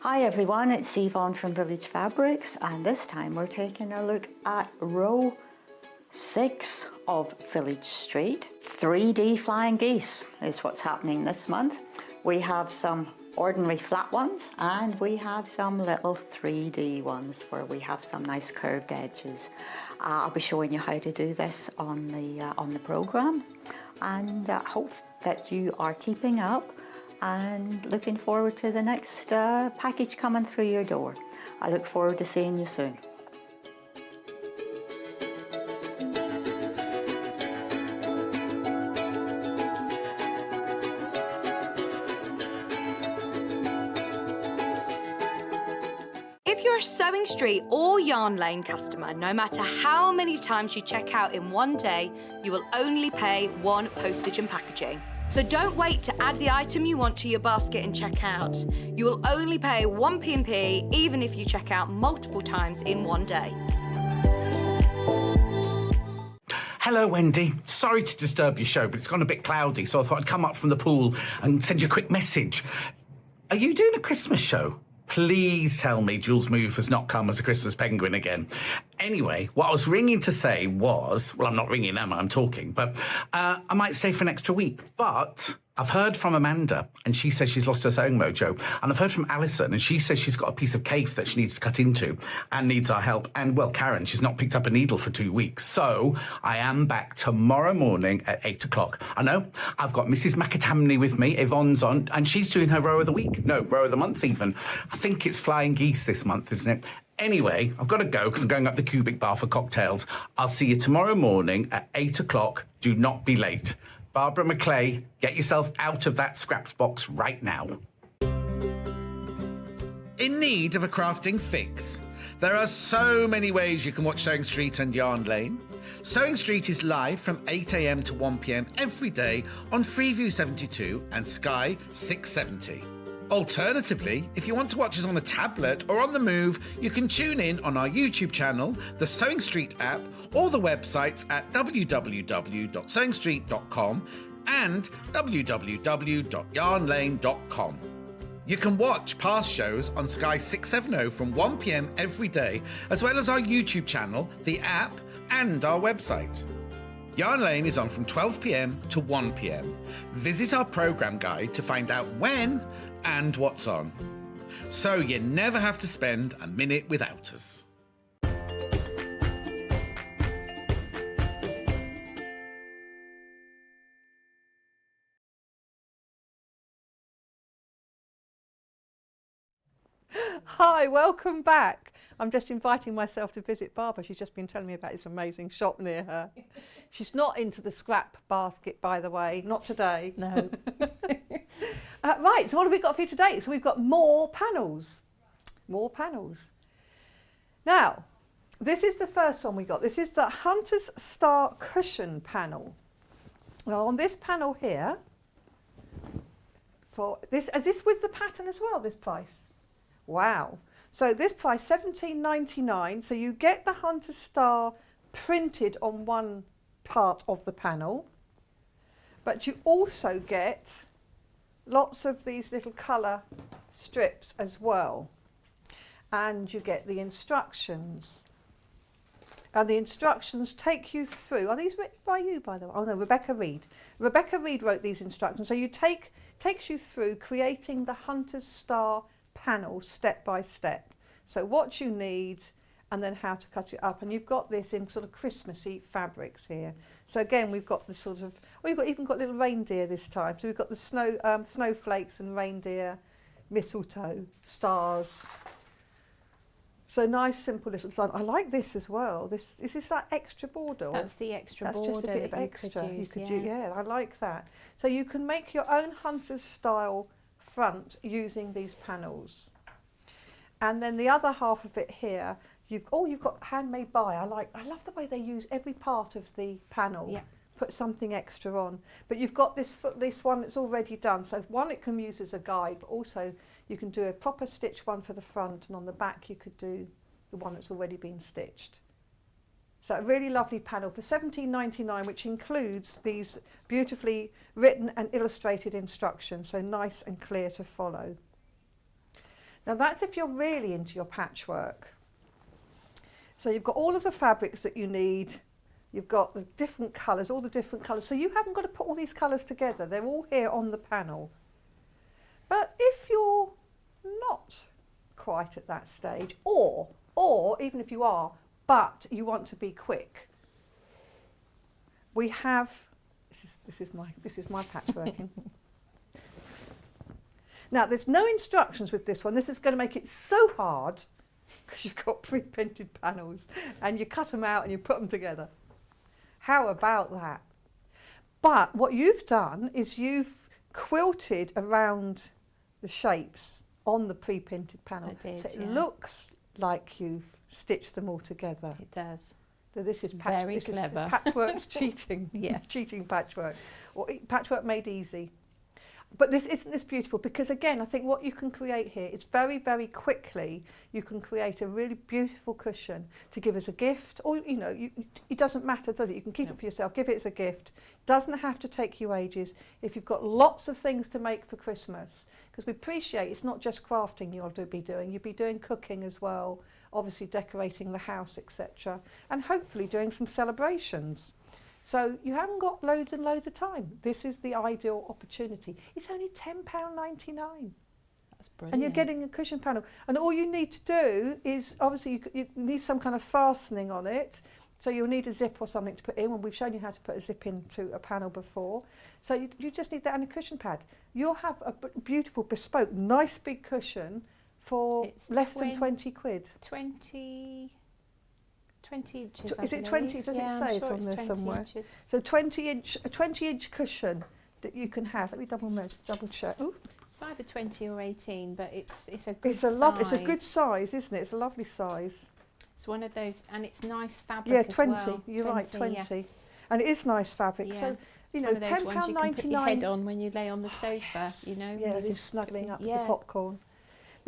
Hi everyone, it's Yvonne from Village Fabrics, and this time we're taking a look at row 6 of Village Street. 3D flying geese is what's happening this month. We have some ordinary flat ones, and we have some little 3D ones where we have some nice curved edges. I'll be showing you how to do this on the program, and hope that you are keeping up and looking forward to the next package coming through your door. I look forward to seeing you soon. If you're a Sewing Street or Yarn Lane customer, no matter how many times you check out in one day, you will only pay 1 postage and packaging. So don't wait to add the item you want to your basket and check out. You will only pay 1 P&P even if you check out multiple times in one day. Hello, Wendy. Sorry to disturb your show, but it's gone a bit cloudy, so I thought I'd come up from the pool and send you a quick message. Are you doing a Christmas show? Please tell me Jules Mayouf has not come as a Christmas penguin again. Anyway, what I was ringing to say was, well, I'm not ringing, am I? I'm talking, but I might stay for an extra week. But I've heard from Amanda, and she says she's lost her sewing mojo. And I've heard from Alison, and she says she's got a piece of cake that she needs to cut into and needs our help. And, well, Karen, she's not picked up a needle for 2 weeks. So I am back tomorrow morning at 8 o'clock. I know, I've got Mrs. McAtamney with me, Yvonne's on, and she's doing her row of the week. No, row of the month even. I think it's flying geese this month, isn't it? Anyway, I've got to go because I'm going up the cubic bar for cocktails. I'll see you tomorrow morning at 8 o'clock. Do not be late. Barbara Mclay, get yourself out of that scraps box right now. In need of a crafting fix? There are so many ways you can watch Sewing Street and Yarn Lane. Sewing Street is live from 8 a.m. to 1 p.m. every day on Freeview 72 and Sky 670. Alternatively, if you want to watch us on a tablet or on the move, you can tune in on our YouTube channel, the Sewing Street app, or the websites at www.sewingstreet.com and www.yarnlane.com. You can watch past shows on Sky 670 from 1 p.m. every day, as well as our YouTube channel, the app, and our website. Yarn Lane is on from 12 p.m. to 1 p.m. Visit our programme guide to find out when and what's on, so you never have to spend a minute without us. Hi, welcome back. I'm just inviting myself to visit Barbara. She's just been telling me about this amazing shop near her. She's not into the scrap basket, by the way, not today. No. Right, so what have we got for you today? So we've got more panels. More panels. Now, this is the first one we got. This is the Hunter's Star Cushion panel. Well, on this panel here, for this, is this with the pattern as well, this price? Wow. So this price, $17.99. So you get the Hunter's Star printed on one part of the panel, but you also get lots of these little colour strips as well. And you get the instructions. And the instructions take you through. Are these written by you, by the way? Oh no, Rebecca Reed. Rebecca Reed wrote these instructions. So you takes you through creating the Hunter's Star panel step by step. So what you need and then how to cut it up. And you've got this in sort of Christmassy fabrics here. So again, we've got the sort of, we've got even got little reindeer this time. So we've got the snowflakes and reindeer, mistletoe, stars. So nice, simple little design. I like this as well. Is this that extra border? That's the extra border. That's just a bit of that you extra. could use, Yeah, I like that. So you can make your own Hunter's style front using these panels. And then the other half of it here, you've got handmade by. I love the way they use every part of the panel. Yeah. Put something extra on. But you've got this one that's already done. So one, it can use as a guide, but also you can do a proper stitch one for the front, and on the back you could do the one that's already been stitched. So a really lovely panel for $17.99, which includes these beautifully written and illustrated instructions, so nice and clear to follow. Now that's if you're really into your patchwork. So you've got all of the fabrics that you need. You've got the different colours, all the different colours. So you haven't got to put all these colours together. They're all here on the panel. But if you're not quite at that stage, or even if you are, but you want to be quick, we have, this is my patchworking. Now there's no instructions with this one. This is going to make it so hard because you've got pre-printed panels and you cut them out and you put them together. How about that? But what you've done is you've quilted around the shapes on the pre-printed panel. I did, so it yeah. looks like you've stitched them all together. It does. So this is Very clever. Patchwork's cheating. Yeah. Cheating patchwork. Or patchwork made easy. But isn't this beautiful? Because again, I think what you can create here is very, very quickly, you can create a really beautiful cushion to give as a gift. Or, you know, it doesn't matter, does it? You can keep it for yourself, give it as a gift. Doesn't have to take you ages. If you've got lots of things to make for Christmas, because we appreciate it's not just crafting you'll be doing, you'll be doing cooking as well, obviously decorating the house, etc. And hopefully doing some celebrations. So you haven't got loads and loads of time. This is the ideal opportunity. It's only £10.99. That's brilliant. And you're getting a cushion panel. And all you need to do is, obviously, you need some kind of fastening on it. So you'll need a zip or something to put in, and we've shown you how to put a zip into a panel before. So you just need that and a cushion pad. You'll have a beautiful, bespoke, nice big cushion for less than 20 quid. 20 inches, Is it 20? Does it say it on there somewhere? Inches. So a 20-inch cushion that you can have. Let me double check. Ooh. It's either 20 or 18, but it's a good size. It's a good size, isn't it? It's a lovely size. It's one of those, and it's nice fabric. Yeah, as 20. well. You're right, 20. Yeah. And it is nice fabric. Yeah. So, you It's know, one of those ones you can put your £10.99. head on when you lay on the sofa, you know. Yeah, you just snuggling up with yeah. your popcorn.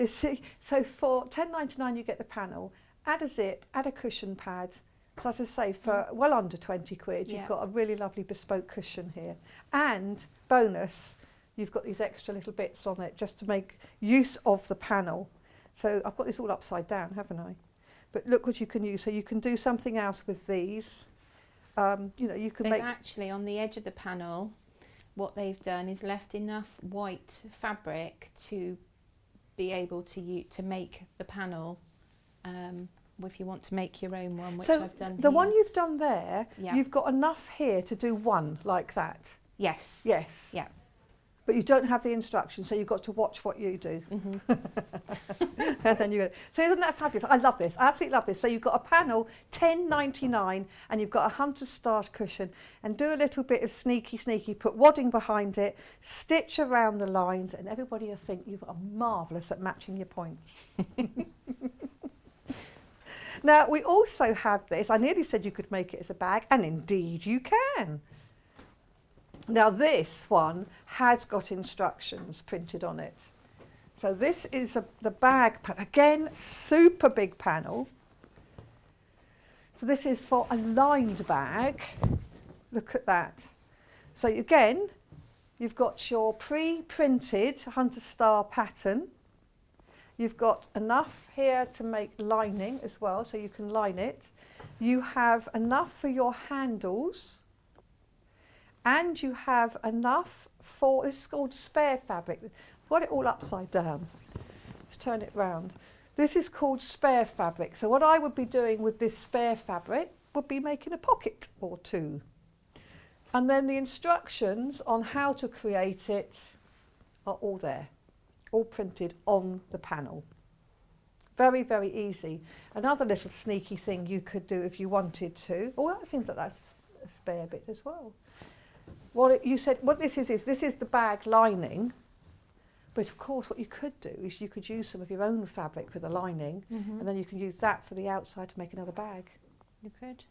So for £10.99 you get the panel, add a zip, add a cushion pad. So as I say, for well under 20 quid, Yeah. you've got a really lovely bespoke cushion here. And bonus, you've got these extra little bits on it just to make use of the panel. So I've got this all upside down, haven't I? But look what you can use. So you can do something else with these. You know, you can They've make... actually, on the edge of the panel, what they've done is left enough white fabric to be able to make the panel, if you want to make your own one, which I've done the here. one you've done there, Yeah. you've got enough here to do one like that. Yes. Yes. Yeah. But you don't have the instructions, so you've got to watch what you do. And then so isn't that fabulous? I love this. I absolutely love this. So you've got a panel, £10.99, and you've got a hunter's start cushion, and do a little bit of sneaky, put wadding behind it, stitch around the lines, and everybody will think you've are marvellous at matching your points. Now, we also have this. I nearly said you could make it as a bag, and indeed you can. Now this one has got instructions printed on it. So this is the bag, again, super big panel. So this is for a lined bag. Look at that. So again, you've got your pre-printed Hunter Star pattern. You've got enough here to make lining as well, so you can line it. You have enough for your handles. And you have enough for, this is called spare fabric. I've got it all upside down. Let's turn it round. This is called spare fabric. So what I would be doing with this spare fabric would be making a pocket or two. And then the instructions on how to create it are all there, all printed on the panel. Very, very easy. Another little sneaky thing you could do if you wanted to. Oh, that seems like that's a spare bit as well. What this is the bag lining, but of course what you could do is you could use some of your own fabric with a lining, and then you can use that for the outside to make another bag. You could.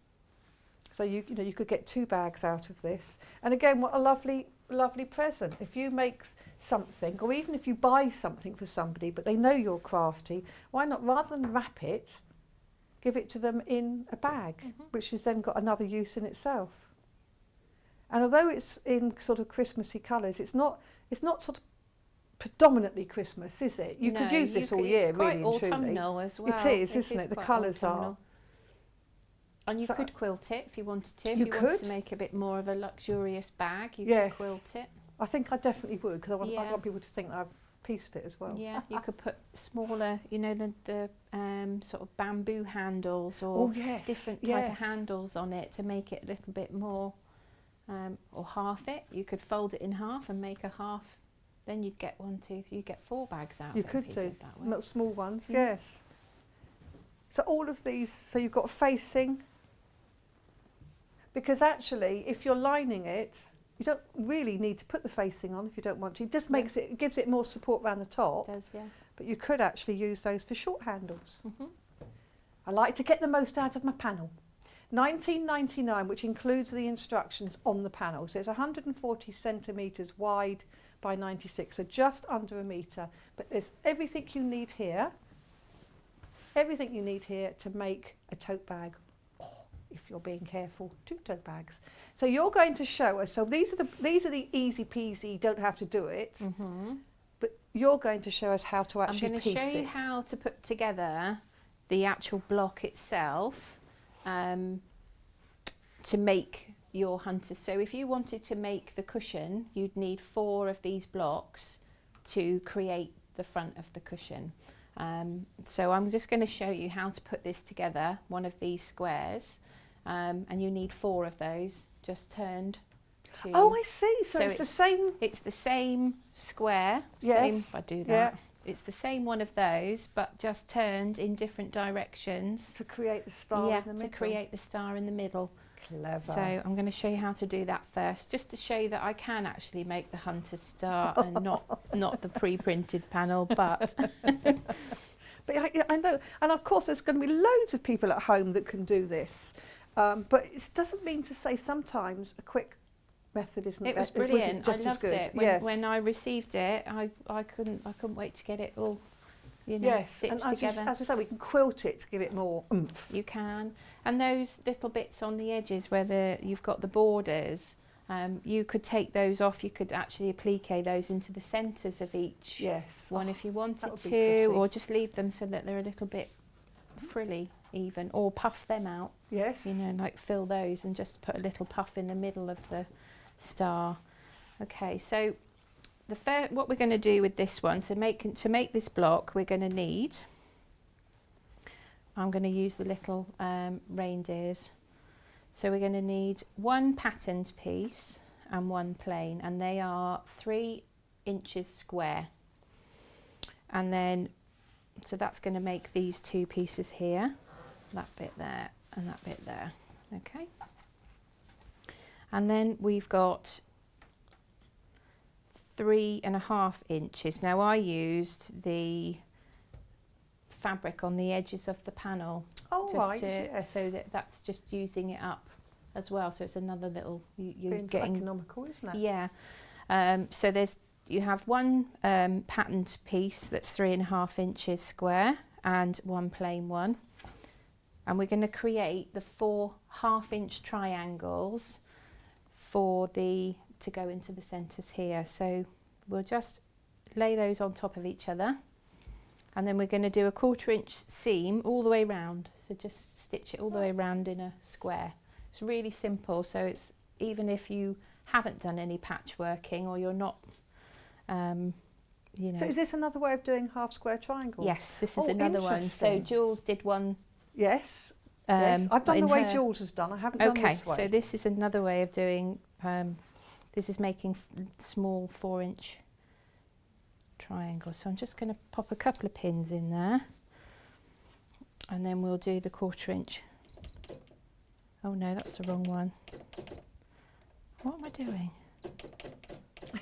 So you could get 2 bags out of this. And again, what a lovely present. If you make something, or even if you buy something for somebody, but they know you're crafty, why not, rather than wrap it, give it to them in a bag, which has then got another use in itself. And although it's in sort of Christmassy colours, it's not sort of predominantly Christmas, is it? You could use this all year, really and truly. It's quite autumnal as well. It is, isn't it? The colours are. And you could quilt it if you wanted to. If you wanted could. to make a bit more of a luxurious bag, you Yes. could quilt it. I think I definitely would, because I Yeah. want people to think that I've pieced it as well. Yeah, you could put smaller, the sort of bamboo handles or different type of handles on it to make it a little bit more, or half it. You could fold it in half and make a half. Then you'd get you'd get 4 bags out. You of it could if do, did that way. not small ones, yes. So all of these, so you've got facing, because actually if you're lining it, you don't really need to put the facing on if you don't want to. It just makes it gives it more support around the top. It does, yeah. But you could actually use those for short handles. I like to get the most out of my panel. £19.99, which includes the instructions on the panel. So it's 140 centimetres wide by 96, so just under a metre. But there's everything you need here. Everything you need here to make a tote bag. If you're being careful, 2 tote bags. So you're going to show us. So these are the easy peasy. You don't have to do it. But you're going to show us how to actually I'm going piece to show you it. how to put together the actual block itself to make your hunter. So if you wanted to make the cushion, you'd need 4 of these blocks to create the front of the cushion. So I'm just going to show you how to put this together, one of these squares, and you need 4 of those just turned to... Oh, I see. So it's the same... It's the same square. Yes. Same, if I do that. Yeah. It's the same one of those, but just turned in different directions. To create the star in the middle. To create the star in the middle. Clever. So I'm going to show you how to do that first, just to show you that I can actually make the hunter star and not the pre-printed panel, but... But I know, and of course there's going to be loads of people at home that can do this. But it doesn't mean to say sometimes a quick method isn't. It was it wasn't brilliant. just I as loved good. it. When I received it, I couldn't wait to get it all, yes, and stitched together. as we say, we can quilt it to give it more oomph. You can, and those little bits on the edges where you've got the borders, you could take those off. You could actually applique those into the centres of each one if you wanted to, or just leave them so that they're a little bit frilly even, or puff them out. Yes. Like fill those and just put a little puff in the middle of the star. Okay, so what we're going to do with this one, to make this block, we're going to need, I'm going to use the little reindeers. So we're going to need 1 patterned piece and 1 plain, and they are 3 inches square. And then, so that's going to make these 2 pieces here, that bit there and that bit there. Okay. And then we've got 3.5 inches. Now I used the fabric on the edges of the panel. Oh, right, yes. So that's just using it up as well. So it's another little... You're Being getting economical, isn't it? Yeah. So you have 1 patterned piece that's 3.5 inches square and 1 plain one. And we're going to create the 4 half-inch triangles to go into the centres here. So we'll just lay those on top of each other, and then we're going to do a 1/4 inch seam all the way round. So just stitch it all the way round in a square. It's really simple. So it's even if you haven't done any patchworking or you're not, So is this another way of doing half square triangles? Yes, this is another one. So Jules did one. Yes. Yes, I've done the way her... Jules has done. I haven't done this way. Okay, so this is another way of doing. This is making small 4-inch triangles. So I'm just going to pop a couple of pins in there, and then we'll do the 1/4 inch. Oh no, that's the wrong one. What am I doing?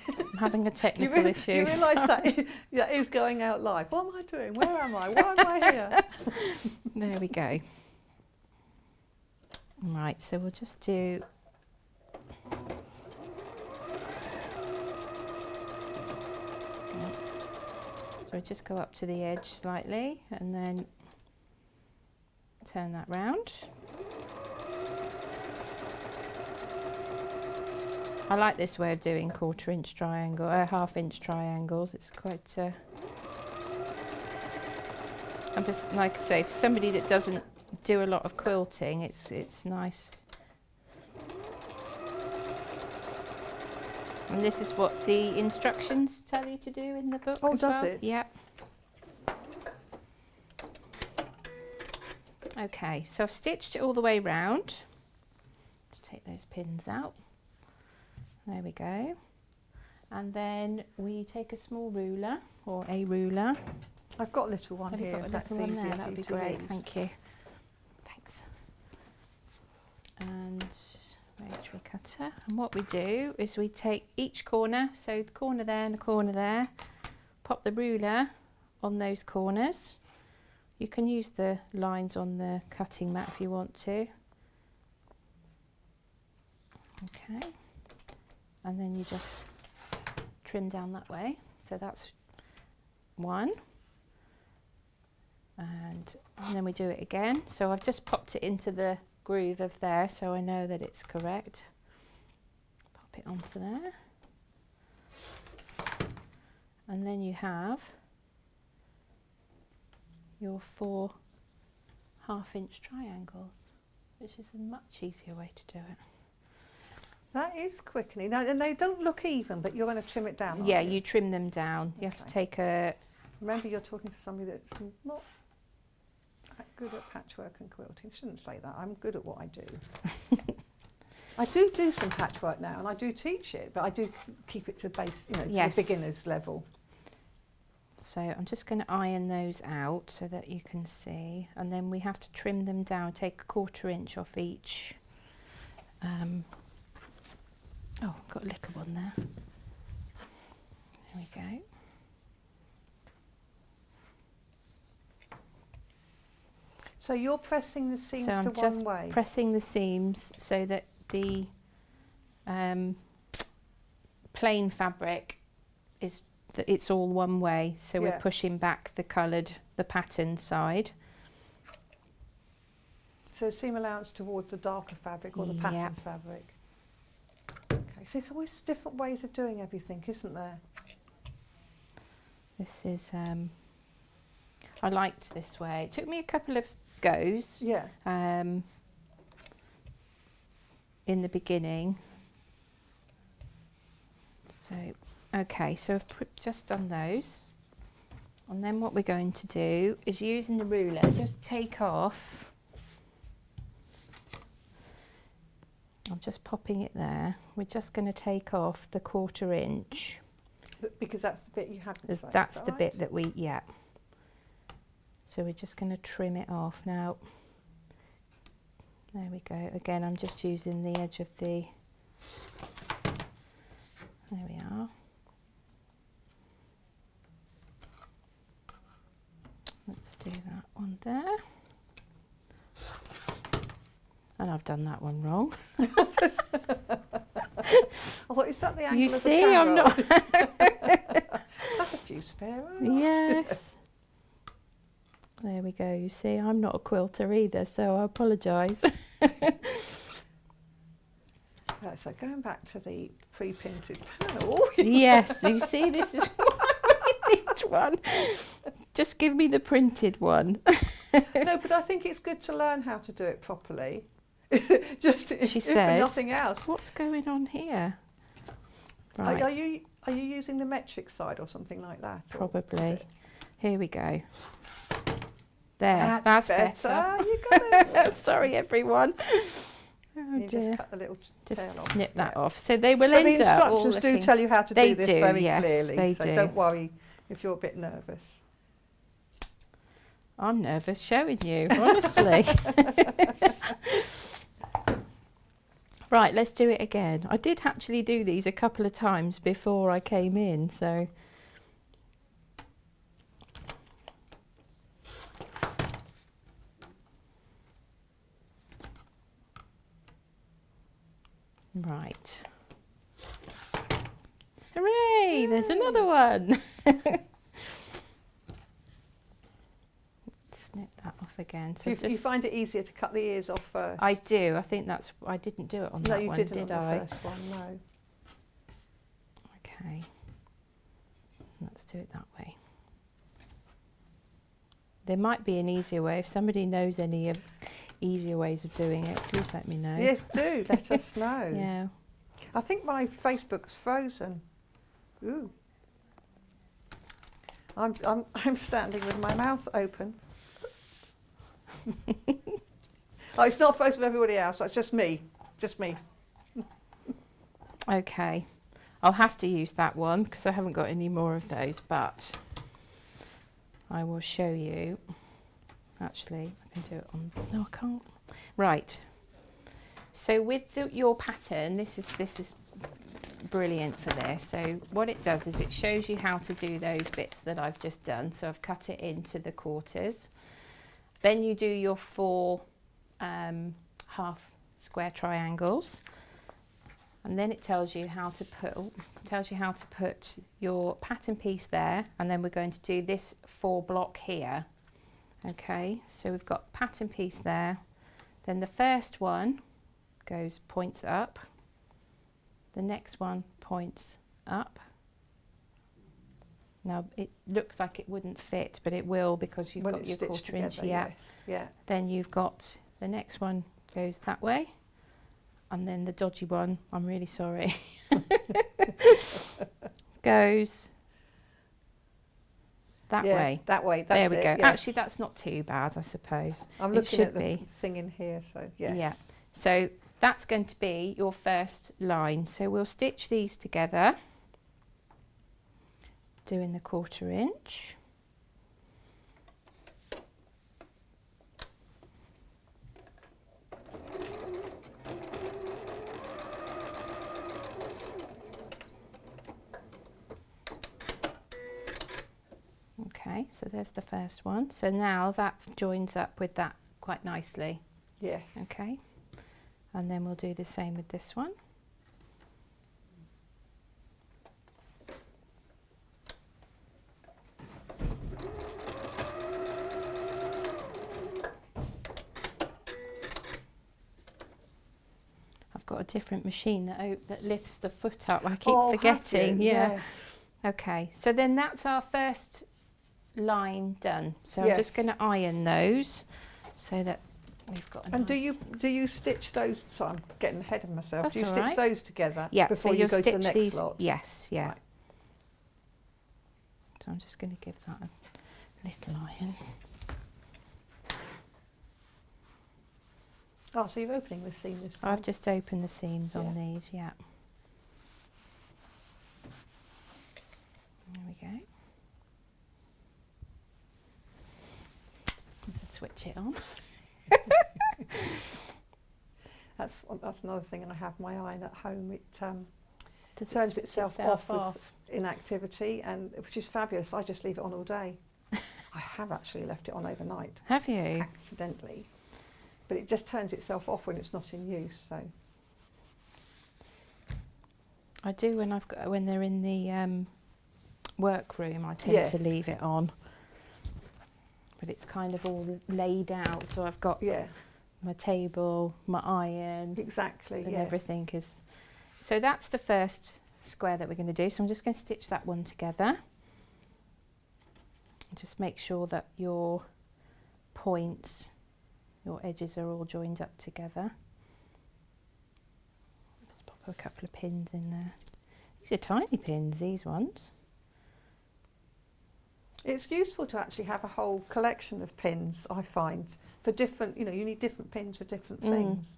I'm having a technical issue. You realise that is going out live. What am I doing? Where am I? Why am I here? There we go. Right, so we'll just do... So we'll just go up to the edge slightly and then turn that round. I like this way of doing 1/4 inch triangle, half-inch triangles. It's quite... I'm just, like I say, for somebody that doesn't do a lot of quilting, it's nice. And this is what the instructions tell you to do in the book. Oh, as does well. it? Yep. Okay, so I've stitched it all the way round. Just take those pins out. There we go. And then we take a small ruler, or a ruler. I've got a little one Have here. you got a That's little one easier there? for That would you be to great, use. thank you. Thanks. And rotary cutter. And what we do is we take each corner, so the corner there and the corner there, pop the ruler on those corners. You can use the lines on the cutting mat if you want to. Okay. And then you just trim down that way. So that's one. And then we do it again. So I've just popped it into the groove of there so I know that it's correct. Pop it onto there. And then you have your 4 half-inch triangles, which is a much easier way to do it. That is quickening. Now, and they don't look even, but you're going to trim it down, aren't Yeah, you? you trim them down. You have to take a... Remember, you're talking to somebody that's not that good at patchwork and quilting. Shouldn't say that. I'm good at what I do. I do some patchwork now, and I do teach it, but I do keep it to base, to Yes. the beginner's level. So I'm just going to iron those out so that you can see, and then we have to trim them down, take a 1/4 inch off each. Oh, got a little one there. There we go. So you're pressing the seams So to I'm just one way. pressing the seams so that the plain fabric is it's all one way. So we're pushing back the coloured, the pattern side. So seam allowance towards the darker fabric or the pattern fabric. Okay, so there's always different ways of doing everything, isn't there? This is I liked this way. It took me a couple of goes. Yeah. In the beginning. So, okay, so I've just done those. And then what we're going to do is using the ruler, just take off. I'm just popping it there. We're just going to take off the 1/4 inch. Because that's the bit you haven't sewn, That's is the that bit right? that we, So we're just going to trim it off now. There we go. Again, I'm just using the edge of the, there we are. Let's do that one there. And I've done that one wrong. I thought, is that the angle You of the see, camera? I'm not. That's a few spare. Yes. There we go. You see, I'm not a quilter either, so I apologise. Right, so going back to the pre-printed panel. Yes, you see, this is why I need one. Just give me the printed one. No, but I think it's good to learn how to do it properly. Just She if says, for nothing else. What's going on here? Are Right, you using the metric side or something like that? Or is probably. it- Here we go. There, that's better. You got it. Sorry, everyone. Oh You dear. just cut the little tail Just off. snip that off. So they will But the end up all instructions do looking- tell you how to They do this do, very yes, clearly. they so do. don't worry if you're a bit nervous. I'm nervous showing you, honestly. Right, let's do it again. I did actually do these a couple of times before I came in, so. Right. Hooray! There's another one. Snip that off again. So Do you find it easier to cut the ears off first? I do. I think that's. I didn't do it on no, that you one, didn't did on I? the first one, no. Okay. Let's do it that way. There might be an easier way. If somebody knows any easier ways of doing it, please let me know. Yes, do. Let us know. Yeah. I think my Facebook's frozen. Ooh. I'm standing with my mouth open. Oh, it's not frozen for everybody else. It's just me. Just me. Okay. I'll have to use that one because I haven't got any more of those, but I will show you. Actually, I can do it on. No, I can't. Right. So with your pattern, this is brilliant for this. So what it does is it shows you how to do those bits that I've just done. So I've cut it into the quarters. Then you do your 4 half square triangles, and then it tells you how to put your pattern piece there, and then we're going to do this 4 block here. Okay, so we've got pattern piece there. Then the first one points up. The next one points up. Now it looks like it wouldn't fit, but it will because you've When got it's your stitched 1/4 inch. together, Yeah. yes, yeah. Then you've got the next one goes that way, and then the dodgy one, I'm really sorry, goes that way. That way. That's There we it, go. yes. Actually, that's not too bad, I suppose. I'm It looking should at the be. thing in here, so yes. Yeah. So that's going to be your first line. So we'll stitch these together, doing the 1/4 inch. Okay, so there's the first one. So now that joins up with that quite nicely. Yes. Okay, and then we'll do the same with this one. I've got a different machine that lifts the foot up. I keep forgetting. Have you? Yeah. Yes. Okay, so then that's our first line done. So I'm just Yes. going to iron those so that we've got a And nice... do you stitch those? So I'm getting ahead of myself. That's do you all stitch right. those together Yeah, before so you you'll go to stitch the next these. lot? Yes, yeah. Right. So I'm just going to give that a little iron. Oh, so you're opening the seam this time? I've just opened the seams on these, yeah. There we go. Let's switch it on. That's another thing, and I have my iron at home. It Does it turns switch itself off with inactivity, and which is fabulous. I just leave it on all day. I have actually left it on overnight, Have you? accidentally, but it just turns itself off when it's not in use. So I do when they're in the workroom. I tend to leave it on, but it's kind of all laid out. So I've got my table, my iron, exactly, and everything is. So that's the first square that we're going to do. So I'm just going to stitch that one together. Just make sure that your points, your edges are all joined up together. Just pop a couple of pins in there. These are tiny pins, these ones. It's useful to actually have a whole collection of pins, I find, for different, you need different pins for different things.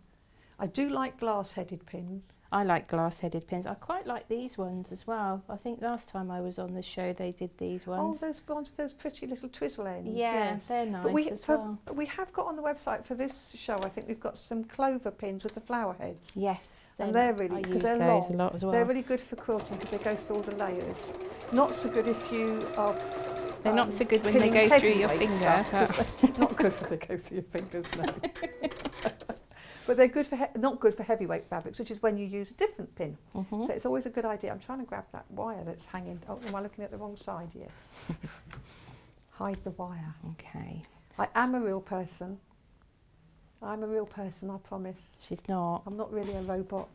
I do like glass-headed pins. I like glass-headed pins. I quite like these ones as well. I think last time I was on the show they did these ones. Oh, those ones, those pretty little twizzle ends. Yeah, yes. they're nice but as well. We have got on the website for this show, I think we've got some clover pins with the flower heads. Yes, And they're I really, use because they're those long, a lot as well. they're really good for quilting because they go through all the layers. Not so good if you are... They're not so good when they pinning go through your heavyweight finger. stuff, 'cause not good when they go through your fingers, no. But they're good for not good for heavyweight fabrics, which is when you use a different pin. So it's always a good idea. I'm trying to grab that wire that's hanging. Oh, am I looking at the wrong side? Yes. Hide the wire. Okay. I am a real person. I'm a real person, I promise. She's not. I'm not really a robot.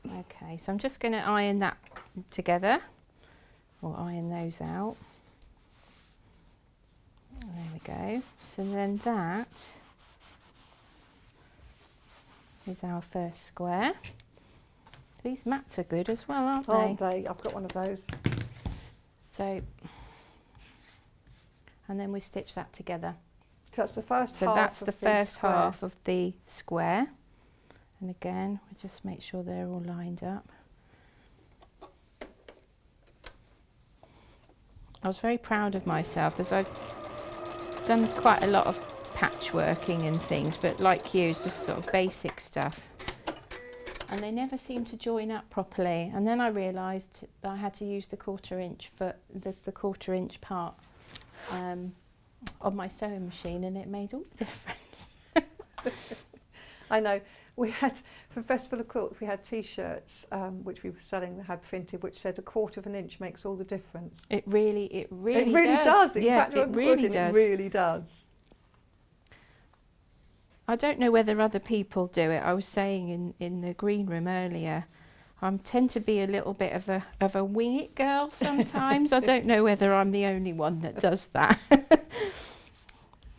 Okay, so I'm just going to iron that together, or iron those out. There we go. So then that is our first square. These mats are good as well, aren't they? Aren't they? I've got one of those. So, and then we stitch that together. So that's the first So half. that's of the first square. half of the square. And again, we just make sure they're all lined up. I was very proud of myself because I've done quite a lot of patchworking and things, but like you, it's just sort of basic stuff. And they never seem to join up properly. And then I realised that I had to use the 1/4 inch for the 1/4 inch part on my sewing machine, and it made all the difference. I know. We had, for Festival of Quilts, we had T-shirts which we were selling that had printed, which said 1/4 of an inch makes all the difference. It really does. In Yeah, fact, it really does. It really does. I don't know whether other people do it. I was saying in the green room earlier, I tend to be a little bit of a wing it girl sometimes. I don't know whether I'm the only one that does that.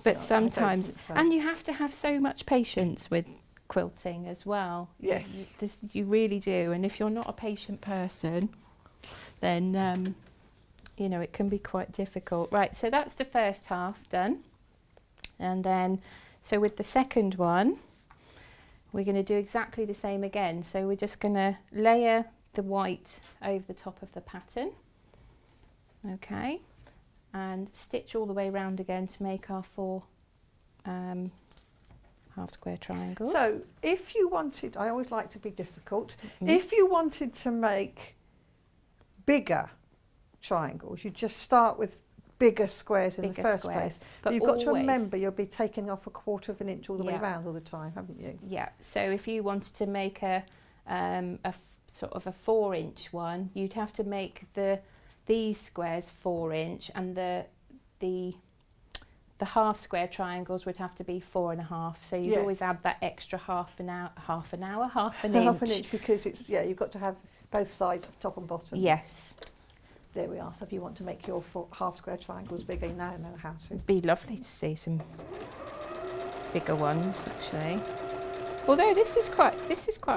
But No, sometimes, I don't think so. and you have to have so much patience with quilting as well. Yes. You really do. And if you're not a patient person, then you know, it can be quite difficult. Right, so that's the first half done. And then, so with the second one, we're going to do exactly the same again. So we're just going to layer the white over the top of the pattern. Okay. And stitch all the way around again to make our 4 half square triangles. So if you wanted, I always like to be difficult, if you wanted to make bigger triangles, you just start with bigger squares in the first place. But you've got to remember you'll be taking off 1/4 of an inch all the way around all the time, haven't you? Yeah, so if you wanted to make a sort of a 4-inch one, you'd have to make these squares 4-inch, and the half square triangles would have to be 4.5. So you'd always add that extra half an inch. Half an inch, because it's, you've got to have both sides, top and bottom. Yes. There we are. So if you want to make your half square triangles bigger, you now know how to. It'd be lovely to see some bigger ones, actually. Although this is quite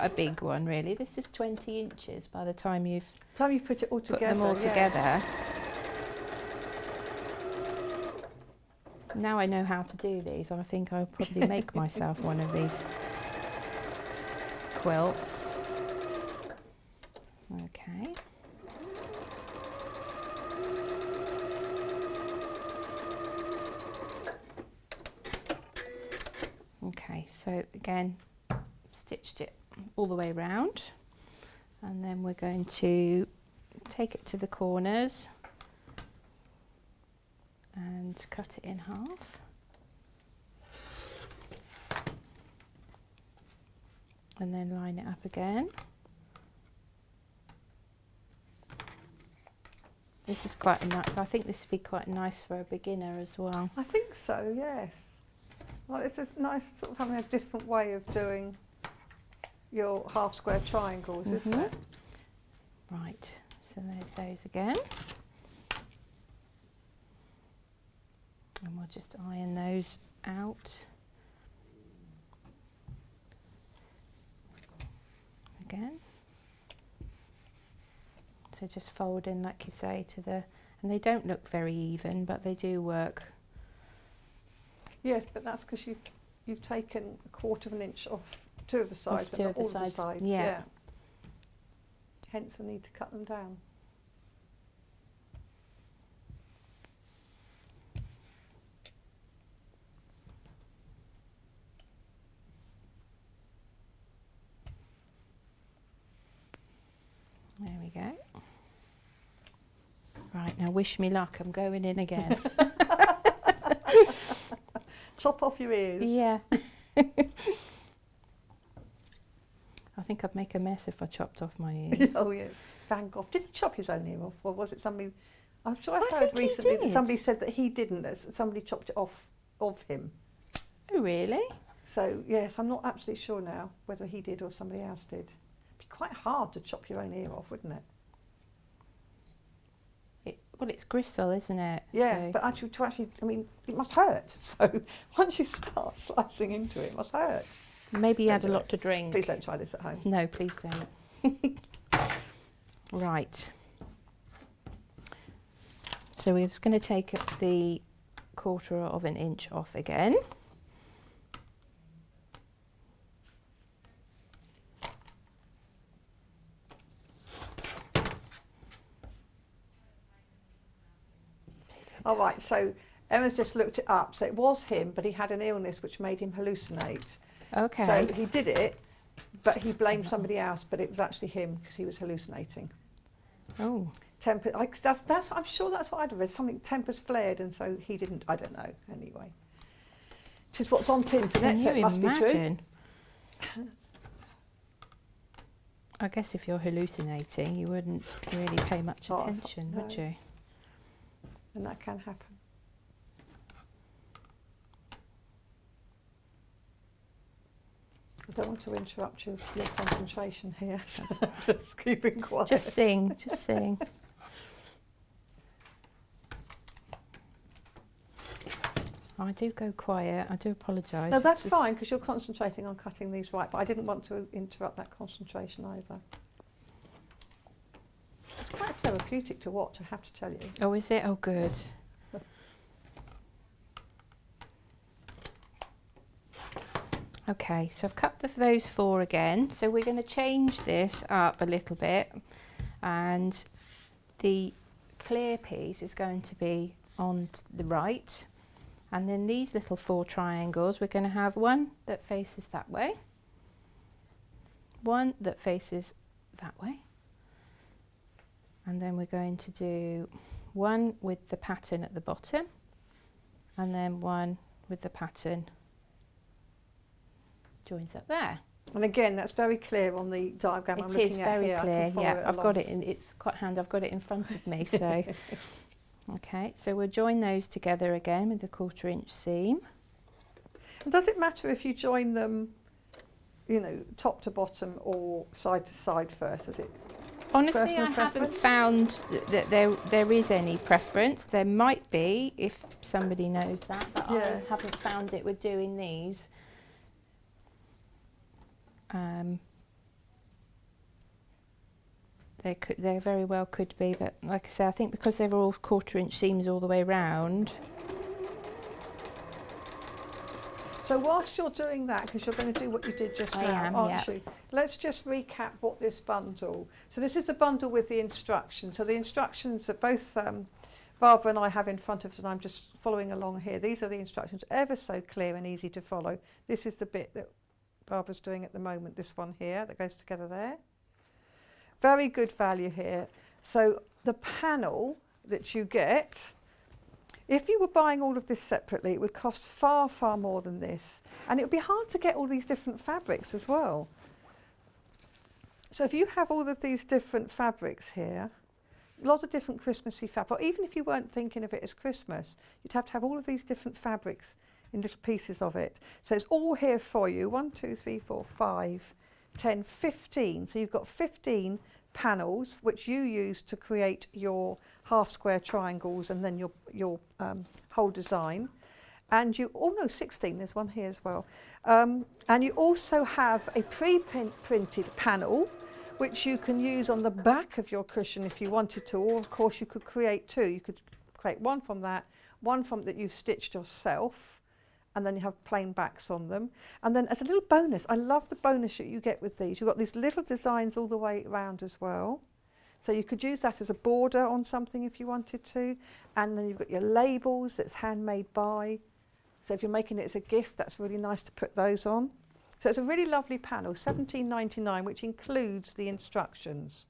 a big one, really. This is 20 inches by the time you've put it all together. Put them all together. Now I know how to do these. I think I'll probably make myself one of these quilts. Okay. Okay, so again, stitched it all the way around, and then we're going to take it to the corners and cut it in half. And then line it up again. This is quite a nice, I think this would be quite nice for a beginner as well. I think so, yes. Well, it's just nice sort of having a different way of doing your half square triangles, isn't it? Right, so there's those again. And we'll just iron those out. Again. So just fold in, like you say, to the, and they don't look very even, but they do work. Yes, but that's because you've taken 1/4 of an inch off 2 of the sides, but not all of the sides. Yeah. Hence the need to cut them down. There we go. Right, now wish me luck, I'm going in again. Chop off your ears. Yeah. I think I'd make a mess if I chopped off my ears. Oh yeah, Van Gogh. Did he chop his own ear off, or was it somebody? I'm sure I I heard think he recently that did. somebody said that he didn't. That somebody chopped it off of him. Oh, really? So yes, I'm not absolutely sure now whether he did or somebody else did. It'd be quite hard to chop your own ear off, wouldn't it? Well, it's gristle, isn't it? Yeah, So but actually, I mean, it must hurt. So once you start slicing into it, it must hurt. maybe you had a Don't do lot it. to drink. Please don't try this at home. No, please don't. Right. So we're just going to take the 1/4 of an inch off again. All right, so Emma's just looked it up. So it was him, but he had an illness which made him hallucinate. Okay. So he did it, but he blamed somebody else, but it was actually him because he was hallucinating. Oh. Temper, that's I'm sure that's what I'd have read. Something tempers flared, and so he didn't. I don't know. Anyway, it is what's on the internet, Can so you it must imagine? I guess if you're hallucinating, you wouldn't really pay much Oh, attention, would no. you? And that can happen. I don't want to interrupt your concentration here, so just keeping quiet. Just sing, just sing. I do go quiet, I do apologise. No, that's fine, because you're concentrating on cutting these right, but I didn't want to interrupt that concentration either. It's quite therapeutic to watch, I have to tell you. Oh, is it? Oh, good. Okay, so I've cut those 4 again. So we're going to change this up a little bit, and the clear piece is going to be on the right, and then these little 4 triangles, we're going to have one that faces that way, one that faces that way, and then we're going to do one with the pattern at the bottom, and then one with the pattern joins up there. And again, that's very clear on the diagram I'm looking at here. It is very clear, yeah. I've got it in, it's quite handy, I've got it in front of me, so. Okay, so we'll join those together again with the 1/4 inch seam. And does it matter if you join them, you know, top to bottom or side to side first? Is it Honestly, I haven't preference? found that there is any preference. There might be if somebody knows that, but Yeah. I haven't found it with doing these. They very well could be, but like I say, I think because they're all 1/4 inch seams all the way round. So whilst you're doing that, because you're going to do what you did just I now, am, aren't yeah. you? Let's just recap what this bundle. So this is the bundle with the instructions. So the instructions that both Barbara and I have in front of us, and I'm just following along here. These are the instructions, ever so clear and easy to follow. This is the bit that Barbara's doing at the moment, this one here that goes together there. Very good value here. So the panel that you get, if you were buying all of this separately, it would cost far, far more than this. And it would be hard to get all these different fabrics as well. So if you have all of these different fabrics here, a lot of different Christmassy fabric, or even if you weren't thinking of it as Christmas, you'd have to have all of these different fabrics in little pieces of it. So it's all here for you. 1, 2, 3, 4, 5, 10, 15. So you've got 15 panels which you use to create your half square triangles and then your whole design. And you, oh no, 16, there's one here as well. And you also have a pre-printed panel which you can use on the back of your cushion if you wanted to, or of course you could create 2. You could create one from that, one from that you've stitched yourself, and then you have plain backs on them. And then as a little bonus, I love the bonus that you get with these. You've got these little designs all the way around as well. So you could use that as a border on something if you wanted to. And then you've got your labels that's handmade by. So if you're making it as a gift, that's really nice to put those on. So it's a really lovely panel, £17.99, which includes the instructions.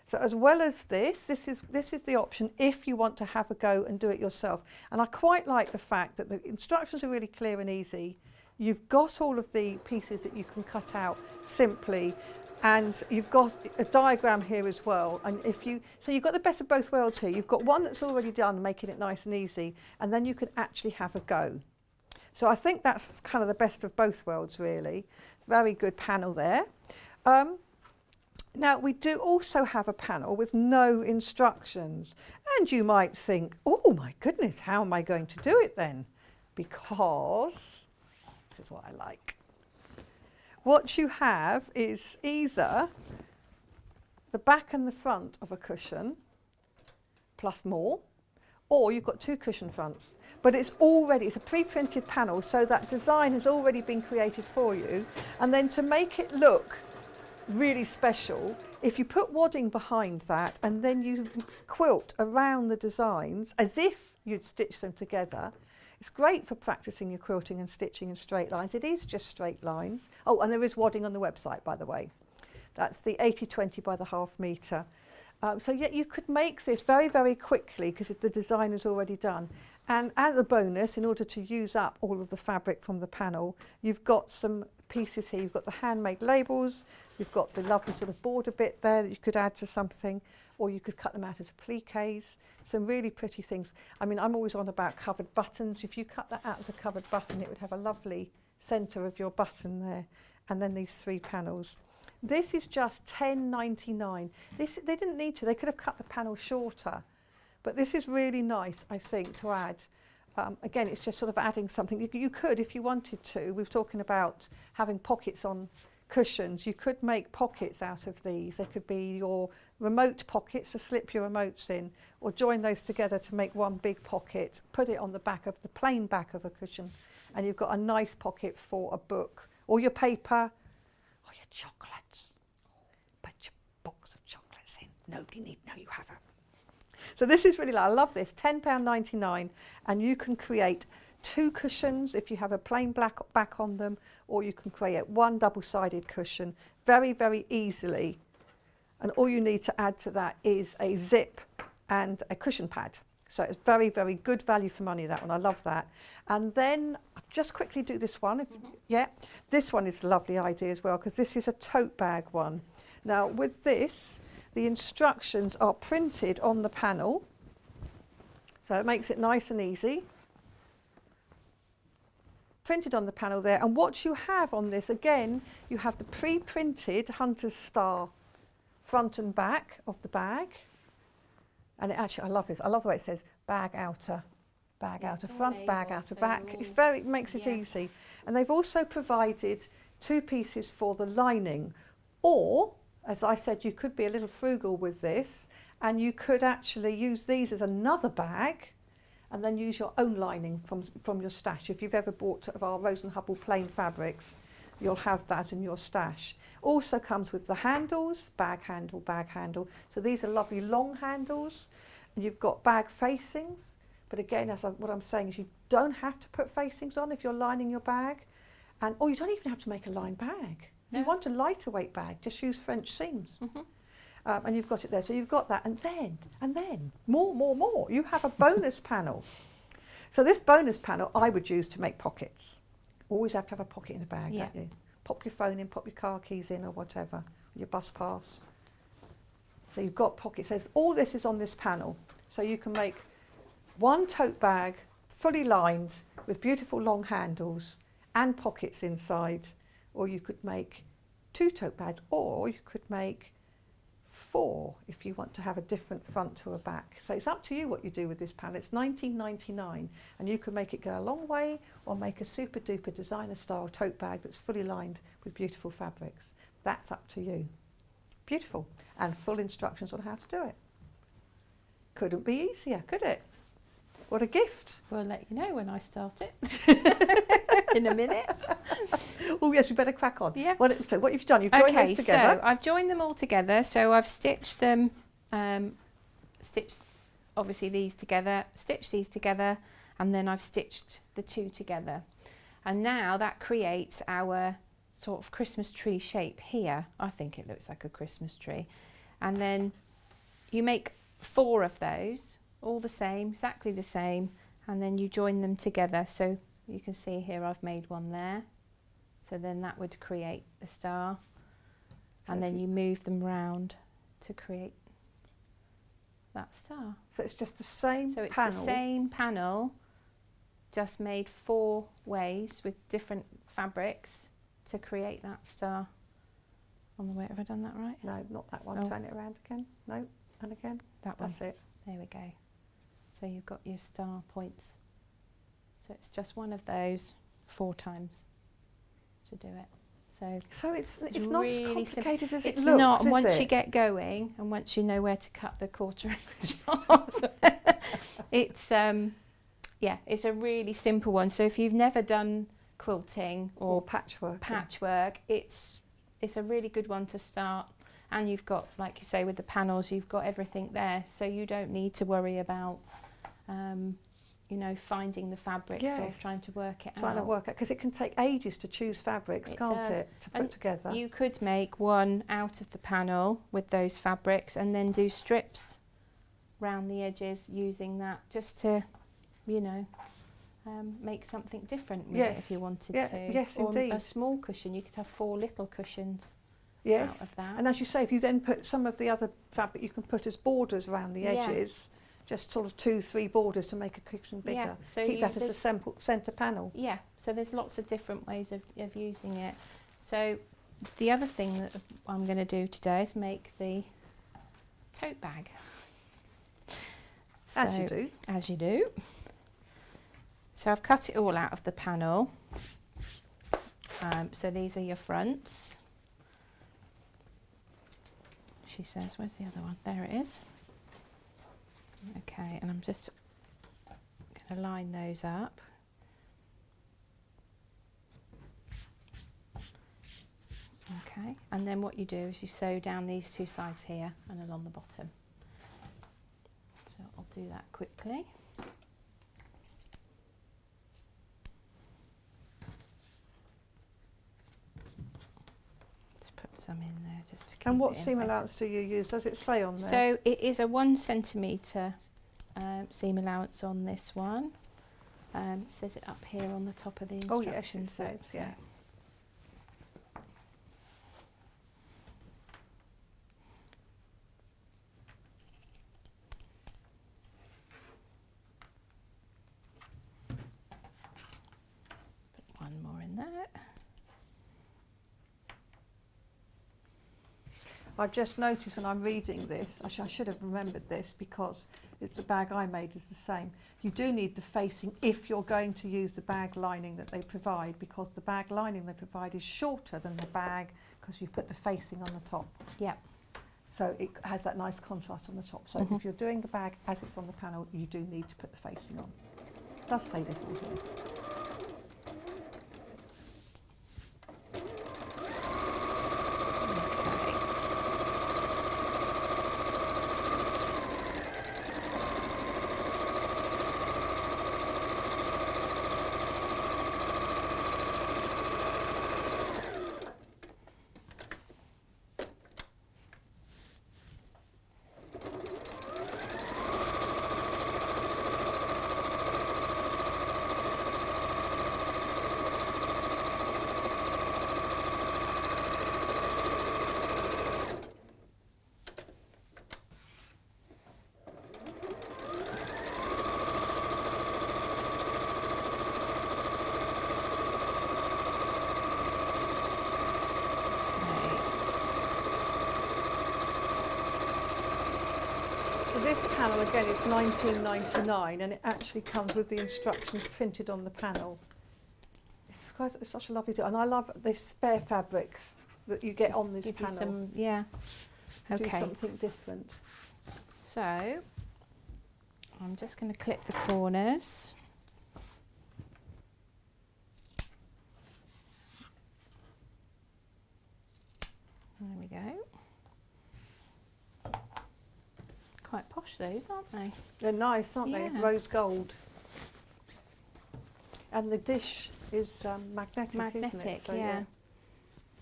So as well as this is the option if you want to have a go and do it yourself. And I quite like the fact that the instructions are really clear and easy. You've got all of the pieces that you can cut out simply, and you've got a diagram here as well. And so you've got the best of both worlds here. You've got one that's already done, making it nice and easy, and then you can actually have a go. So I think that's kind of the best of both worlds, really. Very good panel there. Now, we do also have a panel with no instructions. And you might think, oh my goodness, how am I going to do it then? Because, this is what I like. What you have is either the back and the front of a cushion, plus more, or you've got 2 cushion fronts. But it's a pre-printed panel, so that design has already been created for you. And then to make it look really special, if you put wadding behind that and then you quilt around the designs as if you'd stitch them together, it's great for practicing your quilting and stitching in straight lines. It is just straight lines. Oh, and there is wadding on the website, by the way. That's the 80/20 by the ½ metre. So yeah, you could make this very, very quickly because the design is already done. And as a bonus, in order to use up all of the fabric from the panel, you've got some pieces here. You've got the handmade labels, you've got the lovely sort of border bit there that you could add to something, or you could cut them out as appliques. Some really pretty things. I mean, I'm always on about covered buttons. If you cut that out as a covered button, it would have a lovely centre of your button there. and then these 3 panels. This is just £10.99. This, they didn't need to, they could have cut the panel shorter, but this is really nice, I think, to add. Again, it's just sort of adding something. You could, if you wanted to, we were talking about having pockets on cushions. You could make pockets out of these. They could be your remote pockets to slip your remotes in, or join those together to make one big pocket. Put it on the back of the plain back of a cushion, and you've got a nice pocket for a book, or your paper, or your chocolates. Put your box of chocolates in. Nobody need to know you have them. So this is really, I love this, £10.99, and you can create 2 cushions if you have a plain black back on them, or you can create 1 double-sided cushion very, very easily. And all you need to add to that is a zip and a cushion pad. So it's very, very good value for money, that one. I love that. And then I'll just quickly do this one. Yeah, this one is a lovely idea as well, because this is a tote bag one. Now with this, the instructions are printed on the panel, so it makes it nice and easy. Printed on the panel there, and what you have on this, again, you have the pre-printed hunter's star front and back of the bag. And it actually, I love this, I love the way it says bag outer front, bag outer back. It's very, it makes it easy. And they've also provided 2 pieces for the lining, or as I said, you could be a little frugal with this, and you could actually use these as another bag and then use your own lining from your stash. If you've ever bought of our Rose and Hubble plain fabrics, you'll have that in your stash. Also comes with the handles, bag handle. So these are lovely long handles, and you've got bag facings. But again, what I'm saying is you don't have to put facings on if you're lining your bag, or you don't even have to make a lined bag. If you want a lighter weight bag, just use French seams. And you've got it there. So you've got that, and then more. You have a bonus panel. So this bonus panel I would use to make pockets. Always have to have a pocket in a bag, don't you? Pop your phone in, pop your car keys in, or whatever, your bus pass. So you've got pockets. There's, all this is on this panel. So you can make 1 tote bag, fully lined, with beautiful long handles and pockets inside. Or you could make 2 tote bags, or you could make 4 if you want to have a different front to a back. So it's up to you what you do with this panel. It's £19.99, and you can make it go a long way, or make a super duper designer style tote bag that's fully lined with beautiful fabrics. That's up to you. Beautiful, and full instructions on how to do it. Couldn't be easier, could it? What a gift. We'll let you know when I start it in a minute. Oh yes, we better crack on. Yeah. So what have you done? You've joined those together. So I've joined them all together. So I've stitched them, stitched obviously these together, stitched these together, and then I've stitched the 2 together. And now that creates our sort of Christmas tree shape here. I think it looks like a Christmas tree. And then you make 4 of those, all the same, exactly the same, and then you join them together. So you can see here I've made one there. So then that would create the star, and then you move them round to create that star. So it's just the same So it's panel. the same panel, just made 4 ways with different fabrics to create that star. On the way, have I done that right? No, not that one. Oh. Turn it around again. No, and again. That one. That's it. There we go. So you've got your star points. So it's just one of those 4 times to do it. So it's not as really complicated as it it's looks, not. is Once it? you get going, and once you know where to cut the 1/4 inch off, it's yeah, it's a really simple one. So if you've never done quilting or patchwork, it's a really good one to start. And you've got, like you say, with the panels, you've got everything there, so you don't need to worry about you know, finding the fabrics or trying to work it out. Because it can take ages to choose fabrics, can't it, to put together. You could make one out of the panel with those fabrics and then do strips round the edges using that, just to, you know, make something different with it if you wanted to. Yes, or indeed. a small cushion, you could have 4 little cushions Yes, out of that. and as you say, if you then put some of the other fabric, you can put as borders around the edges. Just sort of 2-3 borders to make a cushion bigger. Yeah, so keep that as a centre panel. Yeah, so there's lots of different ways of using it. So the other thing that I'm going to do today is make the tote bag. So, As you do. As you do. So I've cut it all out of the panel. So these are your fronts. She says, where's the other one? There it is. Okay, and I'm just going to line those up. Okay, and then what you do is you sew down these two sides here and along the bottom. So I'll do that quickly. Let's put some in there just to keep And what it in seam place. allowance do you use? Does it say on there? So it is a 1 centimetre seam allowance on this one. It says it up here on the top of the Oh, yes, instruction it says, set. yeah. Put one more in there. I've just noticed when I'm reading this, I should have remembered this because it's the bag I made is the same. You do need the facing if you're going to use the bag lining that they provide, because the bag lining they provide is shorter than the bag because you put the facing on the top. Yeah. So it has that nice contrast on the top. So if you're doing the bag as it's on the panel, you do need to put the facing on. It does say this on here. This panel again is £19.99 and it actually comes with the instructions printed on the panel. It's such a lovely deal, and I love the spare fabrics that you get on this Give you panel. some, yeah. Do Okay. something different. So I'm just going to clip the corners. There we go. Quite posh those, aren't they? They're nice, aren't they? Yeah. Rose gold. And the dish is magnetic, isn't Magnetic, it? So, yeah.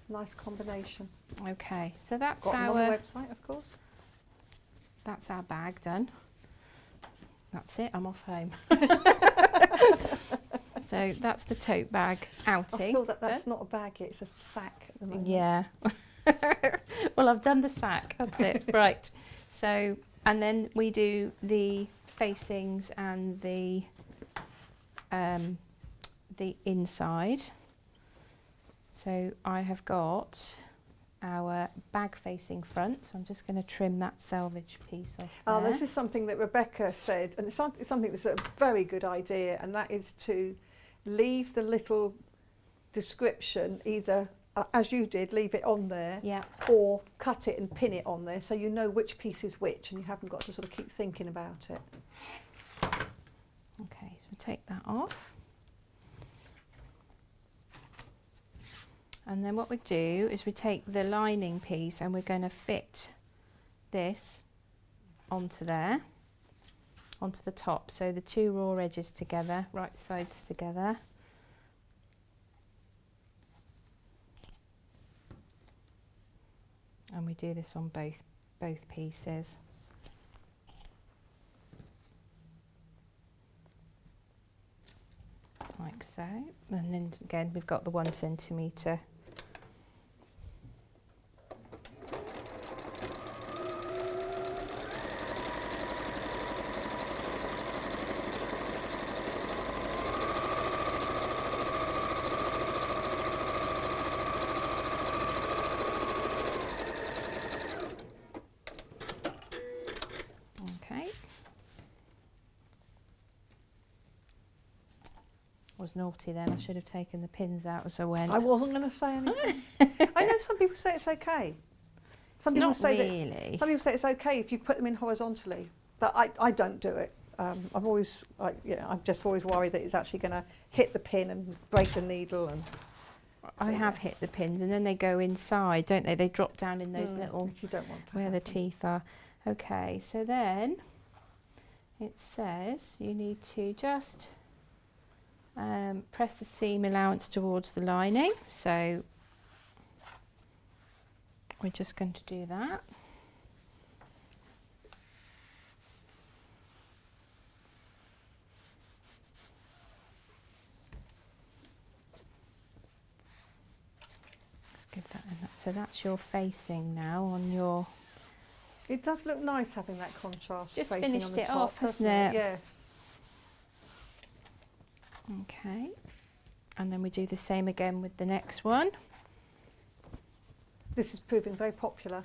nice combination. Okay, so that's Got them on the our website, of course. that's our bag done. That's it. I'm off home. So that's the tote bag I outing. feel that that's done. not a bag yet, it's a sack at the moment. Yeah. Well, I've done the sack. That's it. Right. So, and then we do the facings and the inside. So I have got our bag facing front. So I'm just going to trim that selvage piece off Oh, there. this is something that Rebecca said, and it's something that's a very good idea, and that is to leave the little description either, as you did, leave it on there, Yeah. or cut it and pin it on there so you know which piece is which and you haven't got to sort of keep thinking about it. Okay, so we take that off. And then what we do is we take the lining piece and we're going to fit this onto there, onto the top. So the two raw edges together, right sides together. And we do this on both pieces. Like so. And then again we've got the 1 centimetre . Was naughty then. I should have taken the pins out as I went. I wasn't going to say anything. I know some people say it's okay. Some people say really. Some people say it's okay if you put them in horizontally, but I don't do it. I'm just always worried that it's actually going to hit the pin and break the needle. And I have hit the pins, and then they go inside, don't they? They drop down in those little which you don't want to where the teeth are. Okay, so then it says you need to just press the seam allowance towards the lining. So we're just going to do that. Let's give that in. So that's your facing now on your... It does look nice having that contrast. Just facing finished on the it top, off, hasn't doesn't it? Yes. Okay, and then we do the same again with the next one. This is proving very popular.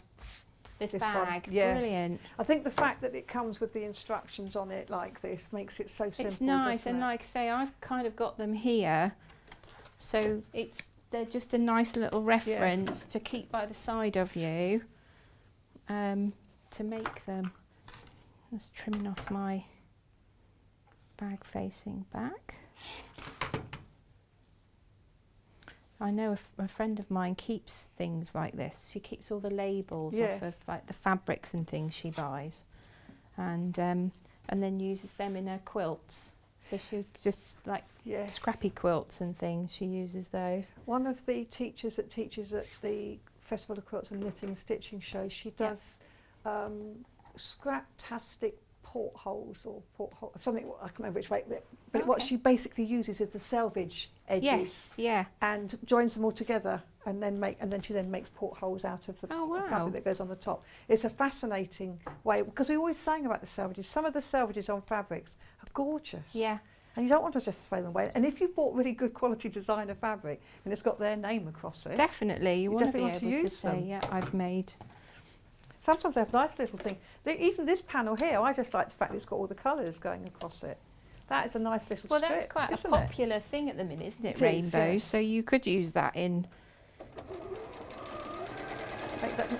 This one. bag, Yes. brilliant. I think the fact that it comes with the instructions on it like this makes it so simple. It's nice, doesn't and it? like I say, I've kind of got them here, so they're just a nice little reference to keep by the side of you, to make them. Just trimming off my bag facing back. I know a friend of mine keeps things like this. She keeps all the labels off of like the fabrics and things she buys, and then uses them in her quilts. So she just like scrappy quilts and things. She uses those. One of the teachers that teaches at the Festival of Quilts and Knitting and Stitching show, she does scraptastic portholes or porthole, something, I can't remember which way, but what she basically uses is the selvage edges and joins them all together, and then she makes portholes out of the fabric that goes on the top. It's a fascinating way, because we always sang about the selvages. Some of the selvages on fabrics are gorgeous. Yeah. And you don't want to just throw them away. And if you've bought really good quality designer fabric and it's got their name across it, definitely you want to be able to use say, them. yeah, I've made. Sometimes they have nice little things. Even this panel here, I just like the fact that it's got all the colours going across it. That is a nice little strip. Well, that's quite a popular thing at the minute, isn't it? It Rainbows. is, yes. So you could use that in.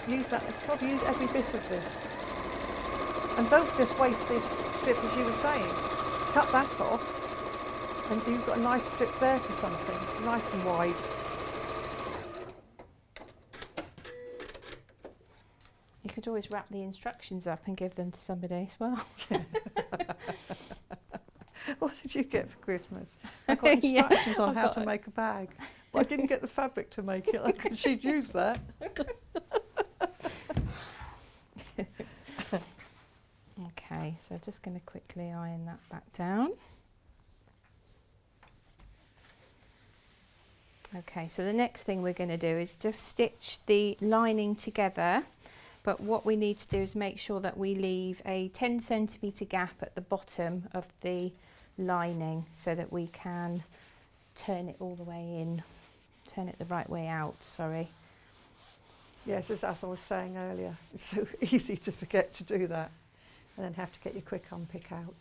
Use every bit of this. And don't just waste this strip, as you were saying. Cut that off, and you've got a nice strip there for something, nice and wide. You could always wrap the instructions up and give them to somebody as well. What did you get for Christmas? I got instructions on how to make a bag. But I didn't get the fabric to make it. She'd use that. Okay, so I'm just going to quickly iron that back down. Okay, so the next thing we're going to do is just stitch the lining together. But what we need to do is make sure that we leave a 10 centimetre gap at the bottom of the lining so that we can turn it all the way in, turn it the right way out, sorry. Yes, as I was saying earlier, it's so easy to forget to do that and then have to get your quick unpick out.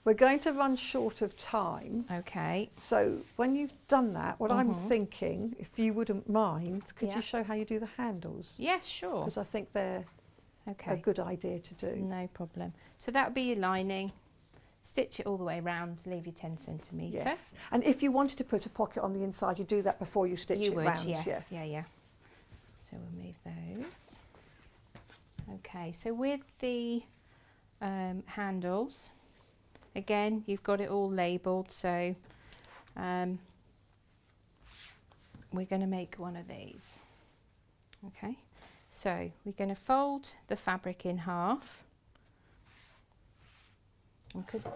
We're going to run short of time. Okay. So when you've done that, what I'm thinking, if you wouldn't mind, could you show how you do the handles? Yes, sure. Because I think they're a good idea to do. No problem. So that would be your lining. Stitch it all the way around, leave your 10 centimetres. Yes. And if you wanted to put a pocket on the inside, you do that before you stitch it round. Yes. Yeah. So we'll move those. Okay, so with the handles, again, you've got it all labelled, so we're going to make one of these. Okay, so we're going to fold the fabric in half, and because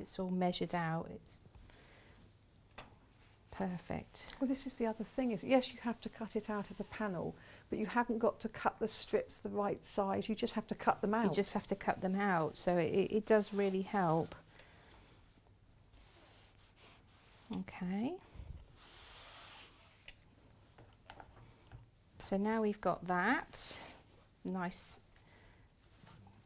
it's all measured out, it's perfect. Well, this is the other thing, is yes, you have to cut it out of the panel, but you haven't got to cut the strips the right size, you just have to cut them out. You just have to cut them out, so it does really help. Okay. So now we've got that nice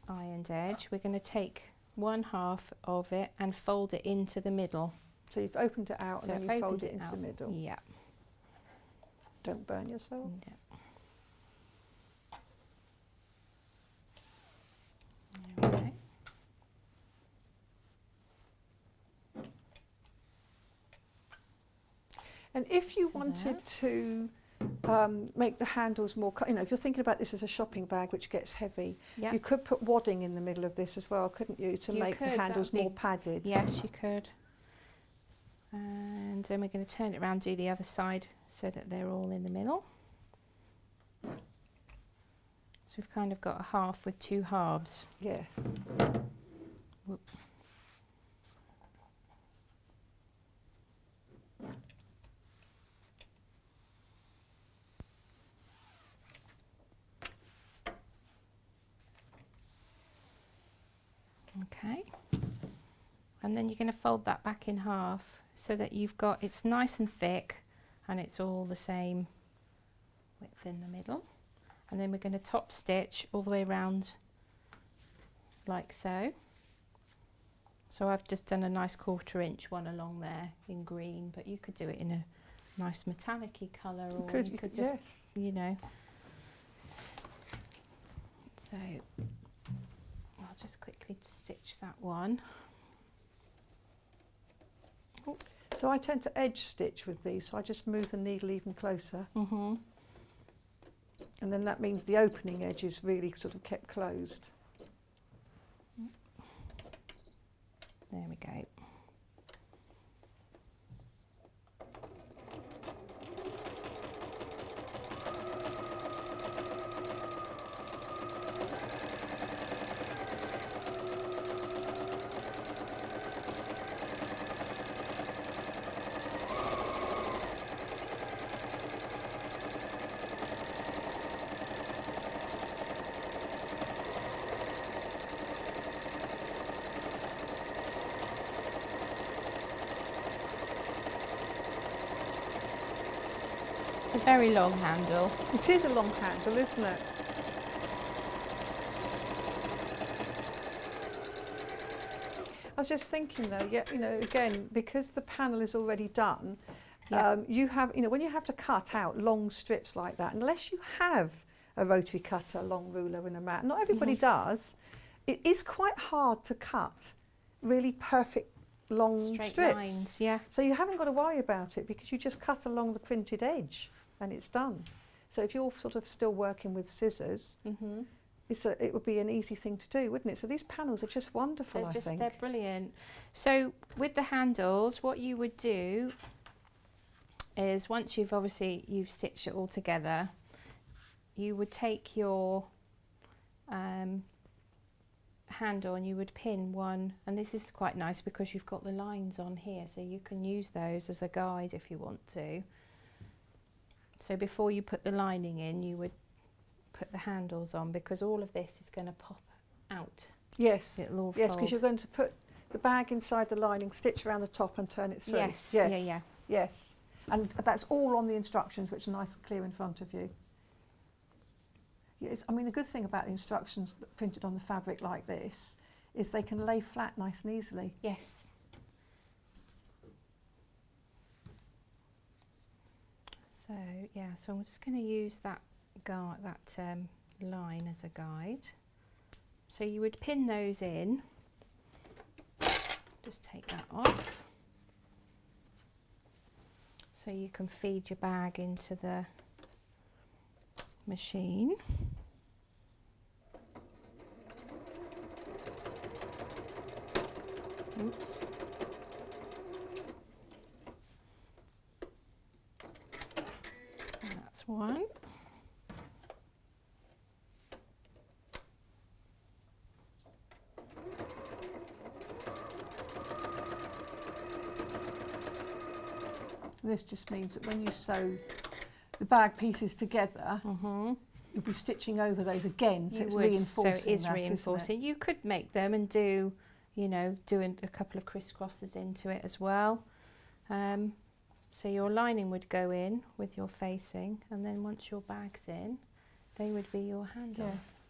ironed edge, we're going to take one half of it and fold it into the middle. So you've opened it out So and then you fold opened it into out. the middle. Yeah. Don't burn yourself. Yeah. Okay. And if you So wanted there. to make the handles more, if you're thinking about this as a shopping bag which gets heavy, Yeah. you could put wadding in the middle of this as well, couldn't you, to You make the could, handles that'd be- more padded? Yes, you could. And then we're going to turn it around, do the other side so that they're all in the middle. So we've kind of got a half with two halves. Yes. Whoop. Okay. And then you're going to fold that back in half so that you've got, it's nice and thick and it's all the same width in the middle. And then we're going to top stitch all the way around like so. So I've just done a nice 1/4 inch one along there in green, but you could do it in a nice metallic-y colour, or you could just, yes. you know. So I'll just quickly stitch that one. Oh. So I tend to edge stitch with these, so I just move the needle even closer. Mm-hmm. And then that means the opening edge is really sort of kept closed. There we go. It's a very long handle. It is a long handle, isn't it? I was just thinking though, yeah, again, because the panel is already done, Yeah. you have, when you have to cut out long strips like that, unless you have a rotary cutter, long ruler and a mat, not everybody does, it is quite hard to cut really perfect long Straight strips. lines, yeah. So you haven't got to worry about it because you just cut along the printed edge and it's done. So if you're sort of still working with scissors, Mm-hmm. it would be an easy thing to do, wouldn't it? So these panels are just wonderful, I think. They're brilliant. So with the handles, what you would do is once you've stitched it all together, you would take your handle and you would pin one, and this is quite nice because you've got the lines on here, so you can use those as a guide if you want to. So before you put the lining in, you would put the handles on, because all of this is going to pop out. Yes, It'll all yes, fold. because you're going to put the bag inside the lining, stitch around the top and turn it through. Yes, yes, yeah. Yes, and that's all on the instructions, which are nice and clear in front of you. Yes, I mean, the good thing about the instructions printed on the fabric like this is they can lay flat nice and easily. Yes. So yeah, so I'm just going to use that line as a guide. So you would pin those in. Just take that off. So you can feed your bag into the machine. Oops. That's one. This just means that when you sew the bag pieces together, you'll be stitching over those again, so it's reinforcing. So it is that, reinforcing. isn't it? You could make them and do, doing a couple of crisscrosses into it as well. So your lining would go in with your facing, and then once your bag's in, they would be your handles. Yes.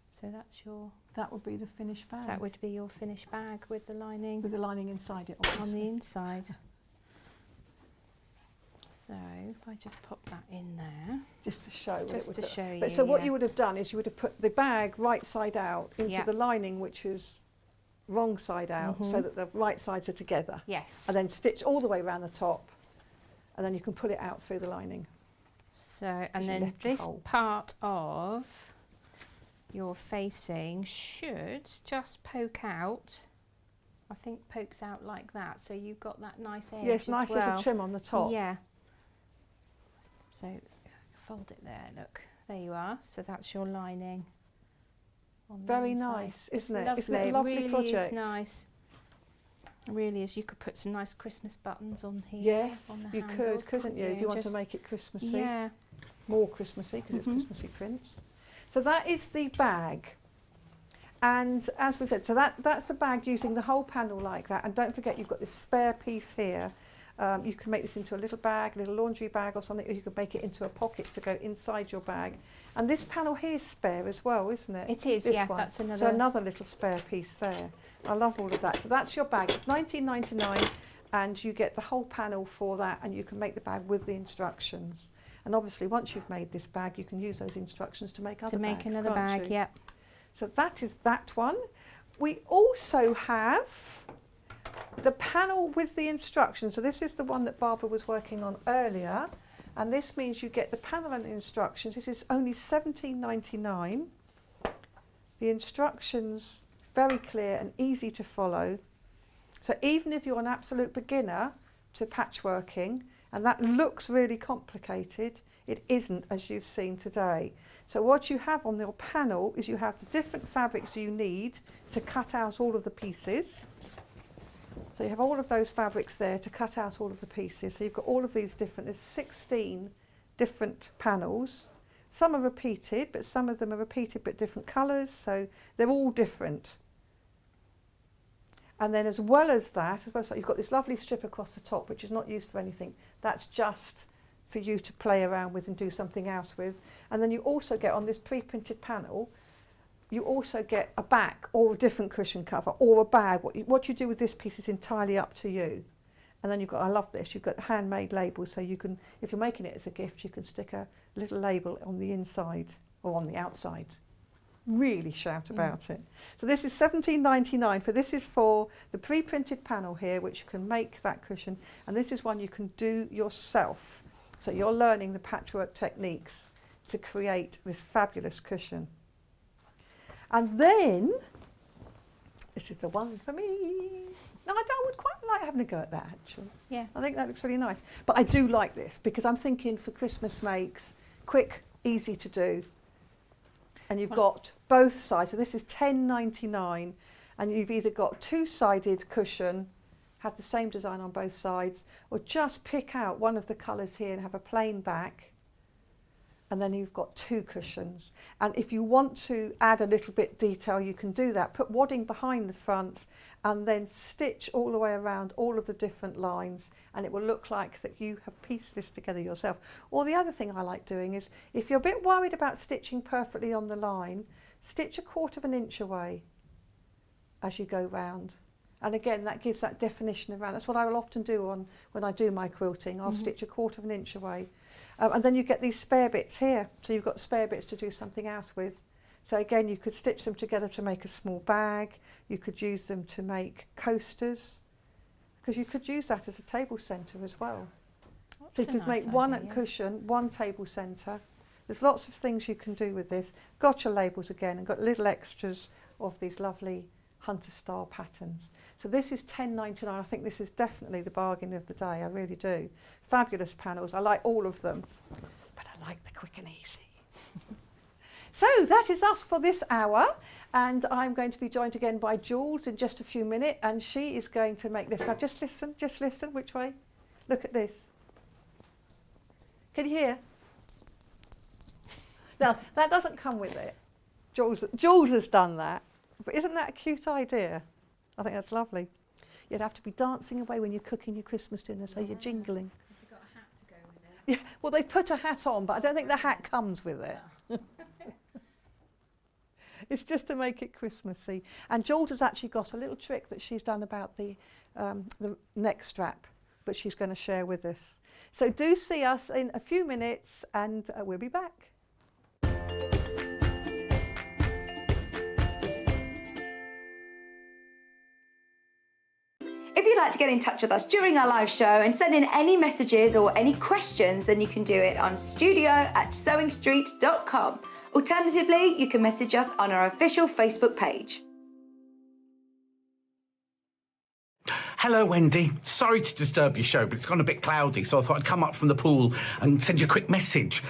So that's your That would be the finished bag. That would be your finished bag with the lining with the lining inside it. on Obviously. the inside. So if I just pop that in there. Just to show. what it Just would to look- show But you, so what yeah. you would have done is you would have put the bag right side out into Yeah. the lining, which is wrong side out, so that the right sides are together. Yes. And then stitch all the way around the top, and then you can pull it out through the lining. So, you and then left your this hole. part of your facing should just poke out. I think pokes out like that, so you've got that nice edge. Yes, as nice well. little trim on the top. Yeah. So if I fold it there, look, there you are. So that's your lining. On the Very inside. nice, It's isn't it? Lovely. Isn't it a lovely really project? Is nice. It really is. You could put some nice Christmas buttons on here. Yes, on the you handles, could, couldn't you? If you want to Just- make it Christmassy, Yeah. more Christmassy because Mhm. it's Christmassy prints. So that is the bag. And as we said, so that's the bag using the whole panel like that. And don't forget, you've got this spare piece here. You can make this into a little bag, a little laundry bag or something, or you could make it into a pocket to go inside your bag. And this panel here is spare as well, isn't it? It is, This yeah, one. that's another. So another little spare piece there. I love all of that. So that's your bag. It's $19.99 and you get the whole panel for that, and you can make the bag with the instructions. And obviously once you've made this bag, you can use those instructions to make other to make bags, another can't bag, you? yep. So that is that one. We also have the panel with the instructions. So this is the one that Barbara was working on earlier. And this means you get the panel and the instructions. This is only $17.99. The instructions, very clear and easy to follow. So even if you're an absolute beginner to patchworking, and that looks really complicated, it isn't, as you've seen today. So what you have on your panel is you have the different fabrics you need to cut out all of the pieces. So you have all of those fabrics there to cut out all of the pieces. So you've got all of these different, there's 16 different panels. Some are repeated, but some of them are repeated but different colours, so they're all different. And then as well as that, you've got this lovely strip across the top, which is not used for anything. That's just for you to play around with and do something else with. And then you also get on this pre-printed panel, you also get a back or a different cushion cover or a bag. What you do with this piece is entirely up to you. And then you've got, I love this, you've got handmade labels, so you can, if you're making it as a gift, you can stick a little label on the inside or on the outside. Really shout about it. So this is $17.99 for, this is for the pre-printed panel here, which you can make that cushion, and this is one you can do yourself. So you're learning the patchwork techniques to create this fabulous cushion. And then, this is the one for me. Now I would quite like having a go at that actually. Yeah. I think that looks really nice. But I do like this because I'm thinking for Christmas makes, quick, easy to do. And you've got both sides. So this is $10.99 and you've either got two-sided cushion, have the same design on both sides, or just pick out one of the colours here and have a plain back. And then you've got two cushions. And if you want to add a little bit detail, you can do that. Put wadding behind the front and then stitch all the way around all of the different lines, and it will look like that you have pieced this together yourself. Or the other thing I like doing is, if you're a bit worried about stitching perfectly on the line, stitch 1/4 inch away as you go round. And again, that gives that definition around. That's what I will often do when I do my quilting. I'll stitch 1/4 inch away. And then you get these spare bits here. So you've got spare bits to do something else with. So again, you could stitch them together to make a small bag. You could use them to make coasters, because you could use that as a table centre as well. So you could make one cushion, one table centre. There's lots of things you can do with this. Got your labels again and got little extras of these lovely hunter style patterns. So this is $10.99. I think this is definitely the bargain of the day. I really do. Fabulous panels. I like all of them, but I like the quick and easy. So that is us for this hour, and I'm going to be joined again by Jules in just a few minutes, and she is going to make this. Now just listen, which way? Look at this. Can you hear? Now that doesn't come with it. Jules has done that, but isn't that a cute idea? I think that's lovely. You'd have to be dancing away when you're cooking your Christmas dinner, so you're jingling. Have you got a hat to go with it? Yeah, well, they put a hat on, but I don't think the hat comes with it. It's just to make it Christmassy. And Jules has actually got a little trick that she's done about the neck strap, but she's going to share with us. So do see us in a few minutes, and we'll be back. If you'd like to get in touch with us during our live show and send in any messages or any questions, then you can do it on studio@sewingstreet.com. Alternatively, you can message us on our official Facebook page. Hello, Wendy. Sorry to disturb your show, but it's gone a bit cloudy, so I thought I'd come up from the pool and send you a quick message.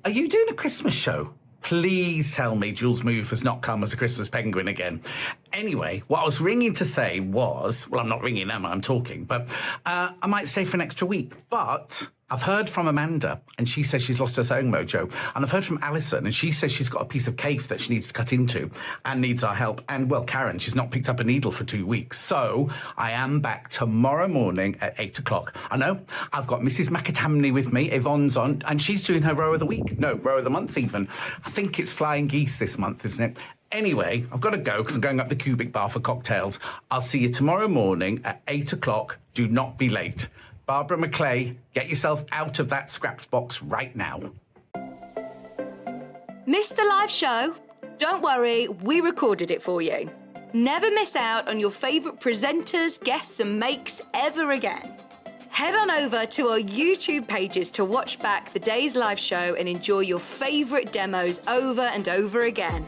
Are you doing a Christmas show? Please tell me Jules Mayouf has not come as a Christmas penguin again. Anyway, what I was ringing to say was, well, I'm not ringing, am I? I'm talking, but I might stay for an extra week. But I've heard from Amanda, and she says she's lost her sewing mojo. And I've heard from Alison, and she says she's got a piece of cake that she needs to cut into and needs our help. And, well, Karen, she's not picked up a needle for 2 weeks. So I am back tomorrow morning at 8 o'clock. I know, I've got Mrs. McAtamney with me, Yvonne's on, and she's doing her row of the week. No, row of the month even. I think it's flying geese this month, isn't it? Anyway, I've got to go because I'm going up the cubic bar for cocktails. I'll see you tomorrow morning at 8 o'clock. Do not be late. Barbara Mclay, get yourself out of that scraps box right now. Missed the live show? Don't worry, we recorded it for you. Never miss out on your favourite presenters, guests and makes ever again. Head on over to our YouTube pages to watch back the day's live show and enjoy your favourite demos over and over again.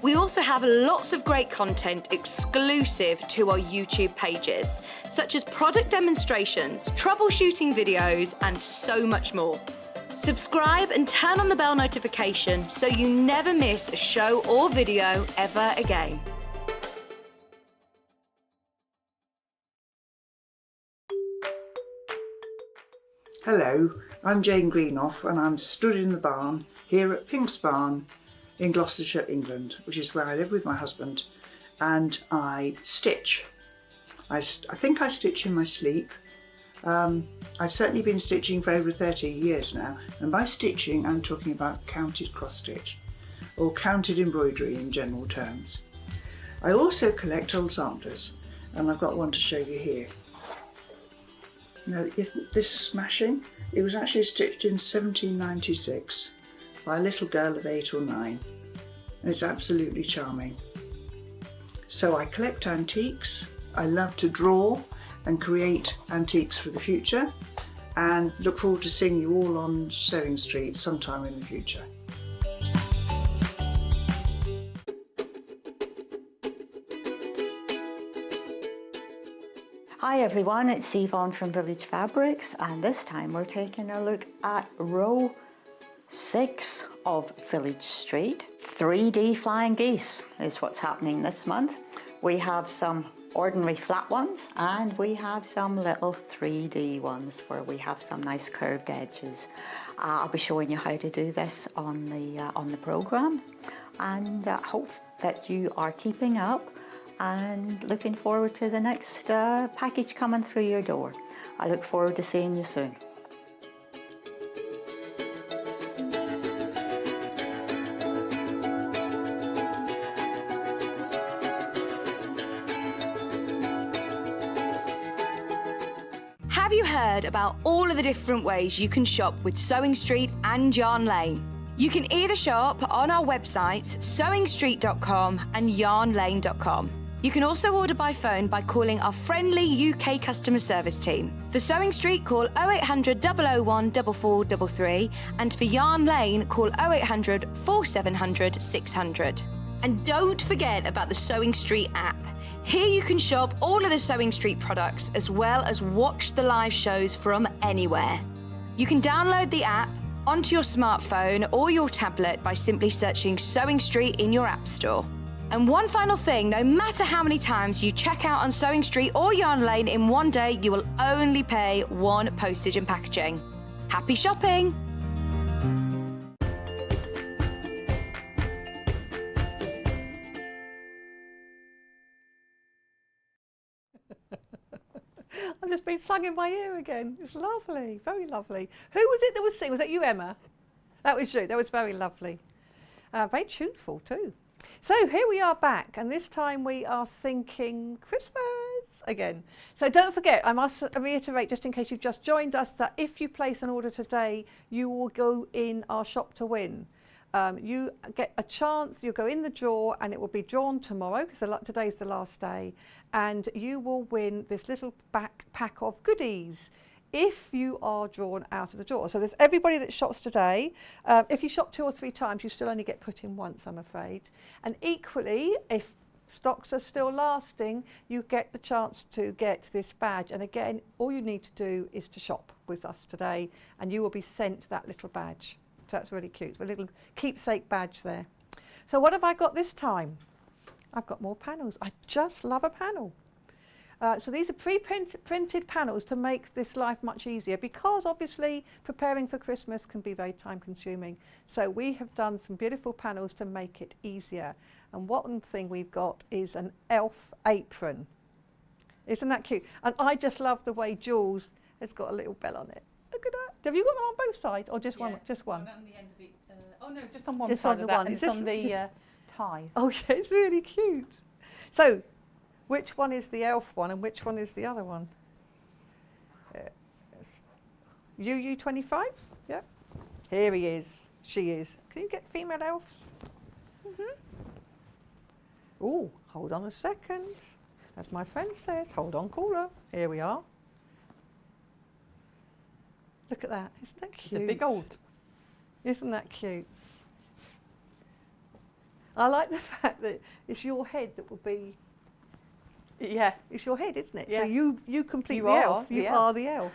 We also have lots of great content exclusive to our YouTube pages, such as product demonstrations, troubleshooting videos, and so much more. Subscribe and turn on the bell notification so you never miss a show or video ever again. Hello, I'm Jane Greenoff and I'm stood in the barn here at Pink's Barn in Gloucestershire, England, which is where I live with my husband, and I stitch. I think I stitch in my sleep. I've certainly been stitching for over 30 years now, and by stitching I'm talking about counted cross stitch or counted embroidery in general terms. I also collect old samplers, and I've got one to show you here. Now, this smashing, it was actually stitched in 1796 by a little girl of 8 or 9, and it's absolutely charming. So I collect antiques, I love to draw and create antiques for the future, and look forward to seeing you all on Sewing Street sometime in the future. Hi everyone, it's Yvonne from Village Fabrics, and this time we're taking a look at row 6 of Village Street. 3D flying geese is what's happening this month. We have some ordinary flat ones and we have some little 3D ones where we have some nice curved edges. I'll be showing you how to do this on the program, and hope that you are keeping up and looking forward to the next package coming through your door. I look forward to seeing you soon. Have you heard about all of the different ways you can shop with Sewing Street and Yarn Lane? You can either shop on our websites, sewingstreet.com and yarnlane.com. You can also order by phone by calling our friendly UK customer service team. For Sewing Street, call 0800 001 4433, and for Yarn Lane, call 0800 4700 600. And don't forget about the Sewing Street app. Here you can shop all of the Sewing Street products as well as watch the live shows from anywhere. You can download the app onto your smartphone or your tablet by simply searching Sewing Street in your app store. And one final thing, no matter how many times you check out on Sewing Street or Yarn Lane in one day, you will only pay one postage and packaging. Happy shopping! I've just been sung in my ear again. It's lovely, very lovely. Who was it that was singing? Was that you, Emma? That was you. That was very lovely. Very tuneful too. So here we are back, and this time we are thinking Christmas again. So don't forget, I must reiterate, just in case you've just joined us, that if you place an order today, you will go in our shop to win. You get a chance, you'll go in the draw, and it will be drawn tomorrow, because today's the last day, and you will win this little pack of goodies if you are drawn out of the draw. So there's everybody that shops today. If you shop 2 or 3 times, you still only get put in once, I'm afraid. And equally, if stocks are still lasting, you get the chance to get this badge. And again, all you need to do is to shop with us today, and you will be sent that little badge. So that's really cute, a little keepsake badge there. So what have I got this time? I've got more panels. I just love a panel. So these are pre-printed panels to make this life much easier, because obviously preparing for Christmas can be very time consuming. So we have done some beautiful panels to make it easier. And one thing we've got is an elf apron. Isn't that cute? And I just love the way Jules has got a little bell on it. Look at that. Have you got them on both sides or just one? Just one. On the end of it. Oh no, just on one It's side on the of that. one. And Is it's this- on the ties. Oh yeah, it's really cute. So, which one is the elf one and which one is the other one? UU25? Yep. Here he is. She is. Can you get female elves? Oh, hold on a second. As my friend says, hold on, caller. Here we are. Look at that. Isn't that cute? It's a big old. Isn't that cute? I like the fact that it's your head that will be. Yes. It's your head, isn't it? Yeah. So you complete You the are elf. the You elf. are the elf.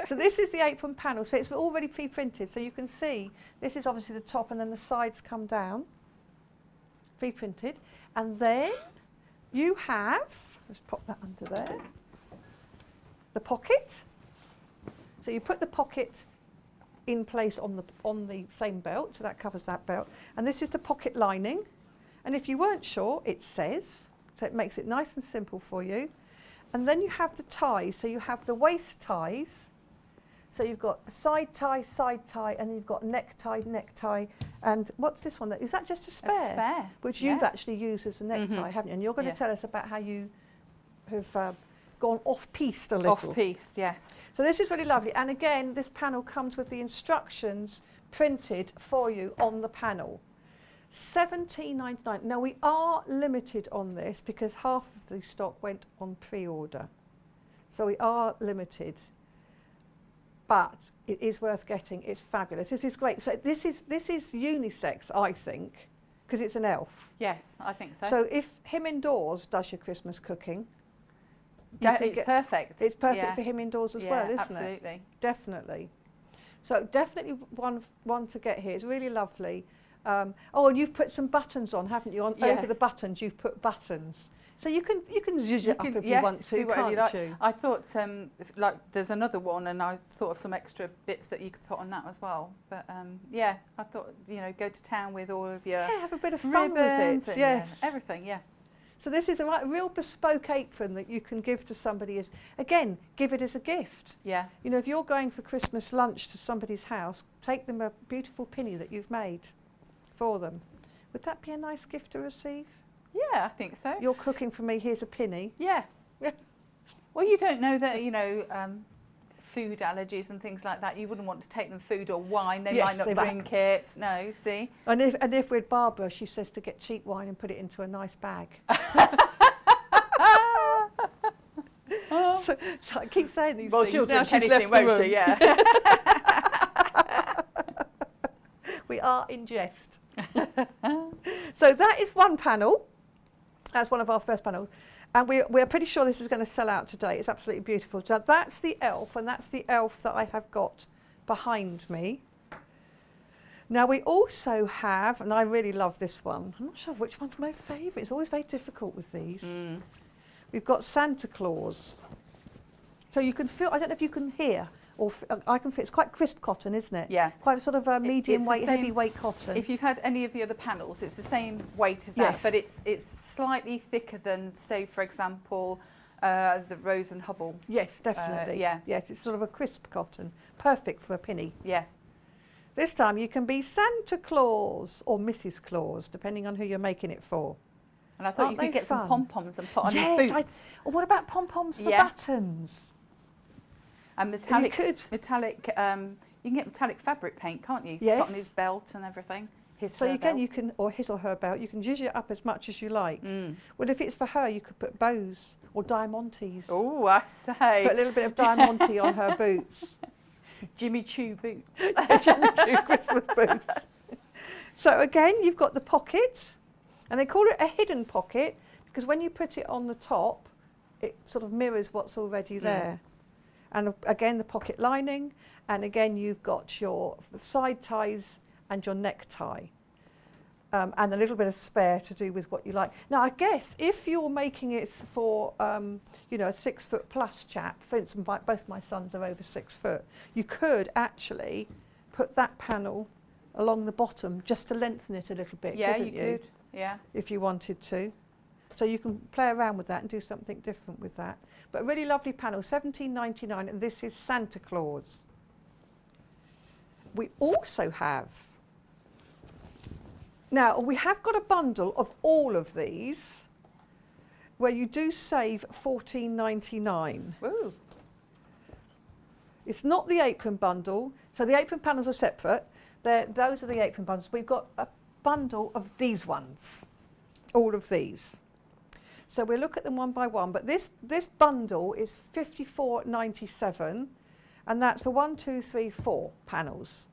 So this is the apron panel. So it's already pre-printed. So you can see this is obviously the top, and then the sides come down. Pre-printed, and then you have. Let's pop that under there. The pocket. So you put the pocket in place on the same belt, so that covers that belt. And this is the pocket lining. And if you weren't sure, it says. So it makes it nice and simple for you. And then you have the ties. So you have the waist ties. So you've got a side tie, and then you've got necktie. And what's this one? Is that just a spare? A spare. Which you've yes. actually used as a necktie, haven't you? And you're going to Yeah. tell us about how you have gone off-piste a little. Off-piste, yes. So this is really lovely. And again, this panel comes with the instructions printed for you on the panel. $17.99. Now we are limited on this because half of the stock went on pre-order. So we are limited. But it is worth getting. It's fabulous. This is great. So this is unisex, I think, because it's an elf. Yes, I think so. So if him indoors does your Christmas cooking, yeah, can it's get- perfect. it's perfect Yeah. for him indoors as Yeah, well, isn't it? absolutely. Definitely. So definitely one to get here. It's really lovely. Oh, and you've put some buttons on, haven't you? Over Yes. the buttons, you've put buttons. So you can zhuzh You it up can- if you yes, want to, do whatever can't you you? like. I thought, like, there's another one, and I thought of some extra bits that you could put on that as well. But yeah, I thought, go to town with all of your Yeah, have a bit of fun ribbons with it. and Yes. everything. Yeah. So this is a real bespoke apron that you can give to somebody again, give it as a gift. Yeah. If you're going for Christmas lunch to somebody's house, take them a beautiful pinny that you've made for them. Would that be a nice gift to receive? Yeah, I think so. You're cooking for me, here's a pinny. Yeah. Yeah. Well, you don't know that, food allergies and things like that. You wouldn't want to take them food or wine. They Yes, might not they might. drink it. No, see? And if with Barbara, she says to get cheap wine and put it into a nice bag. so I keep saying these Well, things. she'll Now drink she's anything, left the won't she? room. Yeah. We are in jest. So that is one panel. That's one of our first panels. And we're pretty sure this is going to sell out today. It's absolutely beautiful. So that's the elf, and that's the elf that I have got behind me. Now we also have, and I really love this one. I'm not sure which one's my favourite. It's always very difficult with these. We've got Santa Claus. So you can feel, I don't know if you can hear, or I can feel, it's quite crisp cotton, isn't it? Yeah. Quite a sort of a medium it's the weight, same- heavyweight cotton. If you've had any of the other panels, it's the same weight of that, Yes. but it's slightly thicker than, say, for example, the Rose and Hubble. Yes, definitely. yeah. Yes, it's sort of a crisp cotton. Perfect for a pinny. Yeah. This time you can be Santa Claus or Mrs. Claus, depending on who you're making it for. And I thought Aren't you could they get some fun? pom-poms and put on his Yes, boots. oh, what about pom-poms for Yeah. buttons? And metallic, could. you can get metallic fabric paint, can't you? Yes. Put on his belt and everything. So her again, belt. you can, or his or her belt, you can zhuzh it up as much as you like. Well, if it's for her, you could put bows or diamantes. Oh, I say. Put a little bit of diamante on her boots. Jimmy Choo boots. Jimmy Choo Christmas boots. So again, you've got the pocket, and they call it a hidden pocket because when you put it on the top, it sort of mirrors what's already there. And again, the pocket lining, and again, you've got your side ties and your necktie, and a little bit of spare to do with what you like. Now, I guess if you're making it for, you know, a 6 foot plus chap, for instance, both my sons are over 6 foot, you could actually put that panel along the bottom just to lengthen it a little bit, Yeah, couldn't you could. Yeah. if you wanted to. So you can play around with that and do something different with that. But a really lovely panel, £17.99, and this is Santa Claus. We also have, now we have got a bundle of all of these where you do save £14.99. Ooh. It's not the apron bundle, so the apron panels are separate. Those are the apron bundles. We've got a bundle of these ones, all of these. So we'll look at them one by one, but this bundle is £54.97, and that's for 1, 2, 3, 4 panels,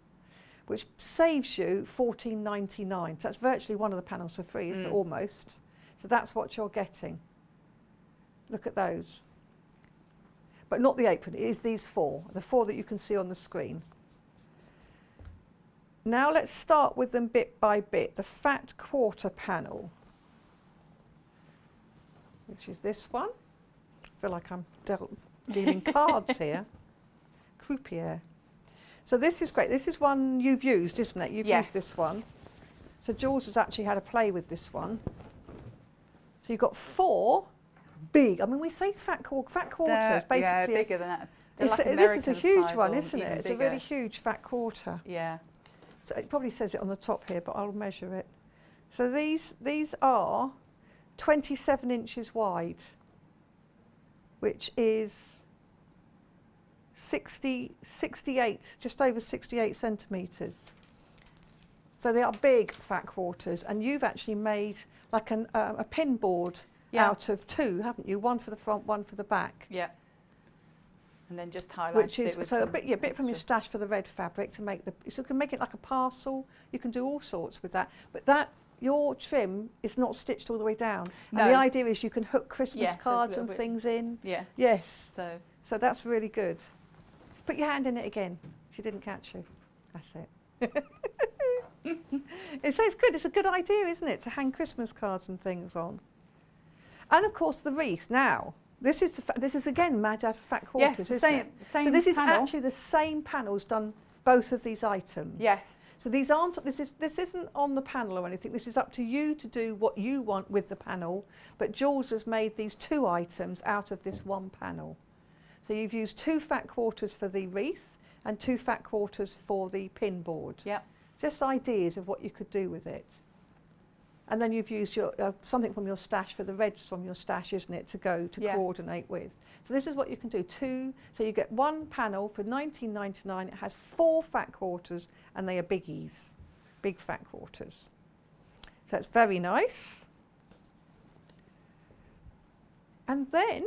which saves you £14.99. So that's virtually one of the panels for free, isn't it? Almost. So that's what you're getting. Look at those. But not the apron, it is these 4, the 4 that you can see on the screen. Now let's start with them bit by bit. The fat quarter panel, which is this one. I feel like I'm dealing cards here. Croupier. So this is great. This is one you've used, isn't it? You've used this one. So Jules has actually had a play with this one. So you've got 4 big. I mean, we say fat quarters, basically. Yeah, bigger than that. They're like This is a American huge size one, or isn't it? even It's bigger. a really huge fat quarter. Yeah. So it probably says it on the top here, but I'll measure it. So these are 27 inches wide, which is 68, just over 68 centimetres. So they are big fat quarters, and you've actually made like a pin board out of 2, haven't you? One for the front, one for the back. Yeah. And then just highlight Which it is with so a some bit from your extra- stash for the red fabric to make so you can make it like a parcel. You can do all sorts with that, but your trim is not stitched all the way down. No. And the idea is you can hook Christmas Yes, there's a cards little and bit- things in. Yeah. Yes. So that's really good. Put your hand in it again. She didn't catch you. That's it. It's good. It's a good idea, isn't it, to hang Christmas cards and things on. And of course the wreath. Now this is again made out of fat quarters, yes, isn't it? same So this is panel. actually the same panels done both of these items. Yes. So these aren't. This isn't on the panel or anything. This is up to you to do what you want with the panel. But Jules has made these 2 items out of this one panel. So you've used 2 fat quarters for the wreath and 2 fat quarters for the pin board. Yeah. Just ideas of what you could do with it. And then you've used your something from your stash for the reds from your stash, isn't it, to coordinate with. So this is what you can do. 2. So you get one panel for £19.99. It has 4 fat quarters, and they are biggies, big fat quarters. So it's very nice. And then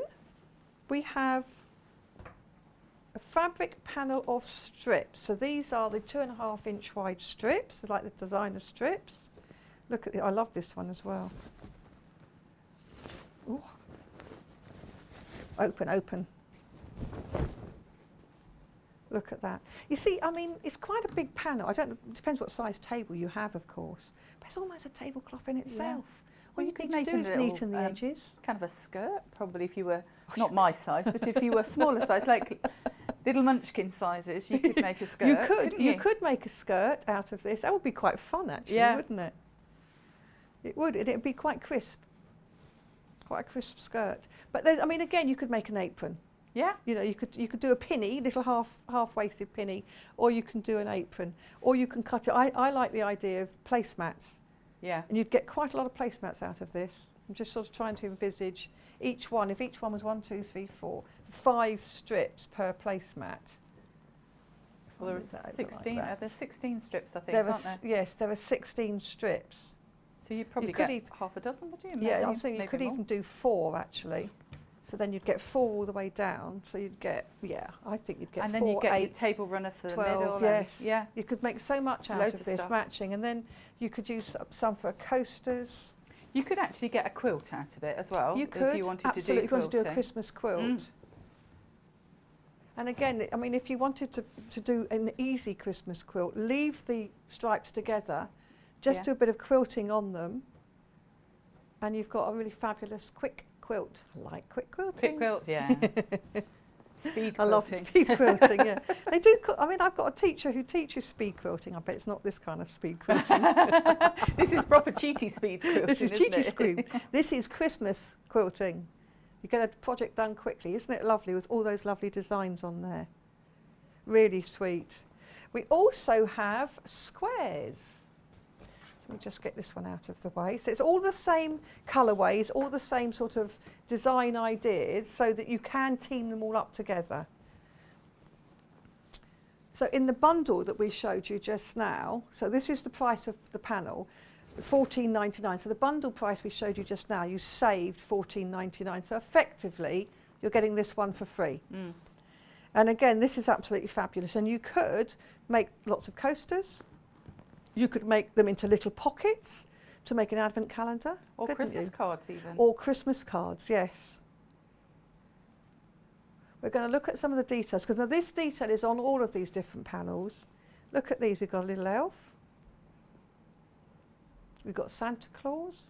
we have a fabric panel of strips. So these are the 2.5 inch wide strips, they're like the designer strips. Look at I love this one as well. Ooh. Open. Look at that. You see, I mean, it's quite a big panel. It depends what size table you have, of course. But it's almost a tablecloth in itself. All you could need to do is a little, neaten the edges. kind of a skirt, probably, if you were not my size, but if you were smaller size, like little munchkin sizes, you could make a skirt. You could make a skirt out of this. That would be quite fun, actually, wouldn't it? It would. It would be quite crisp. Quite a crisp skirt. But I mean, again, you could make an apron. Yeah. You know, you could do a pinny, little half-waisted pinny, or you can do an apron, or you can cut it. I like the idea of placemats. Yeah. And you'd get quite a lot of placemats out of this. I'm just sort of trying to envisage each one. If each one was 1, 2, 3, 4, 5 strips per placemat. Well, there are 16. There's 16 strips, I think, aren't there? Yes, there are 16 strips. So you'd probably could get half a dozen, would you? Yeah, I'm saying you could even do 4 actually. So then you'd get 4 all the way down. So you'd get, I think you'd get 4, and then you get 8, your table runner for 12, the middle. yes. Yeah. You could make so much out Loads of of this stuff. matching, and then you could use some for coasters. You could actually get a quilt out of it as well. You could, if you wanted absolutely, to do if you wanted to do a quilting. Christmas quilt. And again, I mean, if you wanted to do an easy Christmas quilt, leave the stripes together, just do a bit of quilting on them, and you've got a really fabulous quick quilt. I like quick quilting. Quick quilt, yeah. Speed quilting. I love speed quilting, yeah. They do, I mean, I've got a teacher who teaches speed quilting. I bet it's not this kind of speed quilting. This is proper cheaty speed quilting, This is isn't cheaty it? speed. This is Christmas quilting. You get a project done quickly. Isn't it lovely with all those lovely designs on there? Really sweet. We also have squares. Let me just get this one out of the way. So it's all the same colourways, all the same sort of design ideas, so that you can team them all up together. So in the bundle that we showed you just now, so this is the price of the panel, $14.99. So the bundle price we showed you just now, you saved $14.99. So effectively, you're getting this one for free. And again, this is absolutely fabulous. And you could make lots of coasters. You could make them into little pockets to make an advent calendar. Or Christmas cards even. Or Christmas cards, yes. We're going to look at some of the details, because now this detail is on all of these different panels. Look at these. We've got a little elf. We've got Santa Claus.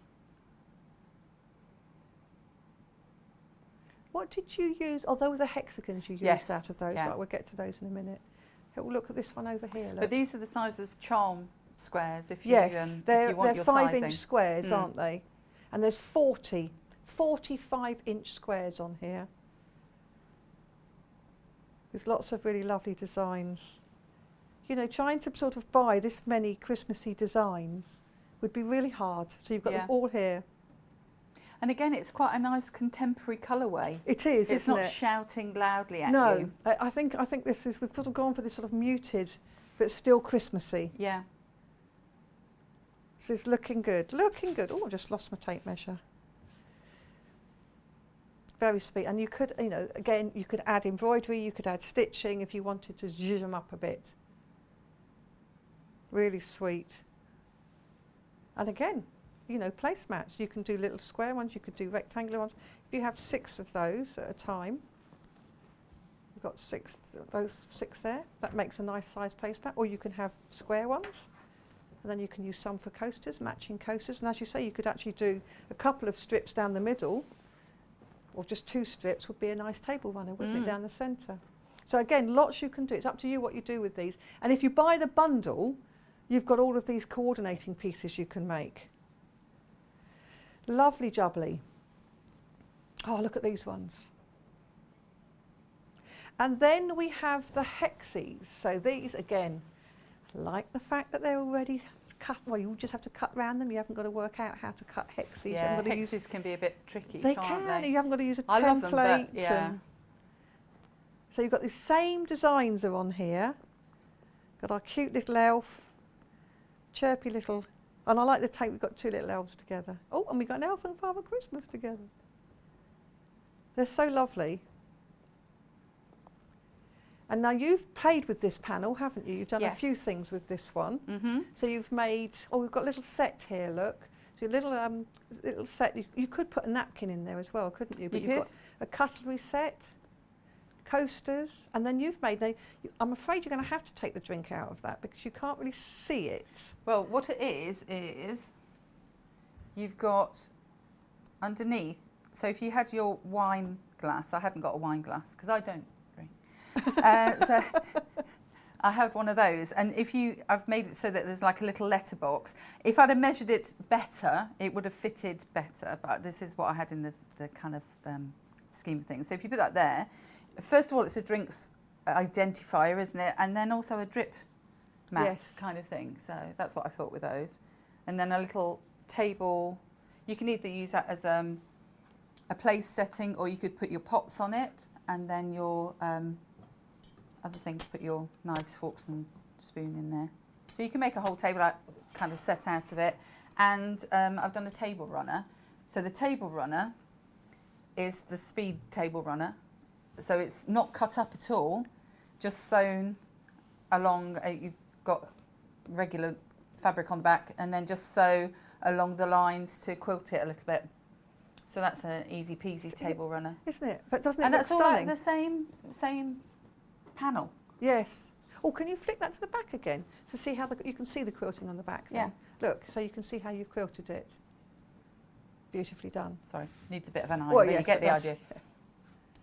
What did you use? Oh, those were the hexagons you used out of those. Yeah. Right, we'll get to those in a minute. We'll look at this one over here. Look. But these are the size of charm squares if you, Yes, if they're you want your 5-inch sizing. squares, aren't they? And there's 45-inch squares on here. There's lots of really lovely designs. You know, trying to sort of buy this many Christmassy designs would be really hard. So you've got them all here. And again, it's quite a nice contemporary colourway. It is, It's isn't not it? shouting loudly at No, you. I think this is, we've sort of gone for this sort of muted, but still Christmassy. Yeah. So it's looking good, looking good. Oh, I just lost my tape measure. Very sweet. And you could, you know, again, you could add embroidery, you could add stitching if you wanted to zhuzh them up a bit. Really sweet. And again, you know, placemats. You can do little square ones, you could do rectangular ones. If you have 6 of those at a time, you've got those 6 there. That makes a nice size placemat. Or you can have square ones. And then you can use some for coasters, matching coasters. And as you say, you could actually do a couple of strips down the middle, or just 2 strips would be a nice table runner, wouldn't it, down the centre. So again, lots you can do. It's up to you what you do with these. And if you buy the bundle, you've got all of these coordinating pieces you can make. Lovely jubbly. Oh, look at these ones. And then we have the hexies. So these, again, like the fact that they're already cut. Well, you just have to cut round them. You haven't got to work out how to cut hexies. Yeah, hexies can be a bit tricky, They can't can. they? You haven't got to use a template. I love them, but So you've got the same designs are on here. Got our cute little elf, chirpy little, and I like the tape. We've got 2 little elves together. Oh, and we've got an elf and Father Christmas together. They're so lovely. And now you've played with this panel, haven't you? You've done a few things with this one. So you've made, we've got a little set here, look. So a little set, you could put a napkin in there as well, couldn't you? But you've got a cutlery set, coasters, and then you've made, I'm afraid you're going to have to take the drink out of that because you can't really see it. Well, what it is you've got underneath, so if you had your wine glass, I haven't got a wine glass because I don't drink. So I have one of those, and I've made it so that there's like a little letterbox. If I'd have measured it better, it would have fitted better, but this is what I had in the kind of scheme of things. So if you put that there, first of all, it's a drinks identifier, isn't it? And then also a drip mat Yes. kind of thing. So that's what I thought with those. And then a little table. You can either use that as a place setting, or you could put your pots on it, and then your other things, put your knives, forks and spoon in there. So you can make a whole table out, kind of set out of it. And I've done a table runner. So the table runner is the speed table runner. So it's not cut up at all, just sewn along. You've got regular fabric on the back, and then just sew along the lines to quilt it a little bit. So that's an easy peasy table runner, Isn't it? But doesn't it and look that's all stunning? like the same panel. Yes. Oh, can you flick that to the back again to see how you can see the quilting on the back? Then. Yeah. Look, so you can see how you've quilted it. Beautifully done. Sorry, needs a bit of an eye, Well, but yes, you get the that's- idea.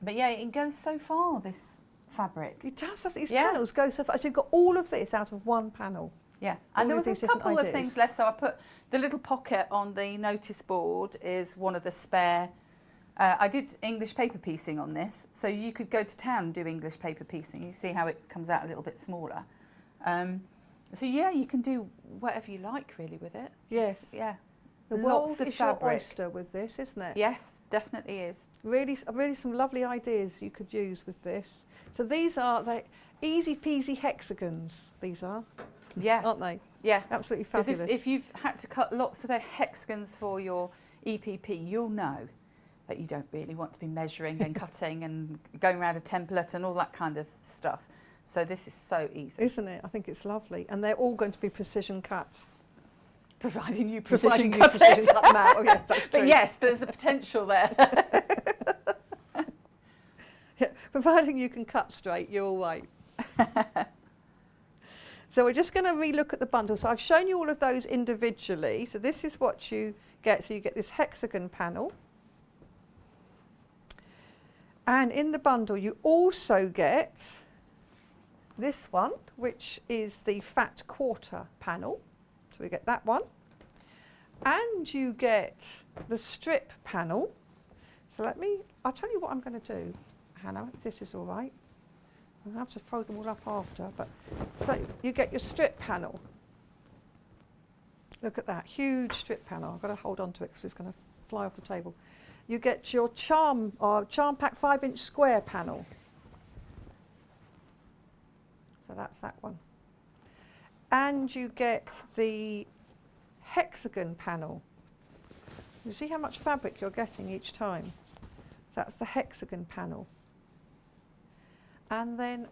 But yeah, it goes so far, this fabric. It does. These Yeah. panels go so far. So you've got all of this out of one panel. Yeah, All and there of was a these different couple of ideas. things left. So I put the little pocket on the notice board is one of the spare. I did English paper piecing on this, so you could go to town and do English paper piecing. You see how it comes out a little bit smaller. So yeah, you can do whatever you like really with it. Yes. Yeah. The Lots world of is your fabric. oyster with this, isn't it? Yes, definitely is. Really some lovely ideas you could use with this. So these are like easy peasy hexagons. These are, Yeah. aren't they? Yeah. Absolutely 'Cause fabulous. if you've had to cut lots of hexagons for your EPP, you'll know that you don't really want to be measuring and cutting and going around a template and all that kind of stuff. So this is so easy. Isn't it? I think it's lovely. And they're all going to be precision cut. Providing you Providing precision you cut precision it. cut them out. Oh, yes, that's true. But yes, there's a potential there. Yeah, providing you can cut straight, you're all right. So we're just going to relook at the bundle. So I've shown you all of those individually. So this is what you get. So you get this hexagon panel. And in the bundle you also get this one, which is the fat quarter panel. So we get that one. And you get the strip panel. So I'll tell you what I'm going to do, Hannah, if this is all right. I'll have to throw them all up after, but so you get your strip panel. Look at that, huge strip panel. I've got to hold on to it because it's going to fly off the table. You get your charm pack 5-inch square panel. So that's that one. And you get the hexagon panel. You see how much fabric you're getting each time. That's the hexagon panel. And then,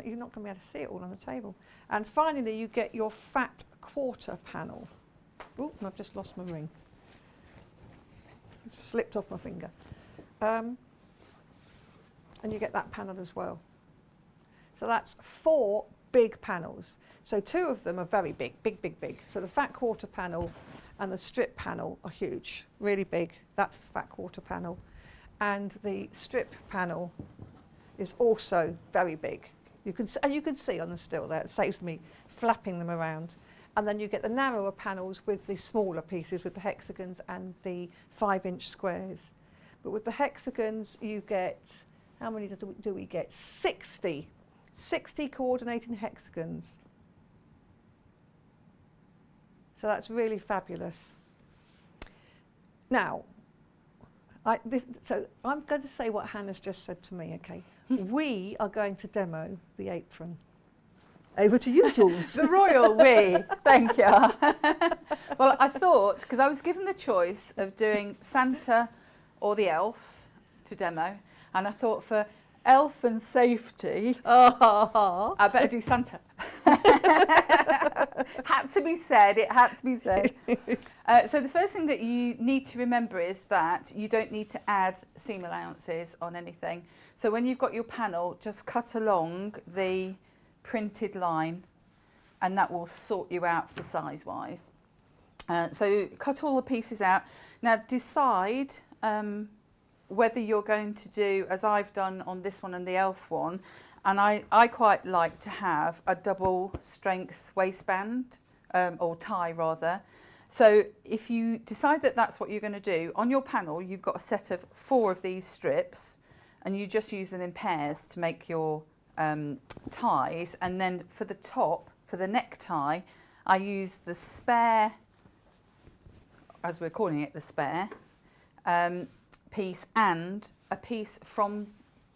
you're not going to be able to see it all on the table. And finally, you get your fat quarter panel. Oh, I've just lost my ring. It slipped off my finger. And you get that panel as well. So that's 4 big panels. So 2 of them are very big, big. So the fat quarter panel and the strip panel are huge, really big. That's the fat quarter panel. And the strip panel is also very big. You can see on the still there, it saves me flapping them around. And then you get the narrower panels with the smaller pieces, with the hexagons and the 5-inch squares. But with the hexagons, you get, how many do we get? 60 coordinating hexagons. So that's really fabulous. Now, so I'm going to say what Hannah's just said to me, okay? We are going to demo the apron. Over to you, Jules. The royal we. Thank you. Well, I thought, because I was given the choice of doing Santa or the elf to demo, and I thought for elf and safety, I better do Santa. Had to be said, it had to be said. So the first thing that you need to remember is that you don't need to add seam allowances on anything. So when you've got your panel, just cut along the printed line and that will sort you out for size wise. So cut all the pieces out. Now decide whether you're going to do, as I've done on this one and the elf one, and I quite like to have a double strength waistband, or tie rather. So if you decide that that's what you're going to do, on your panel you've got a set of 4 of these strips, and you just use them in pairs to make your ties. And then for the top, for the necktie, I use the spare, as we're calling it, the spare piece, and a piece from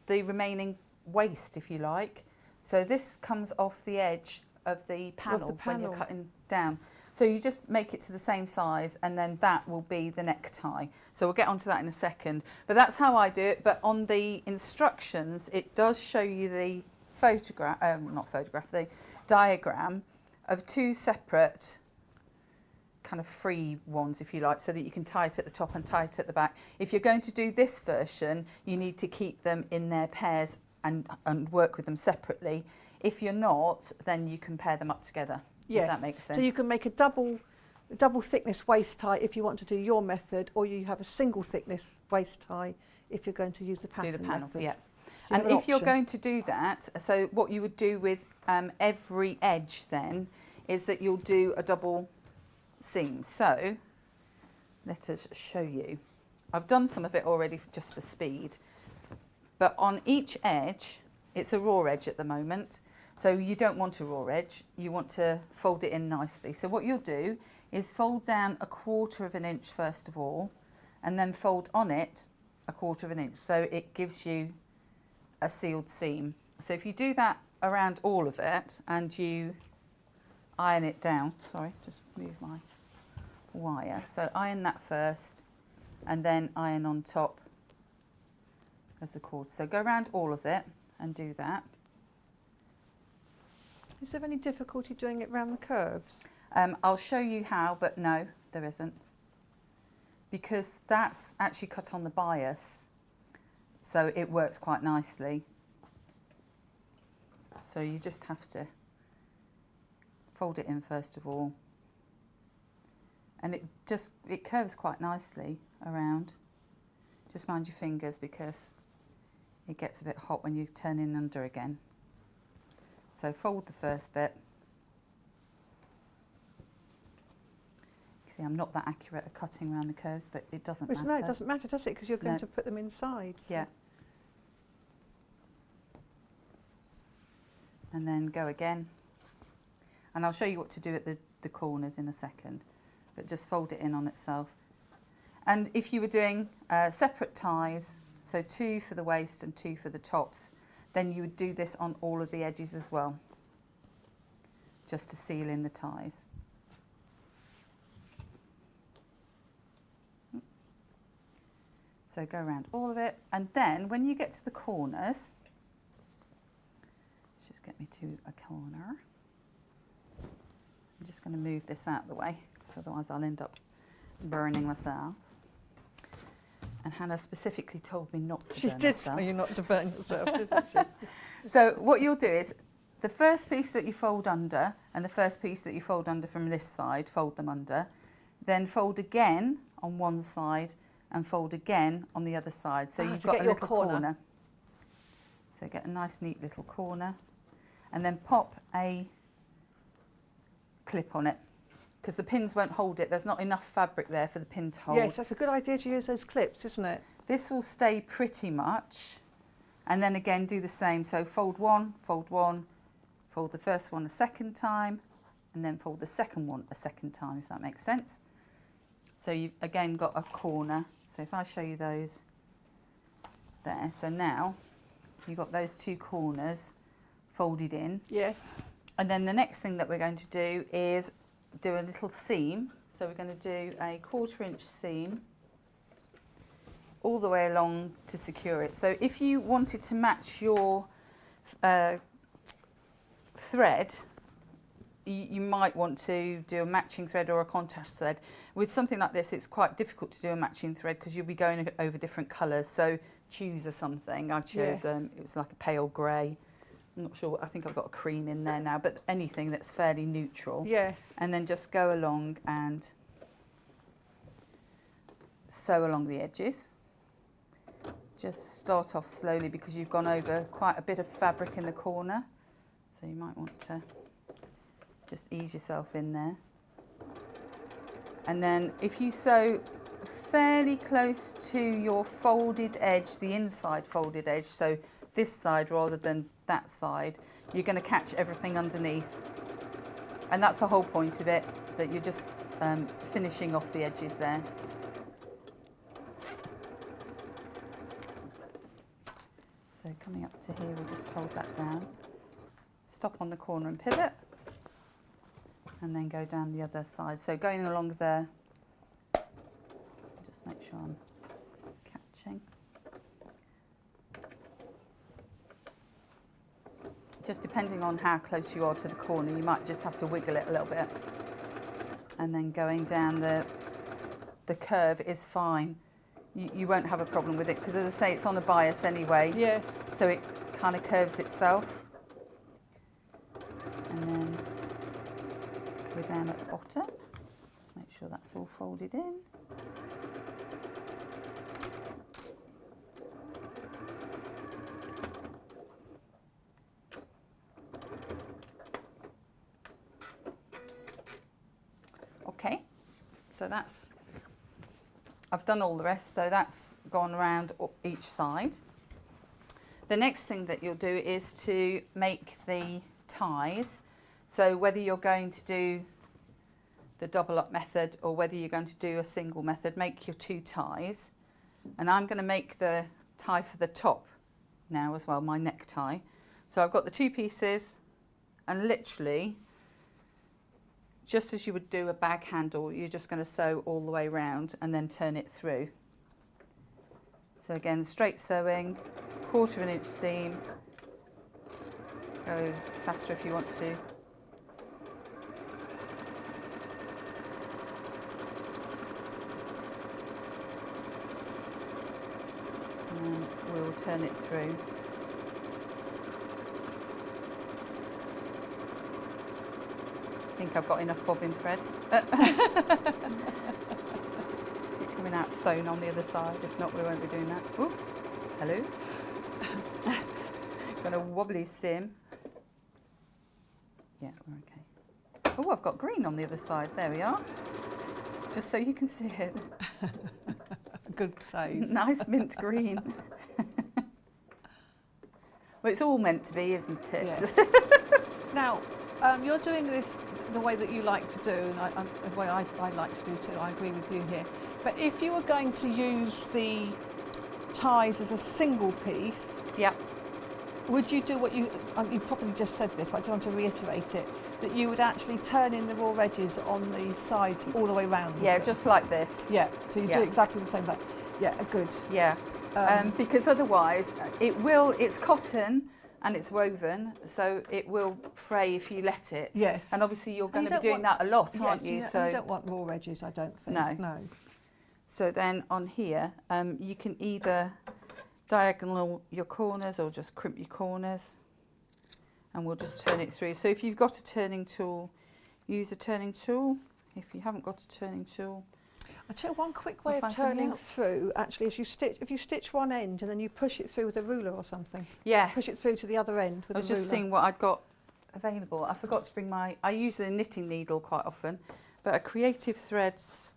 the remaining waist, if you like. So this comes off the edge of the panel when you're cutting down. So you just make it to the same size, and then that will be the necktie. So we'll get onto that in a second. But that's how I do it. But on the instructions, it does show you the the diagram of two separate kind of free ones, if you like, so that you can tie it at the top and tie it at the back. If you're going to do this version, you need to keep them in their pairs and work with them separately. If you're not, then you can pair them up together. Yes. If that makes sense. So you can make a double thickness waist tie if you want to do your method, or you have a single thickness waist tie if you're going to use the pattern method. Yeah. And if you're going to do that, so what you would do with every edge then is that you'll do a double seam. So let us show you. I've done some of it already just for speed, but on each edge, it's a raw edge at the moment. So you don't want a raw edge, you want to fold it in nicely. So what you'll do is fold down 1/4 of an inch first of all, and then fold on it 1/4 of an inch. So it gives you a sealed seam. So if you do that around all of it and you iron it down, sorry, just move my wire. So iron that first and then iron on top as a cord. So go around all of it and do that. Is there any difficulty doing it round the curves? I'll show you how, but no, there isn't. Because that's actually cut on the bias, so it works quite nicely. So you just have to fold it in first of all. And it curves quite nicely around. Just mind your fingers because it gets a bit hot when you turn in under again. So fold the first bit. See, I'm not that accurate at cutting around the curves, but it doesn't matter. No, it doesn't matter, does it? Because you're going to put them inside. So. Yeah. And then go again. And I'll show you what to do at the corners in a second, but just fold it in on itself. And if you were doing separate ties, so 2 for the waist and 2 for the tops, then you would do this on all of the edges as well, just to seal in the ties. So go around all of it, and then when you get to the corners, let's just get me to a corner. I'm just going to move this out of the way, because otherwise I'll end up burning myself. And Hannah specifically told me not to burn herself. She did tell you not to burn yourself, didn't she? So what you'll do is, the first piece that you fold under, and the first piece that you fold under from this side, fold them under. Then fold again on one side, and fold again on the other side. So you've got a little corner. So get a nice neat little corner, and then pop a clip on it, because the pins won't hold it. There's not enough fabric there for the pin to hold. Yes, that's a good idea to use those clips, isn't it? This will stay pretty much, and then again do the same. So fold one, fold the first one a second time, and then fold the second one a second time, if that makes sense. So you've again got a corner. So if I show you those there, so now you've got those 2 corners folded in. Yes. And then the next thing that we're going to do is do a little seam. So we're going to do a 1/4 inch seam all the way along to secure it. So if you wanted to match your thread, you might want to do a matching thread or a contrast thread. With something like this, it's quite difficult to do a matching thread because you'll be going over different colours. So choose something. I chose, it was like a pale grey. I'm not sure, I think I've got a cream in there now, but anything that's fairly neutral. Yes. And then just go along and sew along the edges. Just start off slowly because you've gone over quite a bit of fabric in the corner. So you might want to just ease yourself in there. And then if you sew fairly close to your folded edge, the inside folded edge, so this side rather than that side, you're going to catch everything underneath. And that's the whole point of it, that you're just finishing off the edges there. So coming up to here, we'll just hold that down. Stop on the corner and pivot. And then go down the other side. So going along there, just make sure I'm catching. Just depending on how close you are to the corner, you might just have to wiggle it a little bit. And then going down the curve is fine. You won't have a problem with it because, as I say, it's on a bias anyway. Yes. So it kind of curves itself. And then we're down at the bottom. Just make sure that's all folded in. Okay, so that's, I've done all the rest, so that's gone around each side. The next thing that you'll do is to make the ties. So whether you're going to do the double up method or whether you're going to do a single method, make your 2 ties. And I'm going to make the tie for the top now as well, my necktie. So I've got the 2 pieces, and literally, just as you would do a bag handle, you're just going to sew all the way around and then turn it through. So again, straight sewing, 1/4 inch seam. Go faster if you want to. And then we'll turn it through. I think I've got enough bobbin thread. Is it coming out sewn on the other side? If not, we won't be doing that. Oops. Hello. Got a wobbly seam. Yeah, we're okay. Oh, I've got green on the other side. There we are. Just so you can see it. Good save. Nice mint green. Well, it's all meant to be, isn't it? Yes. Now, you're doing this the way that you like to do, and the way I like to do too. I agree with you here. But if you were going to use the ties as a single piece, Yep. would you do what you probably just said this, but I just want to reiterate it, that you would actually turn in the raw edges on the sides all the way round? Yeah, just like this. Yeah, so you do exactly the same thing. Yeah, good. Yeah, because otherwise it's cotton and it's woven, so it will fray if you let it. Yes. And obviously you're going to be doing that a lot, aren't you? So you don't want raw edges, I don't think. No. So then on here, you can either diagonal your corners or just crimp your corners, and we'll just turn it through. So if you've got a turning tool, use a turning tool. If you haven't got a turning tool, I'll tell you one quick way of turning through, actually, is if you stitch one end and then you push it through with a ruler or something. Yeah. Push it through to the other end with a ruler. I was just seeing what I'd got available. I forgot to bring I use a knitting needle quite often, but a Creative Threads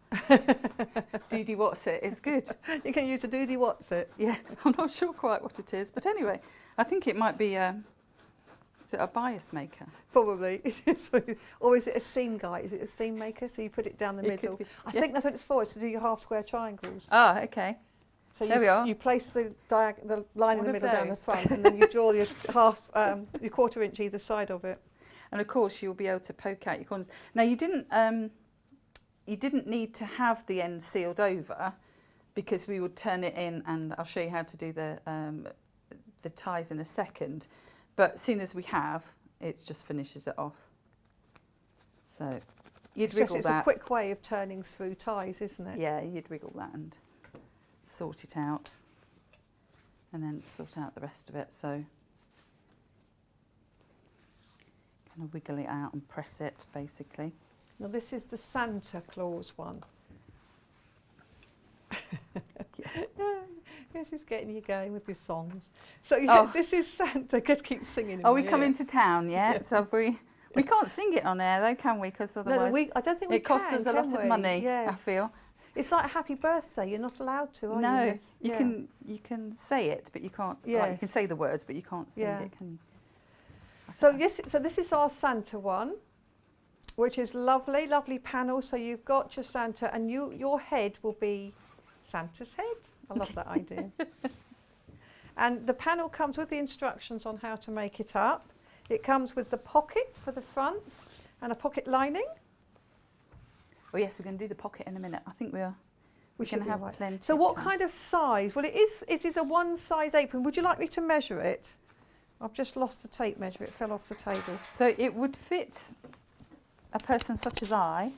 Doody What's It is good. You can use a Doody What's It. Yeah, I'm not sure quite what it is, but anyway, I think it might be is it a bias maker? Probably. Or is it a seam guide? Is it a seam maker? So you put it down the middle. I think that's what it's for, is to do your half square triangles. Ah, okay. So there we are. You place the line in the middle down the front, and then you draw your your 1/4 inch either side of it. And of course you'll be able to poke out your corners. Now you didn't need to have the end sealed over, because we would turn it in, and I'll show you how to do the ties in a second. But as soon as we have, it just finishes it off. So you'd wriggle It's that. a quick way of turning through ties, isn't it? Yeah, you'd wriggle that and sort it out, and then sort out the rest of it. So kind of wiggle it out and press it, basically. Now this is the Santa Claus one. This is getting you going with your songs. So yes, this is Santa. Just keep singing. Are we coming to town yet? So we can't sing it on air though, can we? Because otherwise I don't think we it costs us a lot of money. Yes. I feel. It's like a happy birthday. You're not allowed to, are you? No, Liz? you can say it, but you can't. Yeah. Like, you can say the words, but you can't sing Yeah. it, can you? So yes, so this is our Santa one, which is lovely, lovely panel. So you've got your Santa, and your head will be Santa's head. I love that idea. And the panel comes with the instructions on how to make it up. It comes with the pocket for the front and a pocket lining. Oh yes, we're going to do the pocket in a minute. I think we should can be have all right. plenty. So of what time. kind of size? Well, it is a one size apron. Would you like me to measure it? I've just lost the tape measure. It fell off the table. So it would fit a person such as I.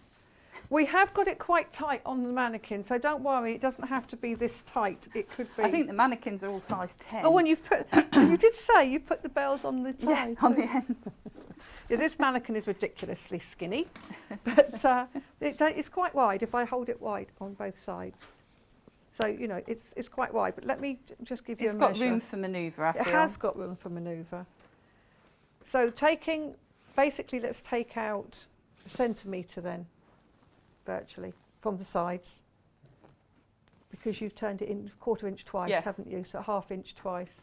We have got it quite tight on the mannequin, so don't worry. It doesn't have to be this tight. It could be. I think the mannequins are all size 10. Oh, and you've put. You did say you put the bells on the tie. yeah, on the end. Yeah, this mannequin is ridiculously skinny, but it's quite wide. If I hold it wide on both sides, so you know it's quite wide. But let me just give you It's a got measure. room for manoeuvre, I feel. It has got room for manoeuvre. So basically, let's take out a centimetre then, virtually, from the sides. Because you've turned it in 1/4 inch twice, Yes. haven't you? So 1/2 inch twice.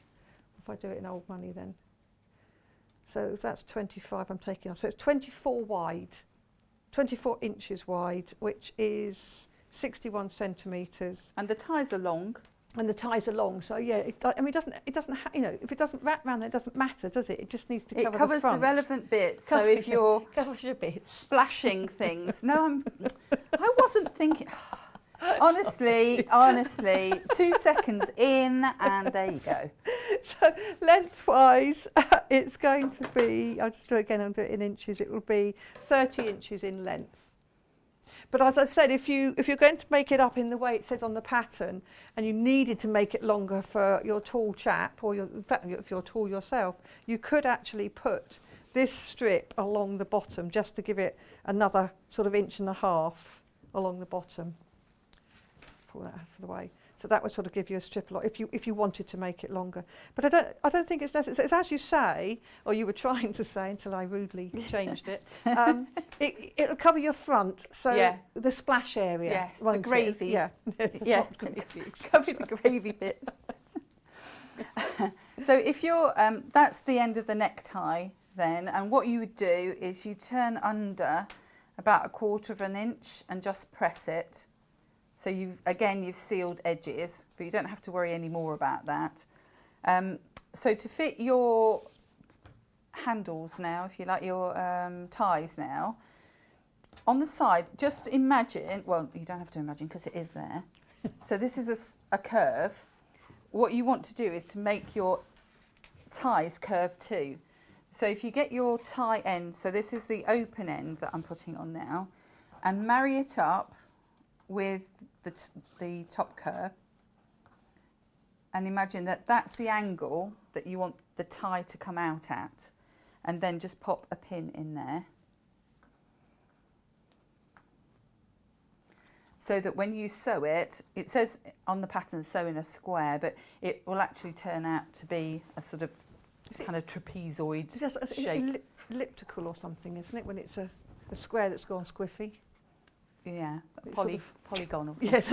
If I do it in old money then. So if that's 25, I'm taking off. So it's 24 wide, 24 inches wide, which is 61 centimetres. And the ties are long. And the ties are long, so yeah. It doesn't. You know, if it doesn't wrap round, it doesn't matter, does it? It just needs to cover It covers the front. relevant bits. So if you're covers your bits. splashing things, I wasn't thinking. Honestly, 2 seconds in, and there you go. So lengthwise, it's going to be. I'll just do it again. I'll do it in inches. It will be 30 inches in length. But as I said, if you're going to make it up in the way it says on the pattern, and you needed to make it longer for your tall chap, or in fact, if you're tall yourself, you could actually put this strip along the bottom just to give it another sort of 1.5 inches along the bottom. Pull that out of the way. So that would sort of give you a strip along if you wanted to make it longer. But I don't think it's necessary. It's as you say, or you were trying to say until I rudely changed it. It'll cover your front, so Yeah. the splash area. Yes, the won't it? gravy. Yeah, Yeah, Not gravy. cover the gravy bits. So if you're, that's the end of the necktie then, and what you would do is you turn under about 1/4 inch and just press it. So you've sealed edges, but you don't have to worry any more about that. So to fit your handles now, if you like, your ties now, on the side, just imagine, well, you don't have to imagine because it is there. So this is a curve. What you want to do is to make your ties curve too. So if you get your tie end, so this is the open end that I'm putting on now, and marry it up with the top curve, and imagine that that's the angle that you want the tie to come out at, and then just pop a pin in there so that when you sew it, it says on the pattern sew in a square, but it will actually turn out to be a sort of kind of trapezoid shape. Elliptical or something, isn't it? When it's a square that's gone squiffy. Yeah, It's sort of- polygonal. Yes.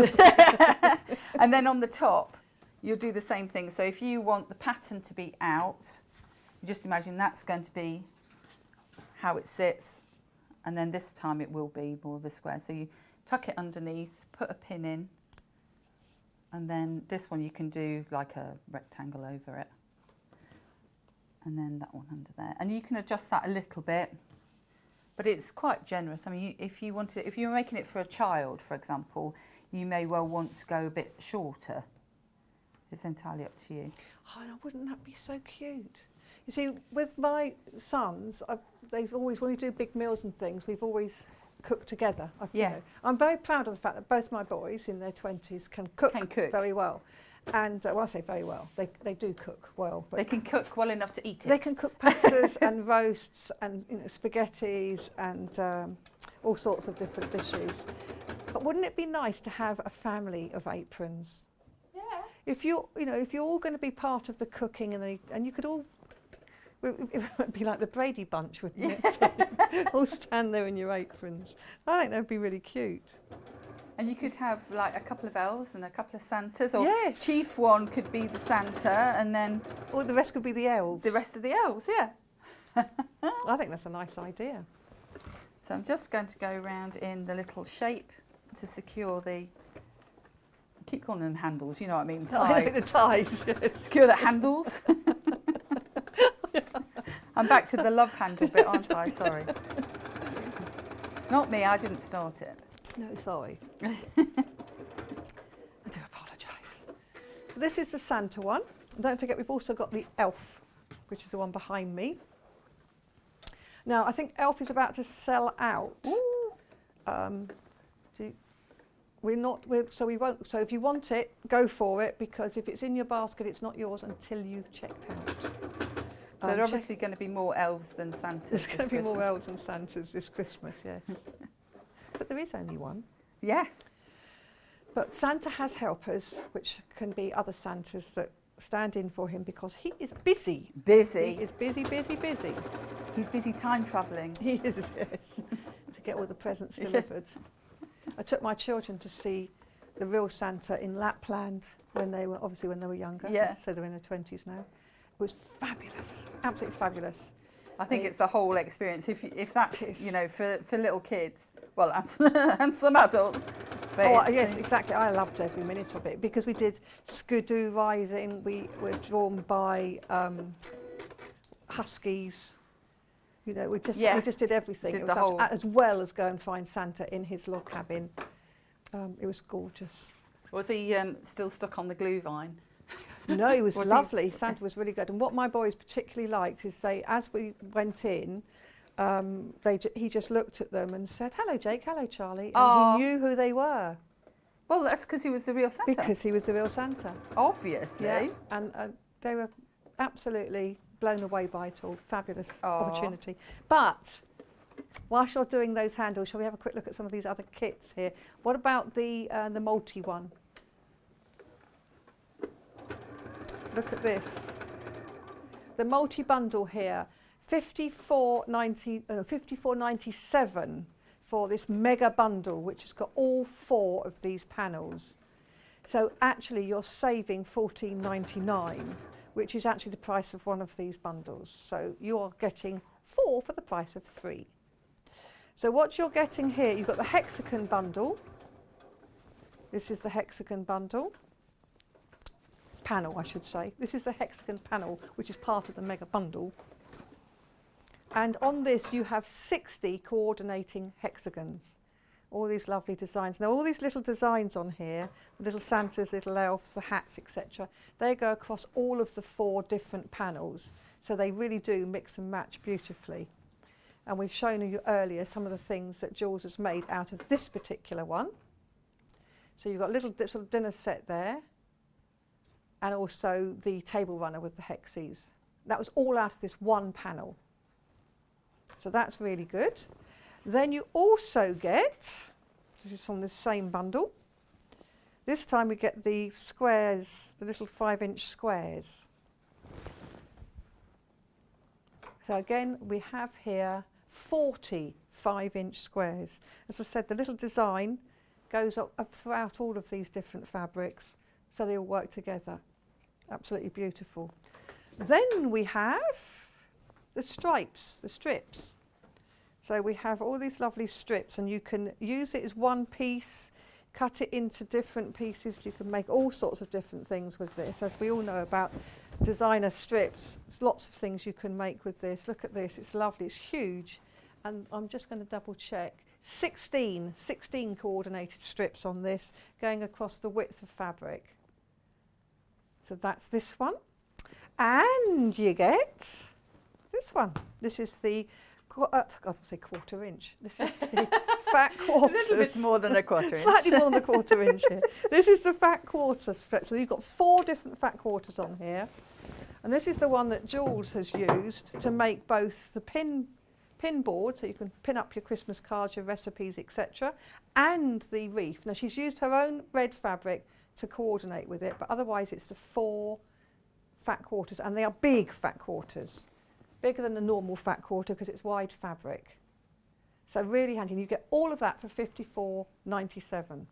And then on the top, you'll do the same thing. So if you want the pattern to be out, you just imagine that's going to be how it sits. And then this time it will be more of a square. So you tuck it underneath, put a pin in, and then this one you can do like a rectangle over it. And then that one under there. And you can adjust that a little bit. But it's quite generous. I mean, if you were making it for a child, for example, you may well want to go a bit shorter. It's entirely up to you. Oh, no, wouldn't that be so cute? You see, with my sons, they've always, when we do big meals and things, we've always cooked together. Yeah. I'm very proud of the fact that both my boys in their 20s can cook very well. And well, I say very well, they do cook well. But They can cook well enough to eat it. they can cook pastas and roasts and spaghettis and all sorts of different dishes. But wouldn't it be nice to have a family of aprons? Yeah. If you're all going to be part of the cooking and you could all, it would be like the Brady Bunch, wouldn't it? All stand there in your aprons. I think that'd be really cute. And you could have like a couple of elves and a couple of Santas, or Yes. chief one could be the Santa, and then Or the rest could be the elves. the rest of the elves, yeah. I think that's a nice idea. So I'm just going to go around in the little shape to secure the, I keep calling them handles, you know what I mean, tie. The ties, yes. Secure the handles. I'm back to the love handle bit, aren't I? Sorry. It's not me, I didn't start it. No, sorry. I do apologise. So this is the Santa one. And don't forget, we've also got the elf, which is the one behind me. Now, I think elf is about to sell out. So we won't. So if you want it, go for it, because if it's in your basket, it's not yours until you've checked out. So there are obviously going to be more elves than Santas. There's going to be more Christmas. elves than Santas this Christmas, yes. But there is only one. Yes. But Santa has helpers, which can be other Santas that stand in for him because he is busy. Busy. He is busy, busy, busy. He's busy time travelling. He is, yes, to get all the presents delivered. I took my children to see the real Santa in Lapland when they were younger. Yeah. So they're in their 20s now. It was fabulous, absolutely fabulous. I think it's the whole experience. If that's, It is. you know, for little kids, well, and some adults. But Oh, it's, yes, exactly. I loved every minute of it because we did skidoo riding. We were drawn by huskies. You know, we just did everything. Did It the was whole- as well as go and find Santa in his log cabin. It was gorgeous. Was he still stuck on the glue vine? No, it was Was he- lovely. Santa was really good. And what my boys particularly liked is as we went in, he just looked at them and said, "Hello, Jake. Hello, Charlie." And Aw. he knew who they were Well, that's because he was the real Santa. because he was the real Santa. Obviously. Yeah, and they were absolutely blown away by it all. Fabulous Aw. opportunity. But whilst you're doing those handles, shall we have a quick look at some of these other kits here? What about the multi one? Look at this. The multi bundle here, $54.97 for this mega bundle, which has got all 4 of these panels. So actually, you're saving $14.99, which is actually the price of one of these bundles. So you're getting 4 for the price of 3. So what you're getting here, you've got the hexagon bundle. This is the hexagon bundle. Panel, I should say. This is the hexagon panel, which is part of the mega bundle. And on this, you have 60 coordinating hexagons. All these lovely designs. Now, all these little designs on here, the little Santas, little elves, the hats, etc., they go across all of the 4 different panels. So they really do mix and match beautifully. And we've shown you earlier some of the things that Jules has made out of this particular one. So you've got a little sort of dinner set there, and also the table runner with the hexes. That was all out of this one panel. So that's really good. Then you also get, this is on the same bundle, this time we get the squares, the little 5-inch squares. So again, we have here 40 5-inch squares. As I said, the little design goes up throughout all of these different fabrics, so they all work together. Absolutely beautiful. Then we have the stripes, the strips. So we have all these lovely strips, and you can use it as one piece, cut it into different pieces. You can make all sorts of different things with this. As we all know about designer strips, there's lots of things you can make with this. Look at this, it's lovely, it's huge. And I'm just going to double check. 16 coordinated strips on this, going across the width of fabric. So that's this one. And you get this one. This is the, I would say quarter-inch. This is the fat quarters. A little bit more than a quarter-inch. Slightly more than a quarter-inch here. This is the fat quarter strip. So you've got 4 different fat quarters on here. And this is the one that Jules has used to make both the pin board, so you can pin up your Christmas cards, your recipes, etc., and the wreath. Now, she's used her own red fabric to coordinate with it, but otherwise it's the 4 fat quarters, and they are big fat quarters, bigger than the normal fat quarter because it's wide fabric. So really handy, and you get all of that for $54.97.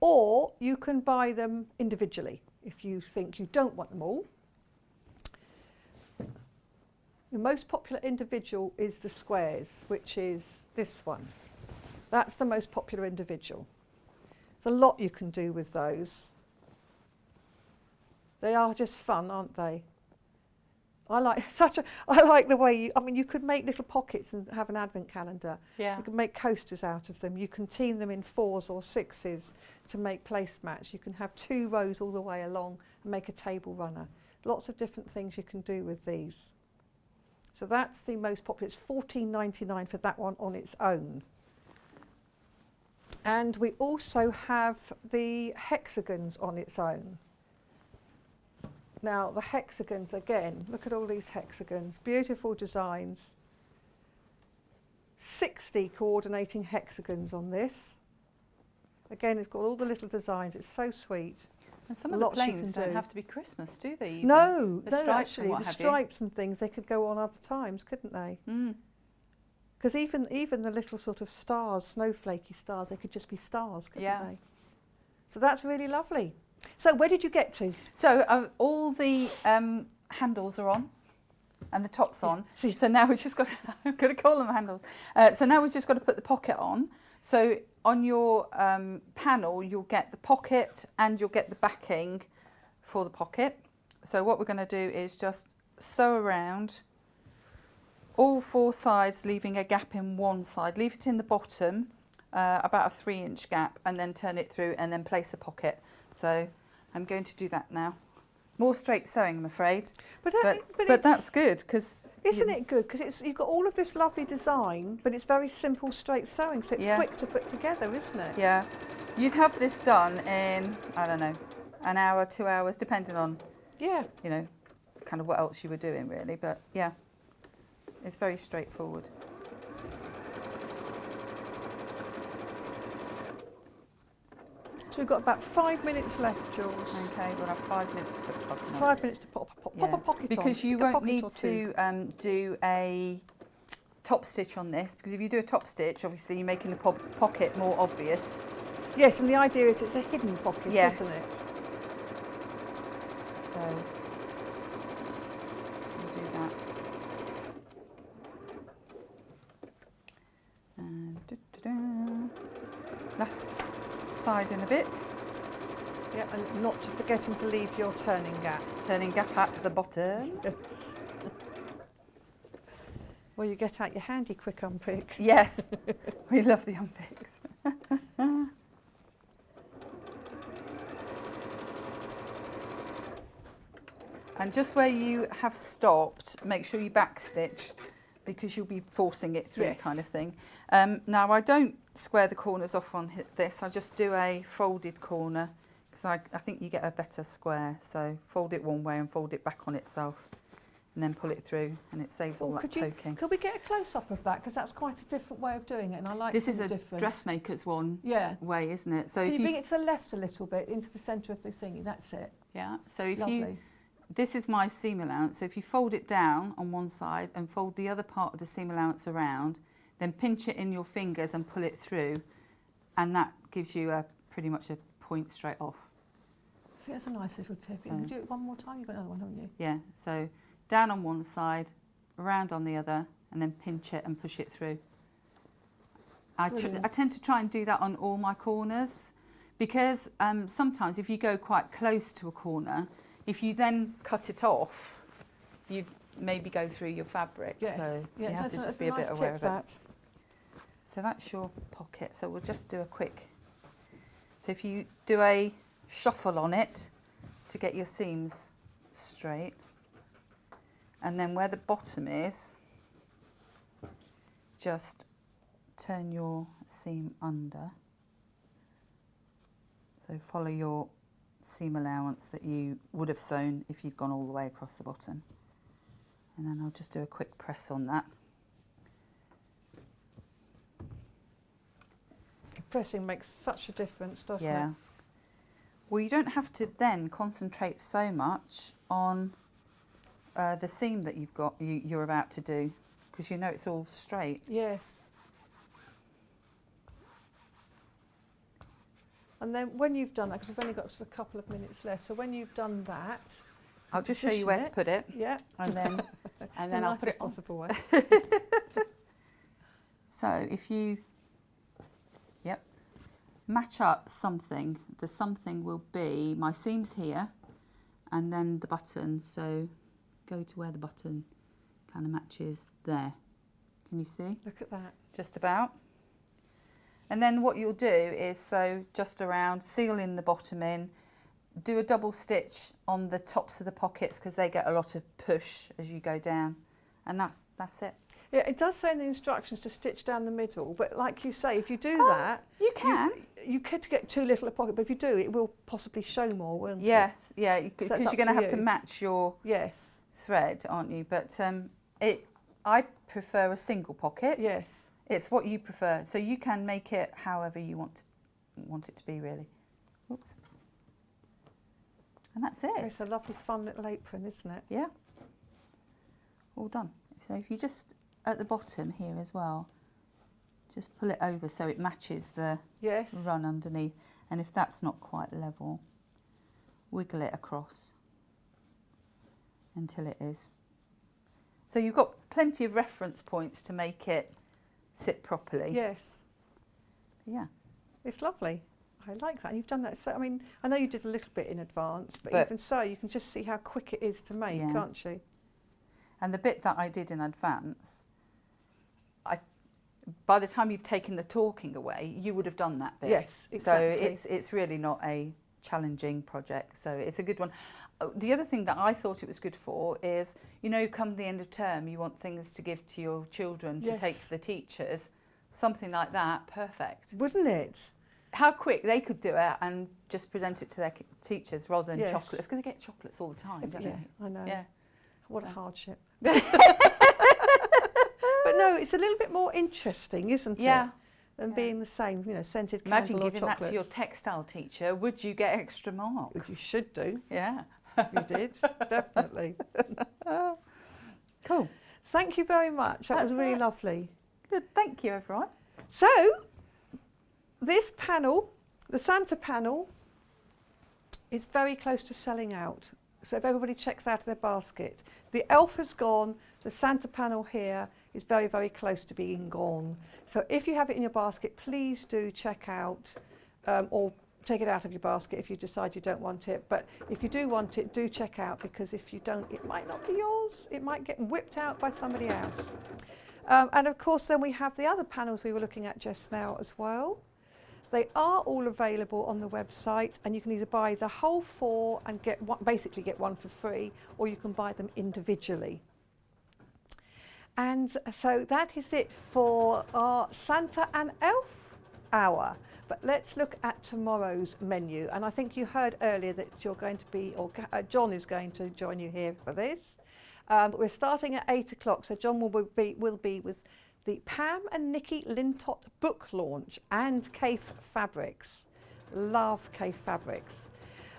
or you can buy them individually if you think you don't want them all. The most popular individual is the squares, which is this one. That's the most popular individual. There's a lot you can do with those. They are just fun, aren't they? I like the way you could make little pockets and have an advent calendar. Yeah. You can make coasters out of them. You can team them in 4s or 6s to make placemats. You can have 2 rows all the way along and make a table runner. Lots of different things you can do with these. So that's the most popular. It's $14.99 for that one on its own. And we also have the hexagons on its own. Now the hexagons, again, look at all these hexagons, beautiful designs. 60 coordinating hexagons on this. Again, it's got all the little designs, it's so sweet. And some of the planes don't have to be Christmas, do they? Even? No, the no, stripes actually, the stripes and things, they could go on other times, couldn't they? Because even the little sort of stars, snowflakey stars, they could just be stars, couldn't they? So that's really lovely. So where did you get to? So all the handles are on and the top's on. So now we've just got to, I'm going to call them handles. So now we've just got to put the pocket on. So on your panel, you'll get the pocket and you'll get the backing for the pocket. So what we're going to do is just sew around all 4 sides, leaving a gap in one side. Leave it in the bottom, about a 3-inch gap, and then turn it through and then place the pocket. So I'm going to do that now. More straight sewing, I'm afraid. But that's good because... Isn't it good? Because you've got all of this lovely design, but it's very simple straight sewing, so it's quick to put together, isn't it? Yeah. You'd have this done in, I don't know, an hour, 2 hours, depending on, you know, kind of what else you were doing, really. But, yeah, it's very straightforward. So we've got about 5 minutes left, Jules. Okay, we'll have 5 minutes to put the pocket on. 5 minutes to pop a pocket on. Because you won't need to do a top stitch on this, because if you do a top stitch, obviously you're making the pocket more obvious. Yes, and the idea is it's a hidden pocket, isn't it? So we'll do that. And last side in a bit. Yeah, and not forgetting to leave your turning gap. Turning gap at the bottom. Yes. Well, you get out your handy quick unpick. Yes, we love the unpicks. And just where you have stopped, make sure you backstitch, because you'll be forcing it through, kind of thing. Now I don't square the corners off on this, I just do a folded corner, because I think you get a better square. So fold it one way and fold it back on itself, and then pull it through, and it saves all that poking. Could we get a close-up of that, because that's quite a different way of doing it, and I like this is a different. dressmaker's way, isn't it? So Can if you bring it to the left a little bit, into the centre of the thingy, that's it. Yeah, so if Lovely. this is my seam allowance, so if you fold it down on one side and fold the other part of the seam allowance around, then pinch it in your fingers and pull it through, and that gives you pretty much a point straight off. See, that's a nice little tip. So, you can do it one more time, you've got another one, haven't you? Yeah, so down on one side, around on the other, and then pinch it and push it through. I tend to try and do that on all my corners, because sometimes if you go quite close to a corner, if you then cut it off, you maybe go through your fabric. Yes. So you have to just be a bit aware of it. So that's your pocket. So we'll just do a quick. So if you do a shuffle on it to get your seams straight, and then where the bottom is, just turn your seam under. So follow your seam allowance that you would have sewn if you'd gone all the way across the bottom. And then I'll just do a quick press on that. Pressing makes such a difference, doesn't it? Yeah. Well, you don't have to then concentrate so much on the seam that you're about to do, because you know it's all straight. Yes. And then when you've done that, because we've only got just a couple of minutes left, so when you've done that, I'll just show you where to put it. Yeah. And then, and then I'll put it on. possible way. So if you, match up something, the something will be my seams here and then the button. So go to where the button kind of matches there. Can you see? Look at that. Just about. And then what you'll do is, so just around, seal in the bottom in, do a double stitch on the tops of the pockets because they get a lot of push as you go down. And that's it. Yeah, it does say in the instructions to stitch down the middle, but like you say, if you do that, you can. You could get too little a pocket, but if you do, it will possibly show more, won't it? Yes, yeah, because So you're going to have to match your thread, aren't you? But I prefer a single pocket. Yes. It's what you prefer, so you can make it however you want it to be, really. Oops. And that's it. It's a lovely, fun little apron, isn't it? Yeah. All done. So if you just at the bottom here as well, just pull it over so it matches the run underneath. And if that's not quite level, wiggle it across until it is. So you've got plenty of reference points to make it sit properly. Yes. Yeah. It's lovely. I like that. And you've done that. So, I mean, I know you did a little bit in advance, but even so, you can just see how quick it is to make, can't you? And the bit that I did in advance, by the time you've taken the talking away, you would have done that bit. Yes, exactly. So it's really not a challenging project. So it's a good one. The other thing that I thought it was good for is, you know, come the end of term, you want things to give to your children to take to the teachers. Something like that, perfect. Wouldn't it? How quick they could do it and just present it to their teachers rather than chocolates. Because they get chocolates all the time, don't they? I know. Yeah. What a hardship. But no, it's a little bit more interesting, isn't it? Than being the same, you know, scented candle or chocolates. Imagine giving that to your textile teacher. Would you get extra marks? You should do. Yeah. You did, definitely. Cool. Thank you very much. That was really lovely. Good. Thank you, everyone. So, this panel, the Santa panel, is very close to selling out. So if everybody checks out of their basket, the elf has gone, the Santa panel here is very, very close to being gone. So if you have it in your basket, please do check out or take it out of your basket if you decide you don't want it. But if you do want it, do check out, because if you don't, it might not be yours. It might get whipped out by somebody else. And of course, then we have the other panels we were looking at just now as well. They are all available on the website, and you can either buy the whole 4 and get one, basically get one for free, or you can buy them individually. And so that is it for our Santa and Elf hour. But let's look at tomorrow's menu. And I think you heard earlier that you're going to be, or John is going to join you here for this. But we're starting at 8 o'clock, so John will be with the Pam and Nikki Lintott book launch and Cafe Fabrics. Love Cafe Fabrics.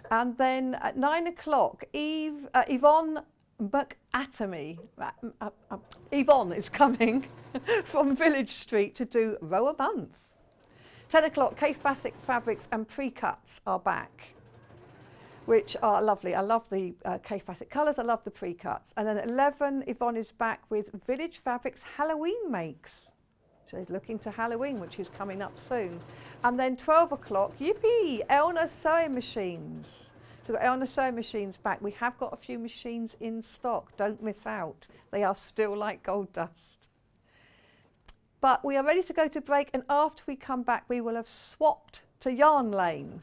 And then at 9 o'clock, Yvonne McAtamy. Yvonne is coming from Village Street to do Row a Month. 10 o'clock, Cafe Fabrics and Pre-Cuts are back, which are lovely. I love the Cafe colours, I love the pre-cuts. And then at 11, Yvonne is back with Village Fabrics Halloween Makes. She's looking to Halloween, which is coming up soon. And then 12 o'clock, yippee, Elna Sewing Machines. So we've got Elna Sewing Machines back. We have got a few machines in stock, don't miss out. They are still like gold dust. But we are ready to go to break, and after we come back, we will have swapped to Yarn Lane.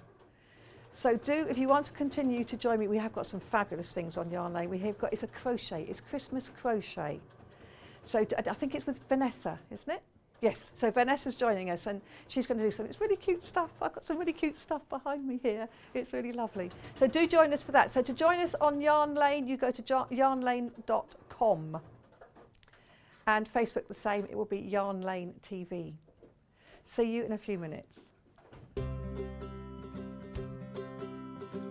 So if you want to continue to join me, we have got some fabulous things on Yarn Lane. It's a crochet, it's Christmas crochet. So I think it's with Vanessa, isn't it? Yes, so Vanessa's joining us, and she's going to do some, it's really cute stuff. I've got some really cute stuff behind me here. It's really lovely. So do join us for that. So to join us on Yarn Lane, you go to yarnlane.com. And Facebook the same, it will be Yarn Lane TV. See you in a few minutes.